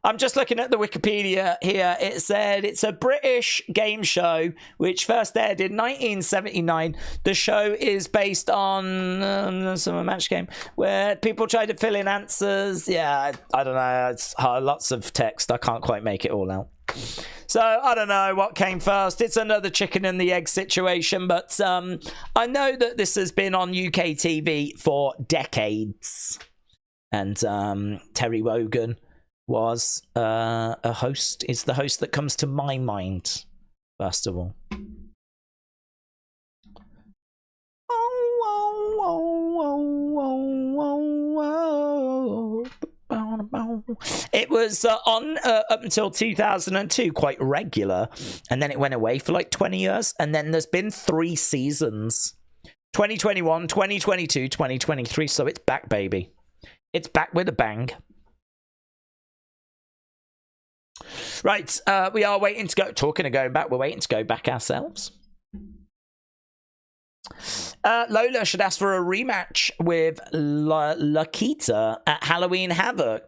Speaker 1: I'm just looking at the Wikipedia here. It said it's a British game show which first aired in 1979. The show is based on some match game where people try to fill in answers. Yeah, I don't know. It's lots of text. I can't quite make it all out. So I don't know what came first. It's another chicken and the egg situation. But I know that this has been on UK TV for decades. And Terry Wogan was a host. Is the host that comes to my mind first of all. It was on up until 2002, quite regular, and then it went away for like 20 years, and then there's been 3 seasons, 2021, 2022, 2023, so it's back, baby. It's back with a bang. Right, we are waiting to go. Talking of going back, we're waiting to go back ourselves. Lola should ask for a rematch with Nikita at Halloween Havoc.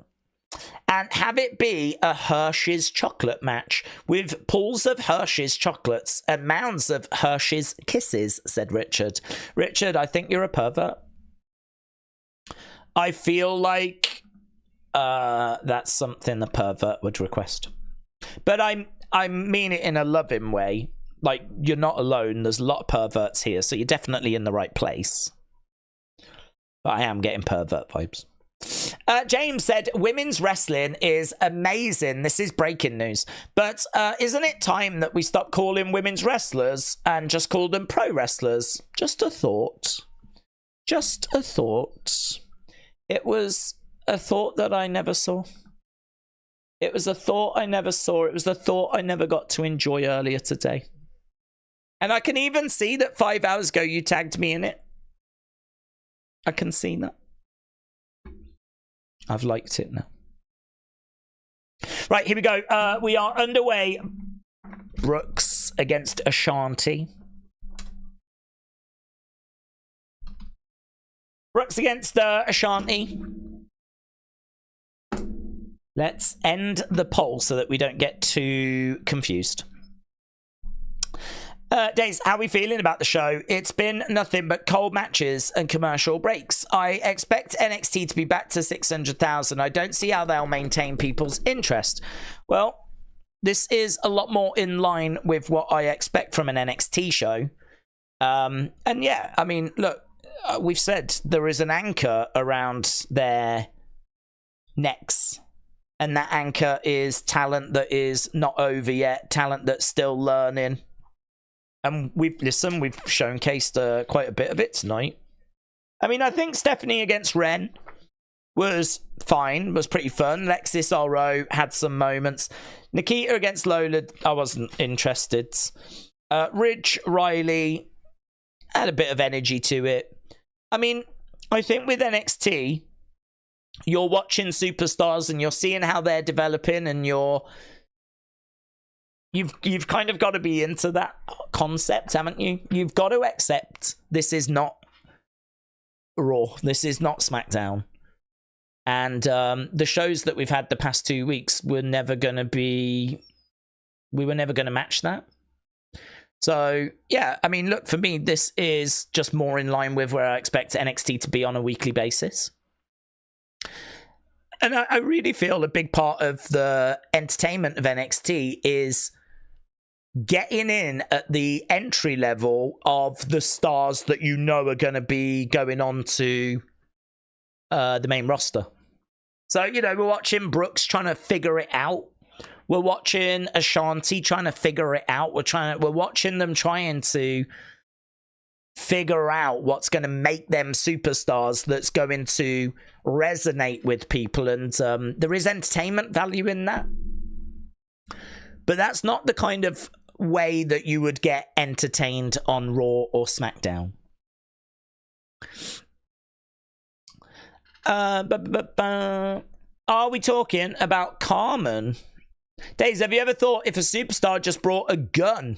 Speaker 1: And have it be a Hershey's chocolate match with pools of Hershey's chocolates and mounds of Hershey's kisses, said Richard. Richard, I think you're a pervert. I feel like that's something the pervert would request. But I mean it in a loving way. Like, you're not alone. There's a lot of perverts here, so you're definitely in the right place. But I am getting pervert vibes. James said, women's wrestling is amazing. This is breaking news. But isn't it time that we stop calling women's wrestlers and just call them pro wrestlers? Just a thought. Just a thought. It was a thought that I never saw. It was a thought I never saw. It was the thought I never got to enjoy earlier today. And I can even see that 5 hours ago you tagged me in it. I can see that. I've liked it now. Right, here we go. We are underway. Brooks against Ashanti. Brooks against Ashanti. Let's end the poll so that we don't get too confused. Daze, how are we feeling about the show? It's been nothing but cold matches and commercial breaks. I expect NXT to be back to 600,000. I don't see how they'll maintain people's interest. Well, this is a lot more in line with what I expect from an NXT show. And yeah, I mean, look, we've said there is an anchor around their necks. And that anchor is talent that is not over yet, talent that's still learning. And we've showcased quite a bit of it tonight. I mean, I think Stephanie against Wren was fine, was pretty fun. Lexis RO had some moments. Nikita against Lola, I wasn't interested. Ridge Riley had a bit of energy to it. I mean, I think with NXT, you're watching superstars and you're seeing how they're developing, and you've kind of got to be into that concept, haven't you? You've got to accept this is not Raw. This is not SmackDown. And the shows that we've had the past 2 weeks were never going to be... We were never going to match that. So, yeah, I mean, look, for me, this is just more in line with where I expect NXT to be on a weekly basis. And I really feel a big part of the entertainment of NXT is getting in at the entry level of the stars that you know are going to be going on to the main roster. So, you know, we're watching Brooks trying to figure it out. We're watching Ashanti trying to figure it out. We're watching them trying to figure out what's going to make them superstars that's going to resonate with people. And there is entertainment value in that. But that's not the kind of way that you would get entertained on Raw or SmackDown. Are we talking about Carmen? Daze, have you ever thought if a superstar just brought a gun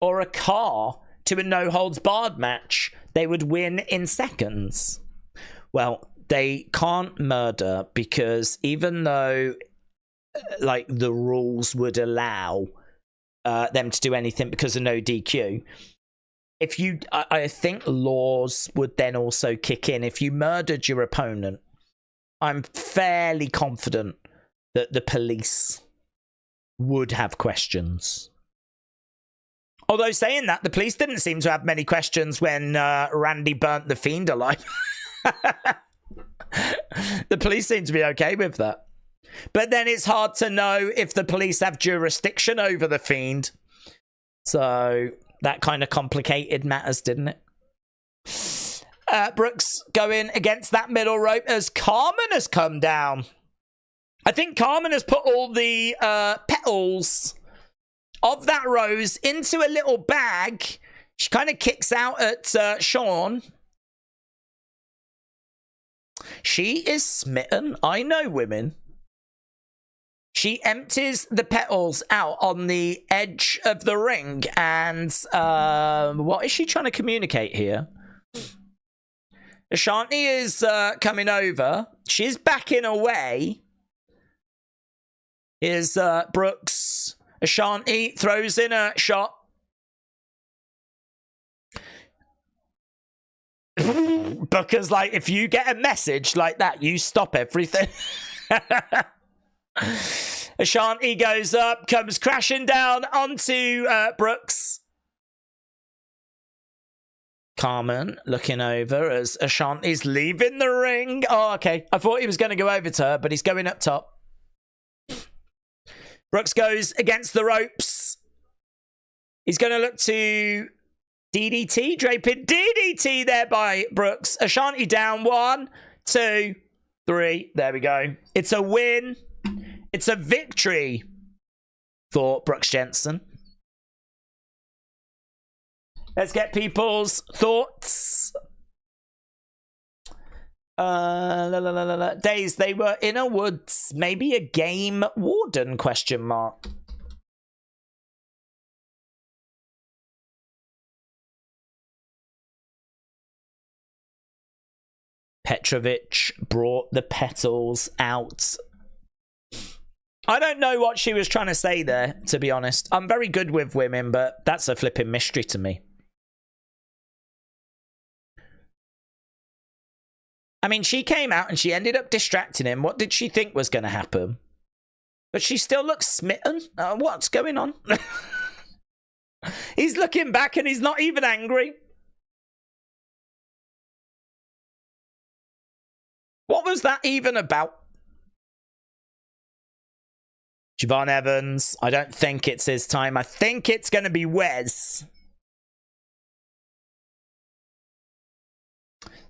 Speaker 1: or a car to a no-holds-barred match, they would win in seconds? Well, they can't murder, because even though like the rules would allow them to do anything because of no DQ, if you, I think laws would then also kick in. If you murdered your opponent, I'm fairly confident that the police would have questions. Although saying that, the police didn't seem to have many questions when Randy burnt the Fiend alive. The police seem to be okay with that. But then it's hard to know if the police have jurisdiction over the Fiend. So that kind of complicated matters, didn't it? Brooks going against that middle rope as Carmen has come down. I think Carmen has put all the petals of that rose into a little bag. She kind of kicks out at Sean. She is smitten. I know women. She empties the petals out on the edge of the ring. And what is she trying to communicate here? Ashanti is coming over. She's backing away. Here's Brooks. Ashanti throws in a shot. Because, like, if you get a message like that, you stop everything. Ashanti goes up, comes crashing down onto Brooks. Carmen looking over as Ashanti's leaving the ring. Oh, okay. I thought he was going to go over to her, but he's going up top. Brooks goes against the ropes. He's going to look to DDT, draping DDT there by Brooks. Ashanti down. 1, 2, 3. There we go. It's a win. It's a victory for Brooks Jensen. Let's get people's thoughts. Daze, they were in a woods. Maybe a game warden, question mark. Petrovich brought the petals out. I don't know what she was trying to say there, to be honest. I'm very good with women, but that's a flipping mystery to me. I mean, she came out and she ended up distracting him. What did she think was going to happen? But she still looks smitten. What's going on? He's looking back and he's not even angry. What was that even about? Javon Evans. I don't think it's his time. I think it's going to be Wes.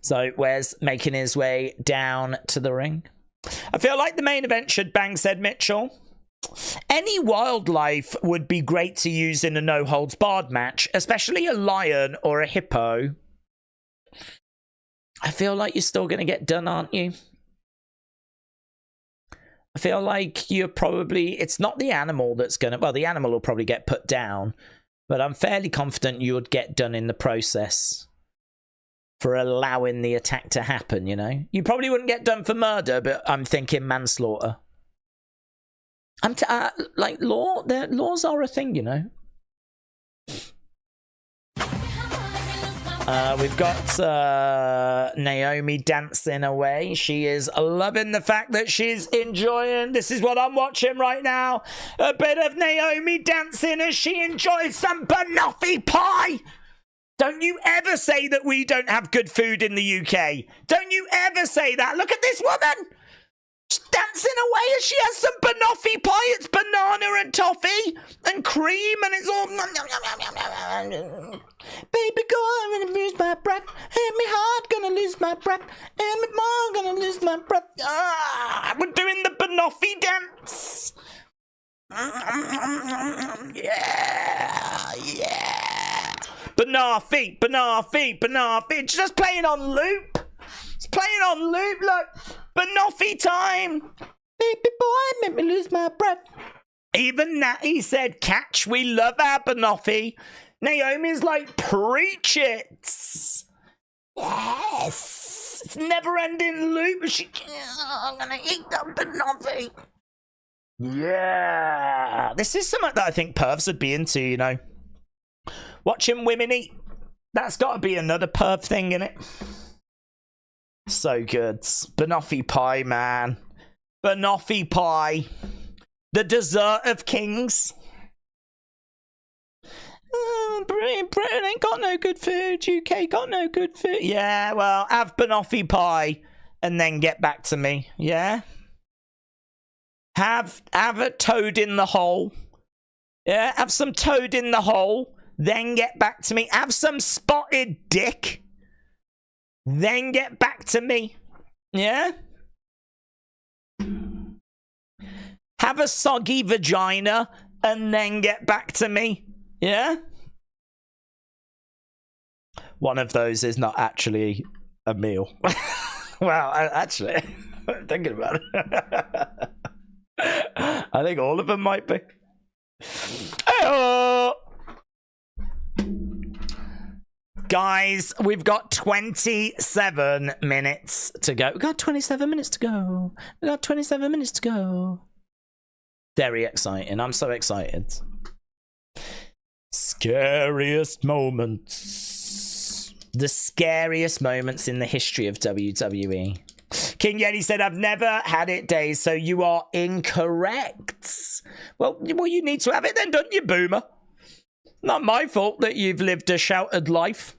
Speaker 1: So Wes making his way down to the ring. I feel like the main event should bang, said Mitchell. Any wildlife would be great to use in a no-holds-barred match, especially a lion or a hippo. I feel like you're still going to get done, aren't you? I feel like you're probably... It's not the animal that's going to... Well, the animal will probably get put down, but I'm fairly confident you would get done in the process for allowing the attack to happen, you know? You probably wouldn't get done for murder, but I'm thinking manslaughter. Like, laws are a thing, you know? We've got Naomi dancing away. She is loving the fact that she's enjoying. This is what I'm watching right now. A bit of Naomi dancing as she enjoys some banoffee pie. Don't you ever say that we don't have good food in the UK. Don't you ever say that. Look at this woman. She's dancing away as she has some banoffee pie. It's banana and toffee and cream and it's all... Baby girl, I'm gonna lose my breath. Hit me hard, gonna lose my breath. Hit me more, gonna lose my breath. We're doing the banoffee dance. Yeah. Banoffee, banoffee, banoffee. It's just playing on loop. It's playing on loop, look. Banoffee time. Baby boy, make me lose my breath. Even Natty said, catch, we love our banoffee. Naomi's like, preach it. Yes. It's never-ending loop. I'm going to eat that banoffee. Yeah. This is something that I think pervs would be into, you know. Watching women eat. That's got to be another perv thing, innit? So good. Banoffee pie, man. Banoffee pie. The dessert of kings. Britain ain't got no good food. UK got no good food. Yeah, well, have banoffee pie and then get back to me. Yeah? Have a toad in the hole. Yeah, have some toad in the hole. Then get back to me. Have some spotted dick. Then get back to me. Yeah? Have a soggy vagina and then get back to me. Yeah? One of those is not actually a meal. Well, actually, thinking about it. I think all of them might be. Hey-oh! Guys, we've got 27 minutes to go. We've got 27 minutes to go. We've got 27 minutes to go. Very exciting. I'm so excited. Scariest moments. The scariest moments in the history of WWE. King Yeti said, I've never had it, Daze, so you are incorrect. Well, you need to have it then, don't you, boomer? Not my fault that you've lived a sheltered life.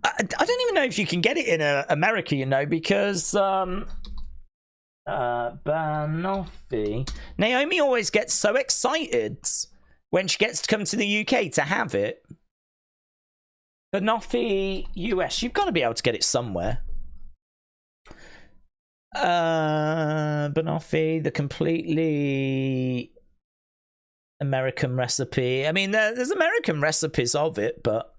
Speaker 1: I don't even know if you can get it in America, you know, because banoffee. Naomi always gets so excited when she gets to come to the UK to have it. Banoffee US, you've got to be able to get it somewhere. Banoffee, the completely American recipe. I mean, there's American recipes of it, but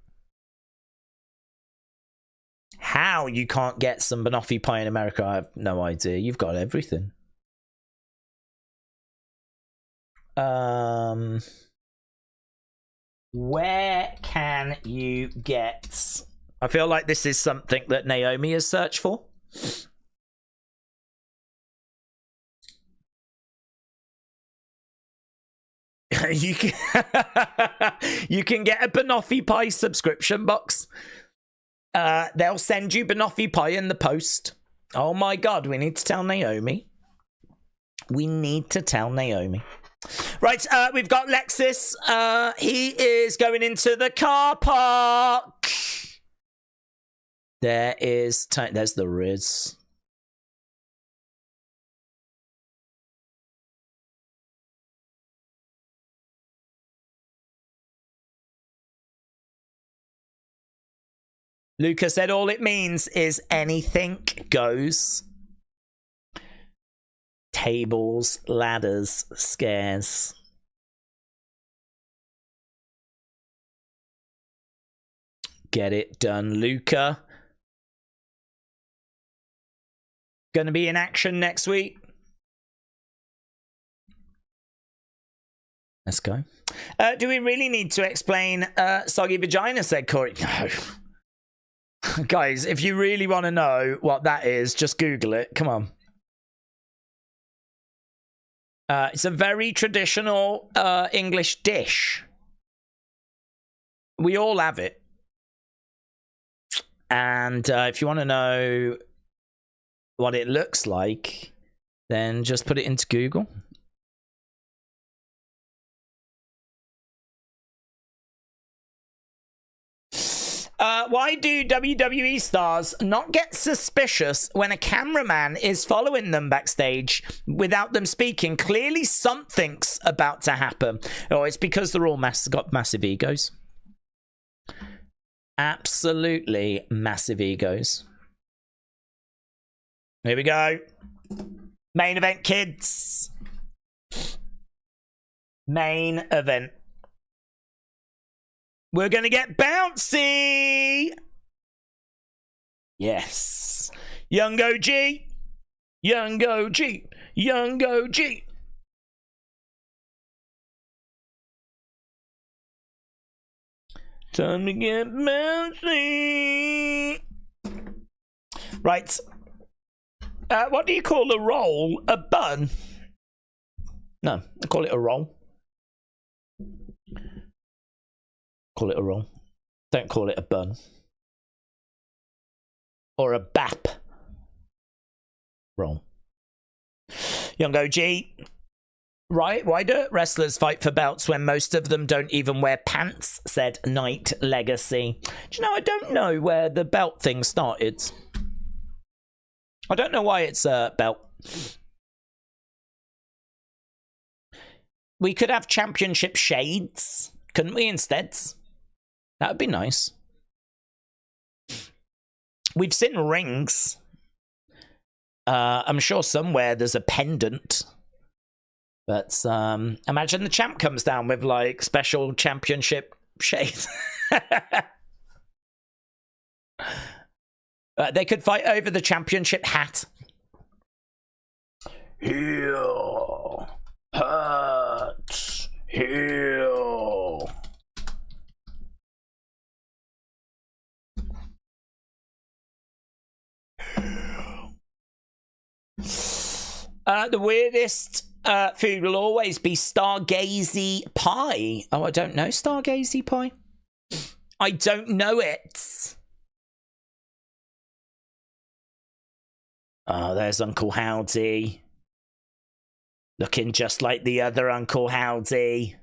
Speaker 1: how you can't get some banoffee pie in America, I have no idea. You've got everything. Where can you get... I feel like this is something that Naomi has searched for. You can you can get a banoffee pie subscription box. They'll send you banoffee pie in the post. Oh my god, we need to tell Naomi. We need to tell Naomi. Right, we've got Lexis. He is going into the car park. There's the Riz. Luca said all it means is anything goes. Tables, ladders, scares. Get it done, Luca. Gonna be in action next week. Let's go. Do we really need to explain soggy vagina, said Corey? No. Guys, if you really want to know what that is, just Google it. Come on. It's a very traditional English dish. We all have it. And if you want to know what it looks like, then just put it into Google. Why do WWE stars not get suspicious when a cameraman is following them backstage without them speaking? Clearly something's about to happen. Oh, it's because they're all got massive egos. Absolutely massive egos. Here we go. Main event, kids. Main event. We're going to get bouncy. Yes. Young OG. Young OG. Young OG. Time to get bouncy. Right. What do you call a roll? A bun? No, I call it a roll. Call it a roll. Don't call it a bun. Or a bap. Roll. Young OG. Right, why do wrestlers fight for belts when most of them don't even wear pants? Said Night Legacy. Do you know, I don't know where the belt thing started. I don't know why it's a belt. We could have championship shades, couldn't we, instead? That would be nice. We've seen rings. I'm sure somewhere there's a pendant. But imagine the champ comes down with, like, special championship shades. They could fight over the championship hat. Heel. Hurt. Heel. The weirdest food will always be Stargazy pie. Oh, I don't know Stargazy pie. I don't know it. Oh, there's Uncle Howdy. Looking just like the other Uncle Howdy.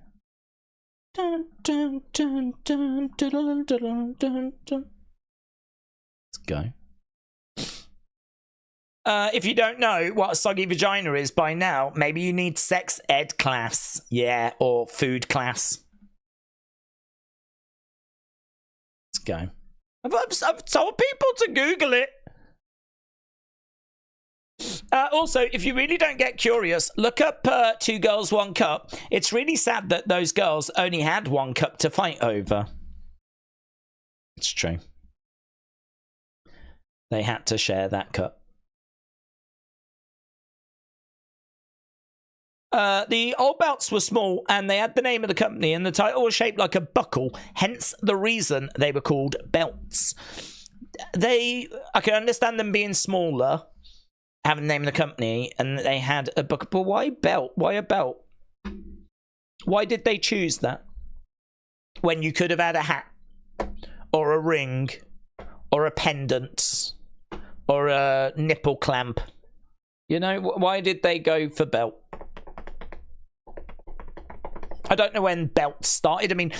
Speaker 1: Dun, dun, dun, dun, dun, dun, dun, dun. Let's go. If you don't know what a soggy vagina is by now, maybe you need sex ed class. Yeah, or food class. Let's go. I've told people to Google it. Also, if you really don't get curious, look up 2 Girls, 1 Cup. It's really sad that those girls only had 1 cup to fight over. It's true. They had to share that cup. The old belts were small and they had the name of the company and the title was shaped like a buckle, hence the reason they were called belts. I can understand them being smaller, having the name of the company, and they had a buckle. But why belt? Why a belt? Why did they choose that? When you could have had a hat, or a ring, or a pendant, or a nipple clamp. You know, why did they go for belt? I don't know when belts started. I mean,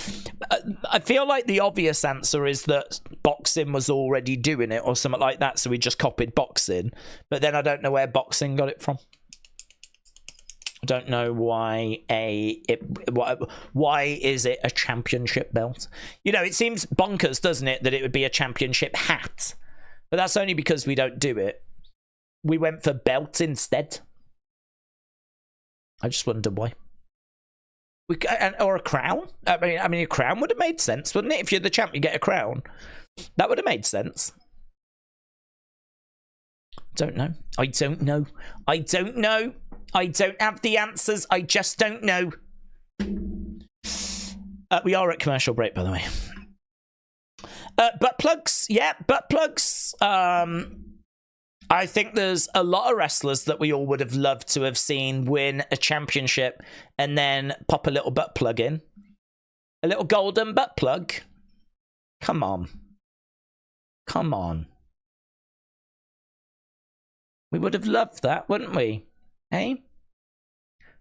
Speaker 1: I feel like the obvious answer is that boxing was already doing it or something like that, so we just copied boxing. But then I don't know where boxing got it from. Don't know why why is it a championship belt? You know, it seems bonkers, doesn't it, that it would be a championship hat? But that's only because we don't do it. We went for belt instead. I just wonder why. Or a crown. I mean, a crown would have made sense, wouldn't it? If you're the champ, you get a crown. That would have made sense. Don't know. I don't know. I don't know. I don't have the answers. I just don't know. We are at commercial break, by the way. Butt plugs. Yeah, butt plugs. I think there's a lot of wrestlers that we all would have loved to have seen win a championship and then pop a little butt plug in. A little golden butt plug. Come on. Come on. We would have loved that, wouldn't we? Hey?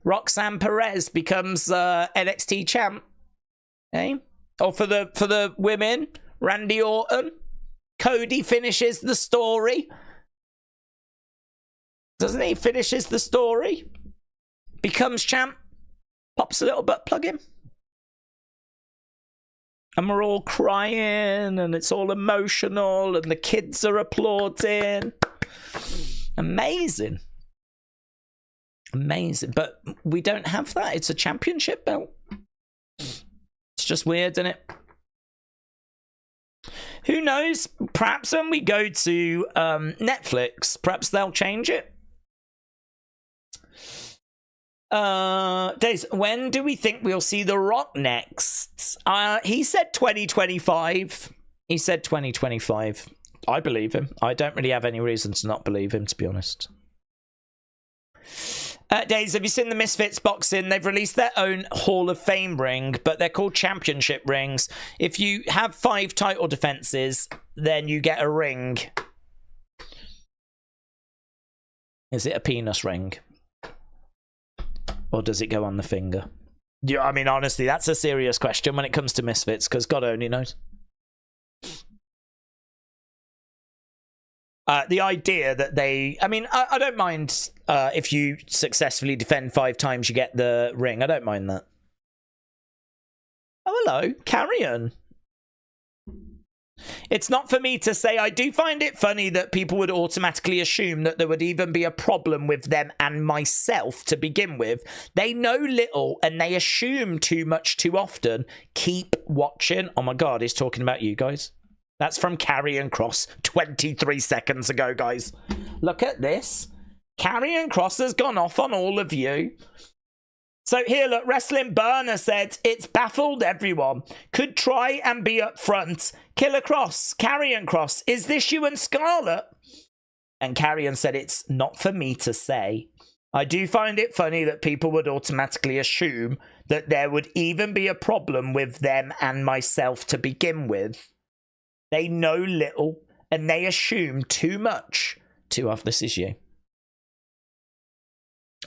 Speaker 1: Roxanne Perez becomes NXT champ. Hey? Or for the women, Randy Orton. Cody finishes the story. Doesn't he? Finishes the story. Becomes champ. Pops a little butt plug in. And we're all crying and it's all emotional and the kids are applauding. Amazing. Amazing. But we don't have that. It's a championship belt. It's just weird, isn't it? Who knows? Perhaps when we go to Netflix, perhaps they'll change it. Daze, when do we think we'll see The Rock next? He said 2025. He said 2025. I believe him. I don't really have any reason to not believe him, to be honest. Daze, have you seen the Misfits boxing? They've released their own Hall of Fame ring, but they're called championship rings. If you have 5 title defenses, then you get a ring. Is it a penis ring? Or does it go on the finger? Yeah, I mean, honestly, that's a serious question when it comes to Misfits, because God only knows. The idea that they... I mean, I don't mind if you successfully defend 5 times, you get the ring. I don't mind that. Oh, hello. Carrion. It's not for me to say. I do find it funny that people would automatically assume that there would even be a problem with them and myself to begin with. They know little and they assume too much too often. Keep watching. Oh my God, he's talking about you guys. That's from Karrion Kross 23 seconds ago, guys. Look at this. Karrion Kross has gone off on all of you. So here, look, Wrestling Burner said, it's baffled everyone. Could try and be up front. Killer Kross, Karrion Kross, is this you and Scarlett? And Karrion said, it's not for me to say. I do find it funny that people would automatically assume that there would even be a problem with them and myself to begin with. They know little and they assume too much too often. This is you.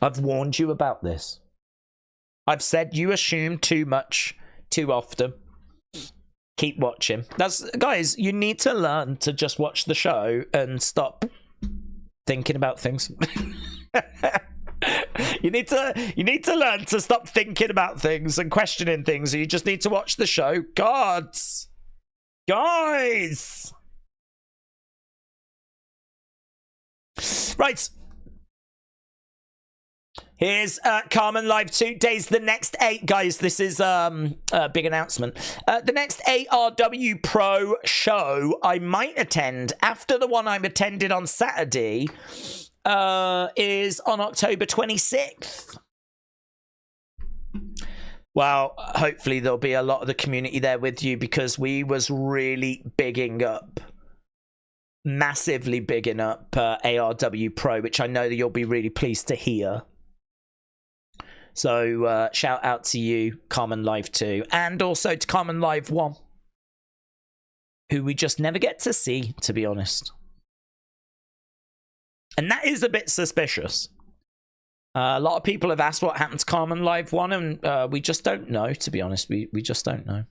Speaker 1: I've warned you about this. I've said you assume too much too often. Keep watching. Guys, you need to learn to just watch the show and stop thinking about things. You need to learn to stop thinking about things and questioning things. You just need to watch the show. Guys! Right. Here's Carmen Live 2 Days. The next 8, guys, this is a big announcement. The next ARW Pro show I might attend after the one I'm attended on Saturday is on October 26th. Well, hopefully there'll be a lot of the community there with you because we was really bigging up, massively bigging up ARW Pro, which I know that you'll be really pleased to hear. So shout out to you, Carmen Live 2, and also to Carmen Live 1, who we just never get to see, to be honest. And that is a bit suspicious. A lot of people have asked what happened to Carmen Live 1, and we just don't know, to be honest. We just don't know.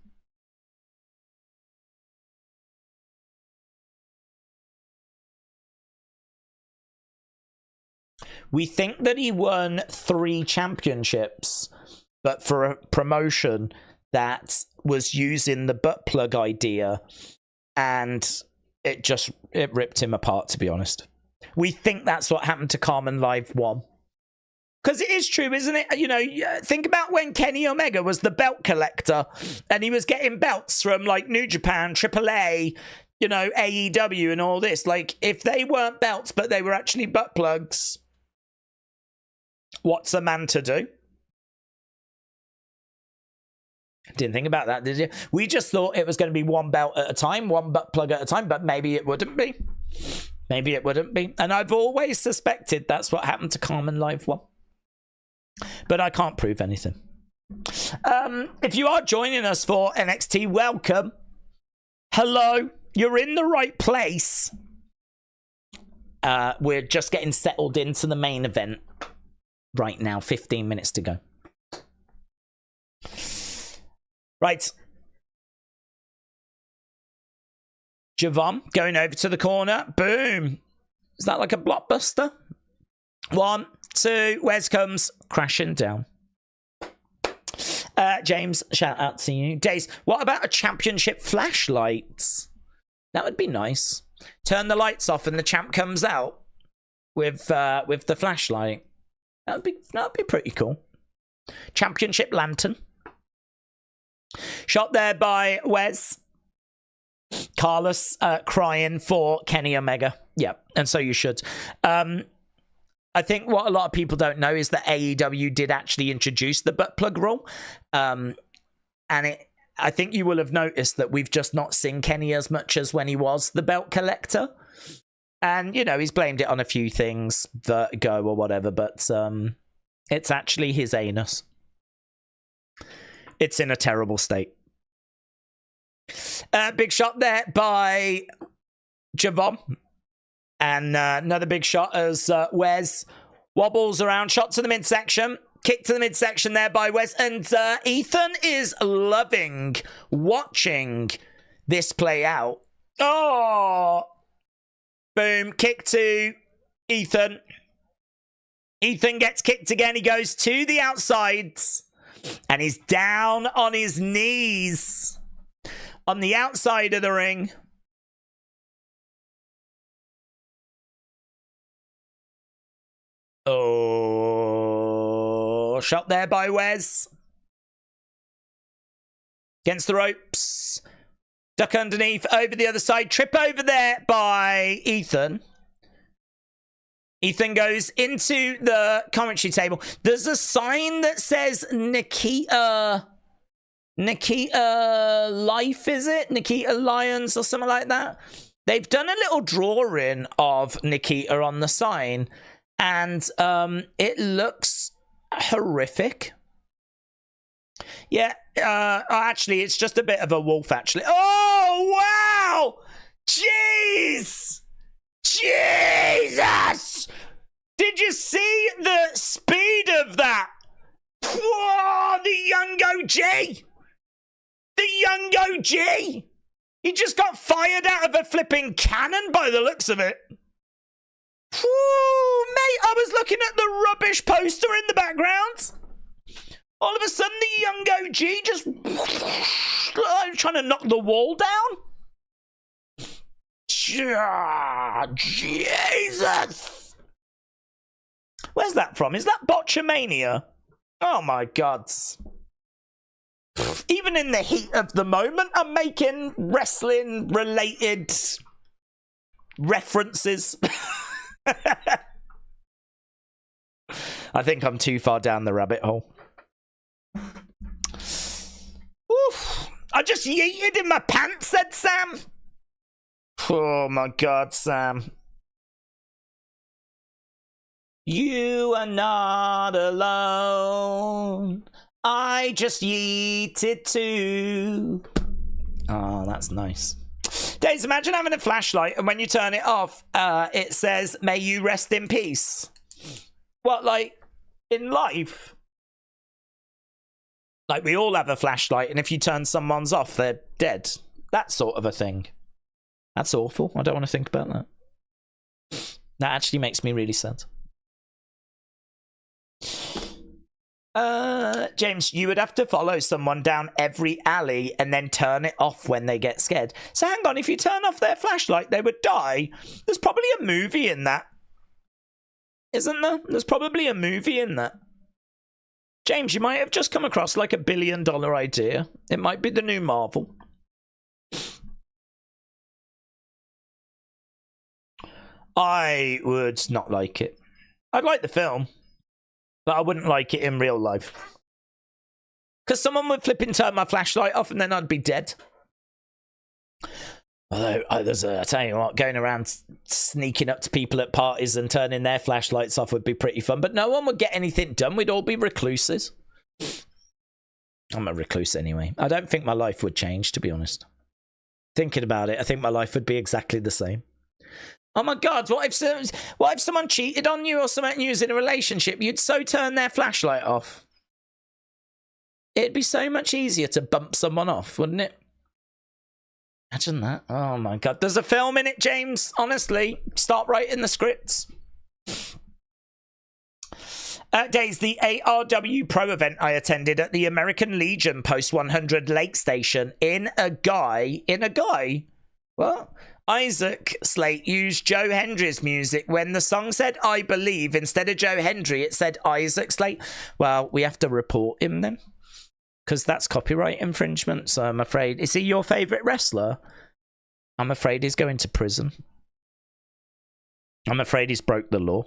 Speaker 1: We think that he won 3 championships, but for a promotion that was using the butt plug idea, and it ripped him apart, to be honest. We think that's what happened to Carmen Live 1. Because it is true, isn't it? You know, think about when Kenny Omega was the belt collector and he was getting belts from like New Japan, AAA, you know, AEW and all this. Like, if they weren't belts, but they were actually butt plugs, what's a man to do? Didn't think about that, did you? We just thought it was going to be one belt at a time, one butt plug at a time, but maybe it wouldn't be. Maybe it wouldn't be. And I've always suspected that's what happened to Carmen Live 1. But I can't prove anything. If you are joining us for NXT, welcome. Hello. You're in the right place. We're just getting settled into the main event right now. 15 minutes to go. Right. Javon going over to the corner. Boom. Is that like a blockbuster? 1, 2. Wes comes crashing down. James, shout out to you. Daze, what about a championship flashlight? That would be nice. Turn the lights off and the champ comes out with the flashlight. That'd be pretty cool. Championship lantern. Shot there by Wes. Carlos crying for Kenny Omega. Yeah, and so you should. I think what a lot of people don't know is that AEW did actually introduce the butt plug rule. And I think you will have noticed that we've just not seen Kenny as much as when he was the belt collector. And, you know, he's blamed it on a few things, Vertigo or whatever, but it's actually his anus. It's in a terrible state. Big shot there by Javon. And another big shot as Wes wobbles around. Shot to the midsection. Kick to the midsection there by Wes. And Ethan is loving watching this play out. Oh! Boom. Kick to Ethan. Ethan gets kicked again. He goes to the outside. And he's down on his knees. On the outside of the ring. Oh, shot there by Wes. Against the ropes. Duck underneath, over the other side. Trip over there by Ethan. Ethan goes into the commentary table. There's a sign that says Nikita Life, is it? Nikita Lions or something like that. They've done a little drawing of Nikita on the sign. And it looks horrific. Yeah, actually, it's just a bit of a wolf, actually. Oh, wow! Jeez! Jesus! Did you see the speed of that? Whoa, the young OG! The young OG! He just got fired out of a flipping cannon by the looks of it. Whew, mate, I was looking at the rubbish poster in the background. All of a sudden, the young OG just trying to knock the wall down. Jesus. Where's that from? Is that Botchamania? Oh, my God. Even in the heat of the moment, I'm making wrestling-related references. I think I'm too far down the rabbit hole. Oof. I just yeeted in my pants, said Sam. Oh my God, Sam. You are not alone. I just yeeted too. Oh, that's nice. Daze, imagine having a flashlight and when you turn it off, it says, "May you rest in peace." What, like, in life? Like, we all have a flashlight, and if you turn someone's off, they're dead. That sort of a thing. That's awful. I don't want to think about that. That actually makes me really sad. James, you would have to follow someone down every alley and then turn it off when they get scared. So hang on, if you turn off their flashlight, they would die. There's probably a movie in that. Isn't there? There's probably a movie in that. James, you might have just come across like $1 billion idea. It might be the new Marvel. I would not like it. I'd like the film, but I wouldn't like it in real life. Because someone would flip and turn my flashlight off and then I'd be dead. Although, I tell you what, going around sneaking up to people at parties and turning their flashlights off would be pretty fun. But no one would get anything done. We'd all be recluses. I'm a recluse anyway. I don't think my life would change, to be honest. Thinking about it, I think my life would be exactly the same. Oh my God, what if someone cheated on you or someone you was in a relationship? You'd so turn their flashlight off. It'd be so much easier to bump someone off, wouldn't it? Imagine that. Oh my God. There's a film in it, James. Honestly, start writing the scripts. Days, the ARW Pro event I attended at the American Legion Post 100 Lake Station in a guy. What? Isaac Slate used Joe Hendry's music when the song said I Believe. Instead of Joe Hendry, it said Isaac Slate. Well, we have to report him then, because that's copyright infringement. So I'm afraid, is he your favourite wrestler? I'm afraid he's going to prison. I'm afraid he's broke the law,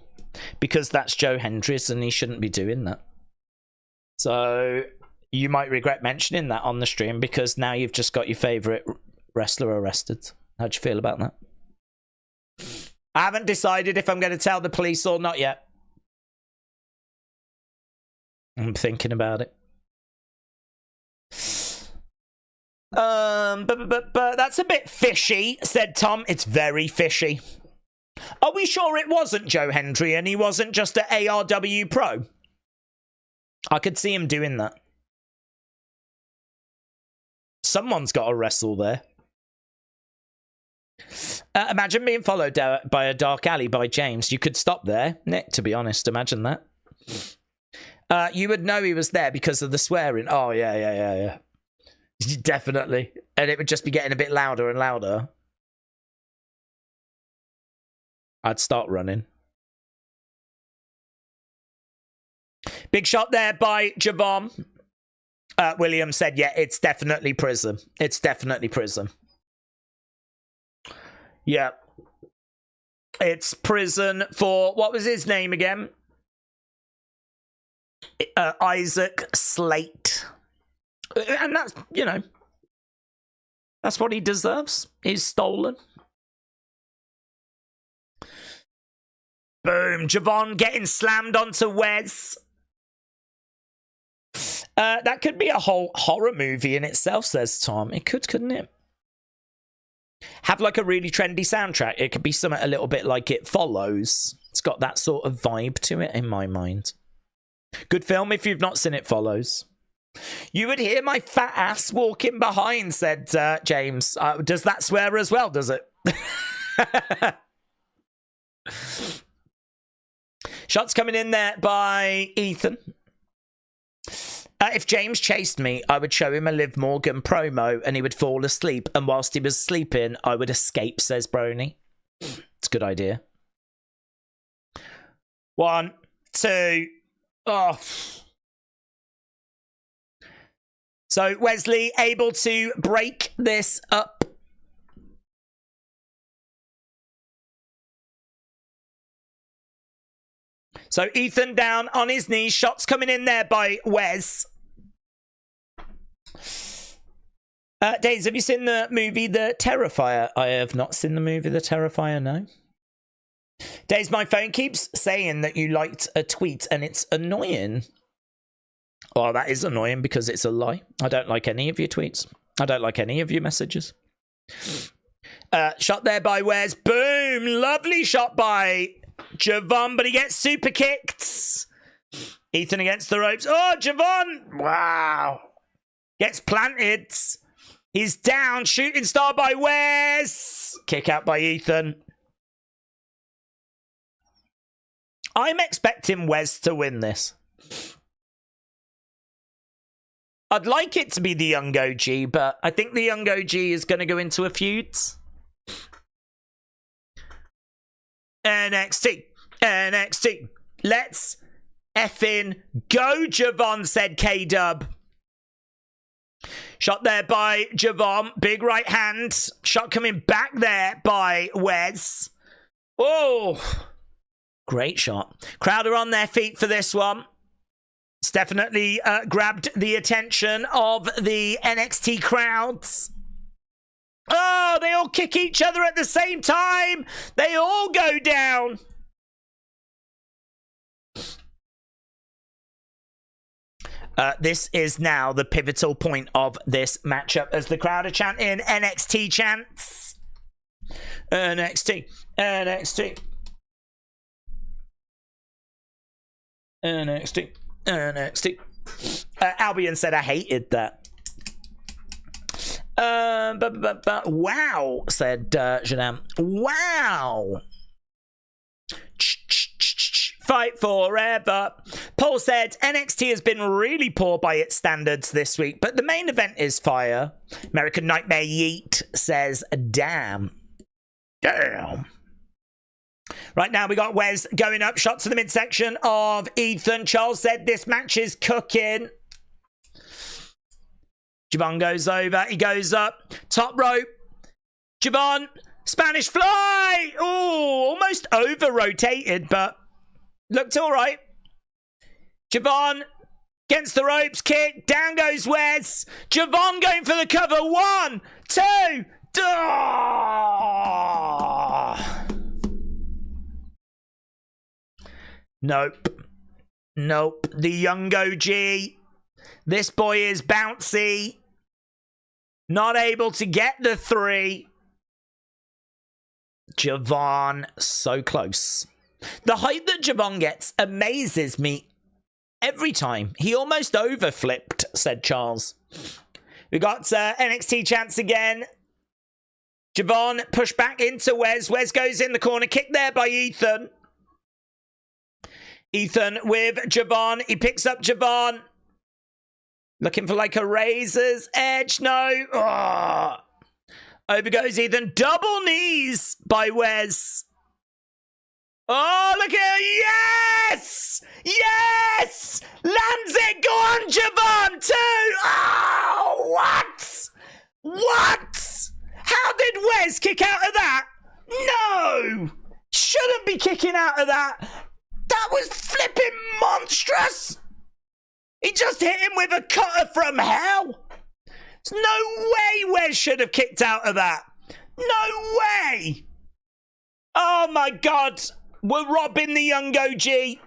Speaker 1: because that's Joe Hendry's and he shouldn't be doing that. So you might regret mentioning that on the stream, because now you've just got your favourite wrestler arrested. How'd you feel about that? I haven't decided if I'm going to tell the police or not yet. I'm thinking about it. But that's a bit fishy, said Tom. It's very fishy. Are we sure it wasn't Joe Hendry and he wasn't just an ARW pro? I could see him doing that. Someone's got to wrestle there. Imagine being followed by a dark alley by James. You could stop there, Nick, to be honest. Imagine that. You would know he was there because of the swearing. Oh, yeah. Definitely. And it would just be getting a bit louder and louder. I'd start running. Big shot there by Javon. William said, yeah, it's definitely prison. It's definitely prison. Yeah. It's prison for, what was his name again? Isaac Slate. And that's, you know, that's what he deserves. He's stolen. Boom. Javon getting slammed onto Wes. That could be a whole horror movie in itself, says Tom. It could, couldn't it? Have like a really trendy soundtrack. It could be something a little bit like It Follows. It's got that sort of vibe to it in my mind. Good film if you've not seen It Follows. You would hear my fat ass walking behind, said James. Does that swear as well, does it? Shots coming in there by Ethan. If James chased me, I would show him a Liv Morgan promo and he would fall asleep. And whilst he was sleeping, I would escape, says Brony. It's a good idea. 1, 2. Oh. So Wesley able to break this up. So Ethan down on his knees. Shots coming in there by Wes. Daze, have you seen the movie The Terrifier? I have not seen the movie The Terrifier, no. Daze, my phone keeps saying that you liked a tweet and it's annoying. Oh, that is annoying because it's a lie. I don't like any of your tweets. I don't like any of your messages. Shot there by Wes. Boom! Lovely shot by Javon, but he gets super kicked. Ethan against the ropes. Oh, Javon! Wow. Gets planted. He's down. Shooting star by Wes. Kick out by Ethan. I'm expecting Wes to win this. I'd like it to be the young OG, but I think the young OG is going to go into a feud. NXT. NXT. Let's effing go, Javon, said K-Dub. Shot there by Javon. Big right hand. Shot coming back there by Wes. Oh, great shot. Crowd are on their feet for this one. It's definitely grabbed the attention of the NXT crowds. Oh, they all kick each other at the same time. They all go down. This is now the pivotal point of this matchup as the crowd are chanting NXT chants. NXT, NXT, NXT, NXT. Albion said I hated that. Wow, said Janam. Wow. Fight forever. Paul said NXT has been really poor by its standards this week, but the main event is fire. American Nightmare Yeet says, damn. Damn. Right now we got Wes going up. Shot to the midsection of Ethan. Charles said this match is cooking. Javon goes over. He goes up. Top rope. Javon. Spanish fly. Oh, almost over-rotated, but looked all right. Javon against the ropes. Kick. Down goes Wes. Javon going for the cover. 1, 2. Nope. Nope. The young OG. This boy is bouncy. Not able to get the 3. Javon, so close. The height that Javon gets amazes me every time. He almost overflipped, said Charles. We got NXT chance again. Javon pushed back into Wes. Wes goes in the corner. Kick there by Ethan. Ethan with Javon. He picks up Javon. Looking for like a razor's edge. No. Oh. Over goes Ethan. Double knees by Wes. Oh, look at it. Yes! Yes! Lands it. Go on, Javon. 2. Oh, what? What? How did Wes kick out of that? No! Shouldn't be kicking out of that. That was flipping monstrous. He just hit him with a cutter from hell. There's no way Wes should have kicked out of that. No way. Oh, my God. We're robbing the young OG.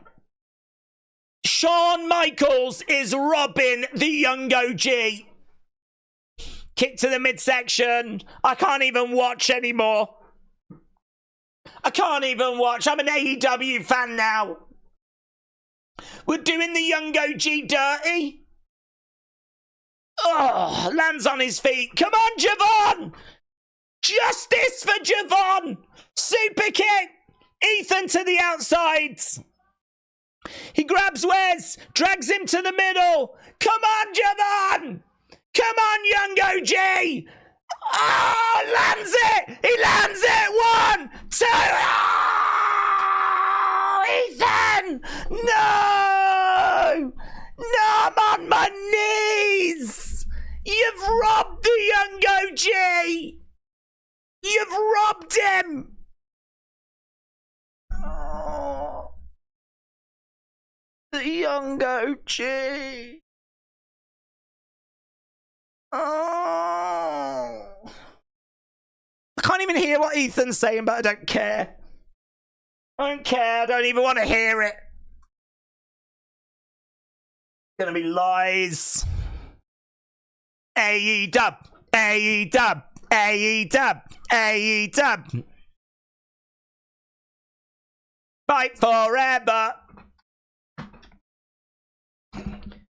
Speaker 1: Shawn Michaels is robbing the young OG. Kick to the midsection. I can't even watch anymore. I can't even watch. I'm an AEW fan now. We're doing the young OG dirty. Oh, lands on his feet. Come on, Javon. Justice for Javon. Super kick. Ethan to the outsides. He grabs Wes. Drags him to the middle. Come on, Javon. Come on, young OG. Oh, lands it. He lands it. 1, 2. Oh, Ethan. No. No, I'm on my knees. You've robbed the young OG. You've robbed him. Oh, the young OG. Oh. I can't even hear what Ethan's saying, but I don't care. I don't care. I don't even want to hear it. It's gonna be lies. AEW, AEW, AEW, AEW. Fight forever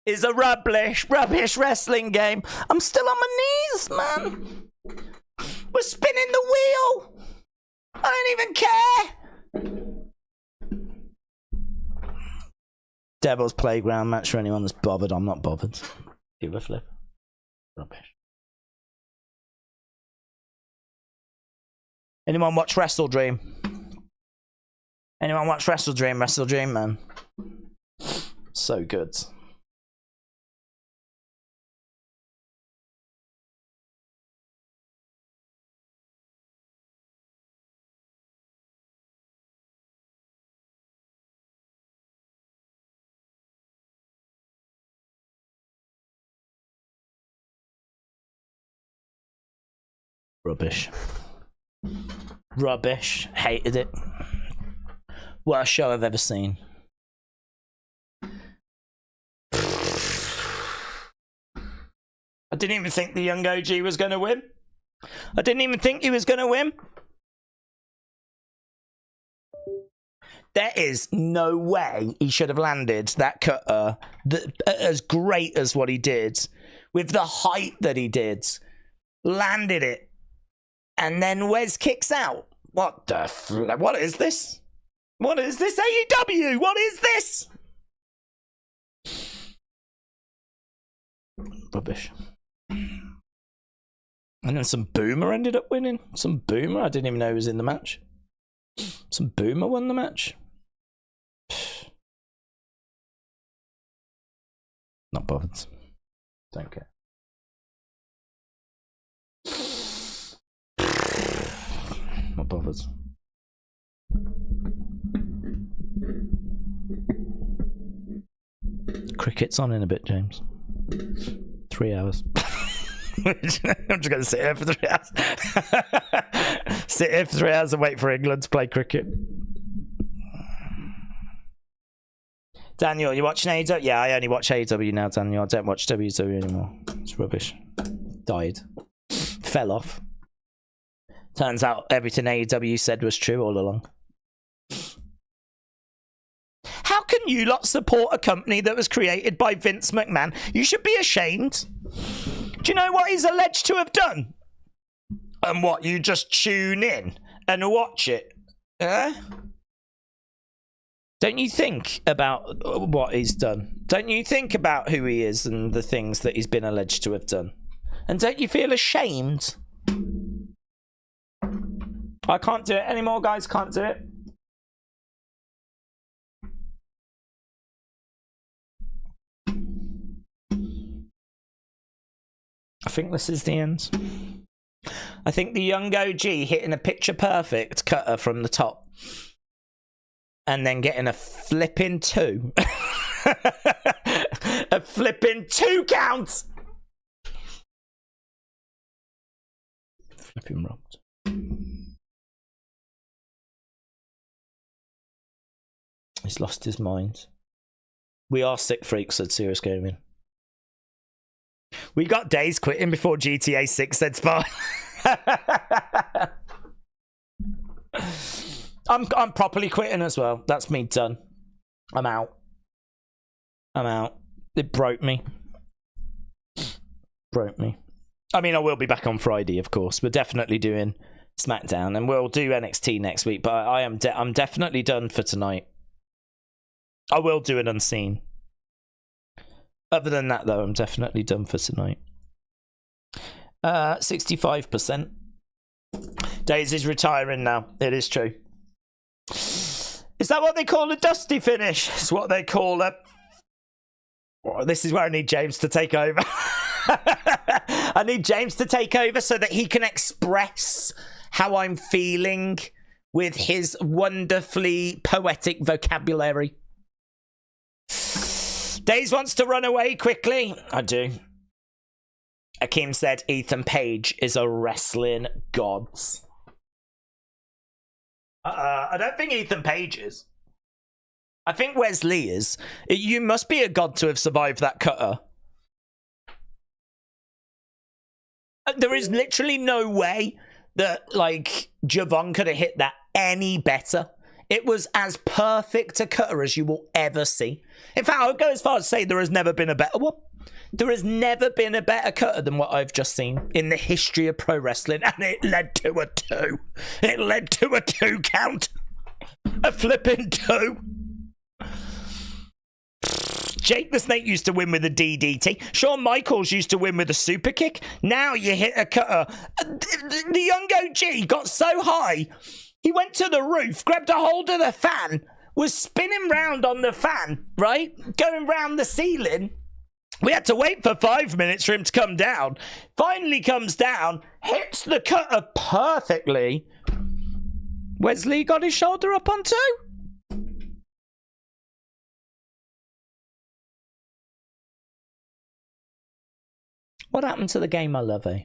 Speaker 1: is a rubbish wrestling game. I'm still on my knees, man. We're spinning the wheel. I don't even care. Devil's Playground match for anyone that's bothered. I'm not bothered. Do a flip. Rubbish. Anyone watch Wrestle Dream? Anyone watch Wrestle Dream? Wrestle Dream, man. So good. Rubbish. Rubbish. Hated it. Worst show I've ever seen. I didn't even think the young OG was going to win. I didn't even think he was going to win. There is no way he should have landed that cutter as great as what he did, with the height that he did. Landed it. And then Wes kicks out. What the what is this? What is this AEW? What is this? Rubbish. And then some Boomer ended up winning. Some Boomer, I didn't even know he was in the match. Some Boomer won the match. Not bothered. Don't care. Not bothered. Cricket's on in a bit, James. 3 hours. I'm just going to sit here for 3 hours. Sit here for 3 hours and wait for England to play cricket. Daniel, you watching AEW? Yeah, I only watch AEW now, Daniel. I don't watch WWE anymore. It's rubbish. Died. Fell off. Turns out everything AEW said was true all along. How can you lot support a company that was created by Vince McMahon? You should be ashamed. Do you know what he's alleged to have done? And what, you just tune in and watch it? Don't you think about what he's done? Don't you think about who he is and the things that he's been alleged to have done? And don't you feel ashamed? I can't do it anymore, guys. Can't do it. I think this is the end. I think the young OG hitting a picture perfect cutter from the top and then getting a flipping 2. A flipping 2 count. Flipping robbed. He's lost his mind. We are sick freaks, said Serious Gaming. We got Daze quitting before GTA 6 said Spa. I'm properly quitting as well. That's me done. I'm out. It broke me. I mean, I will be back on Friday, of course. We're definitely doing SmackDown, and we'll do NXT next week. But I'm definitely done for tonight. I will do an unseen. Other than that, though, I'm definitely done for tonight. 65%. Daze is retiring now. It is true. Is that what they call a dusty finish? It's what they call a... Oh, this is where I need James to take over. I need James to take over so that he can express how I'm feeling with his wonderfully poetic vocabulary. Daze wants to run away quickly. I do. Akeem said Ethan Page is a wrestling god. I don't think Ethan Page is. I think Wesley is. You must be a god to have survived that cutter. There is literally no way that, like, Javon could have hit that any better. It was as perfect a cutter as you will ever see. In fact, I would go as far as to say there has never been a better one. There has never been a better cutter than what I've just seen in the history of pro wrestling, and it led to a 2. It led to a 2 count. A flipping 2. Jake the Snake used to win with a DDT. Shawn Michaels used to win with a super kick. Now you hit a cutter. The young OG got so high, he went to the roof, grabbed a hold of the fan, was spinning round on the fan, right? Going round the ceiling. We had to wait for 5 minutes for him to come down. Finally comes down, hits the cutter perfectly. Wesley got his shoulder up on two. What happened to the game I love, eh?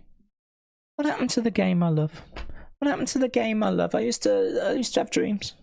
Speaker 1: What happened to the game I love? What happened to the game I love? I used to have dreams.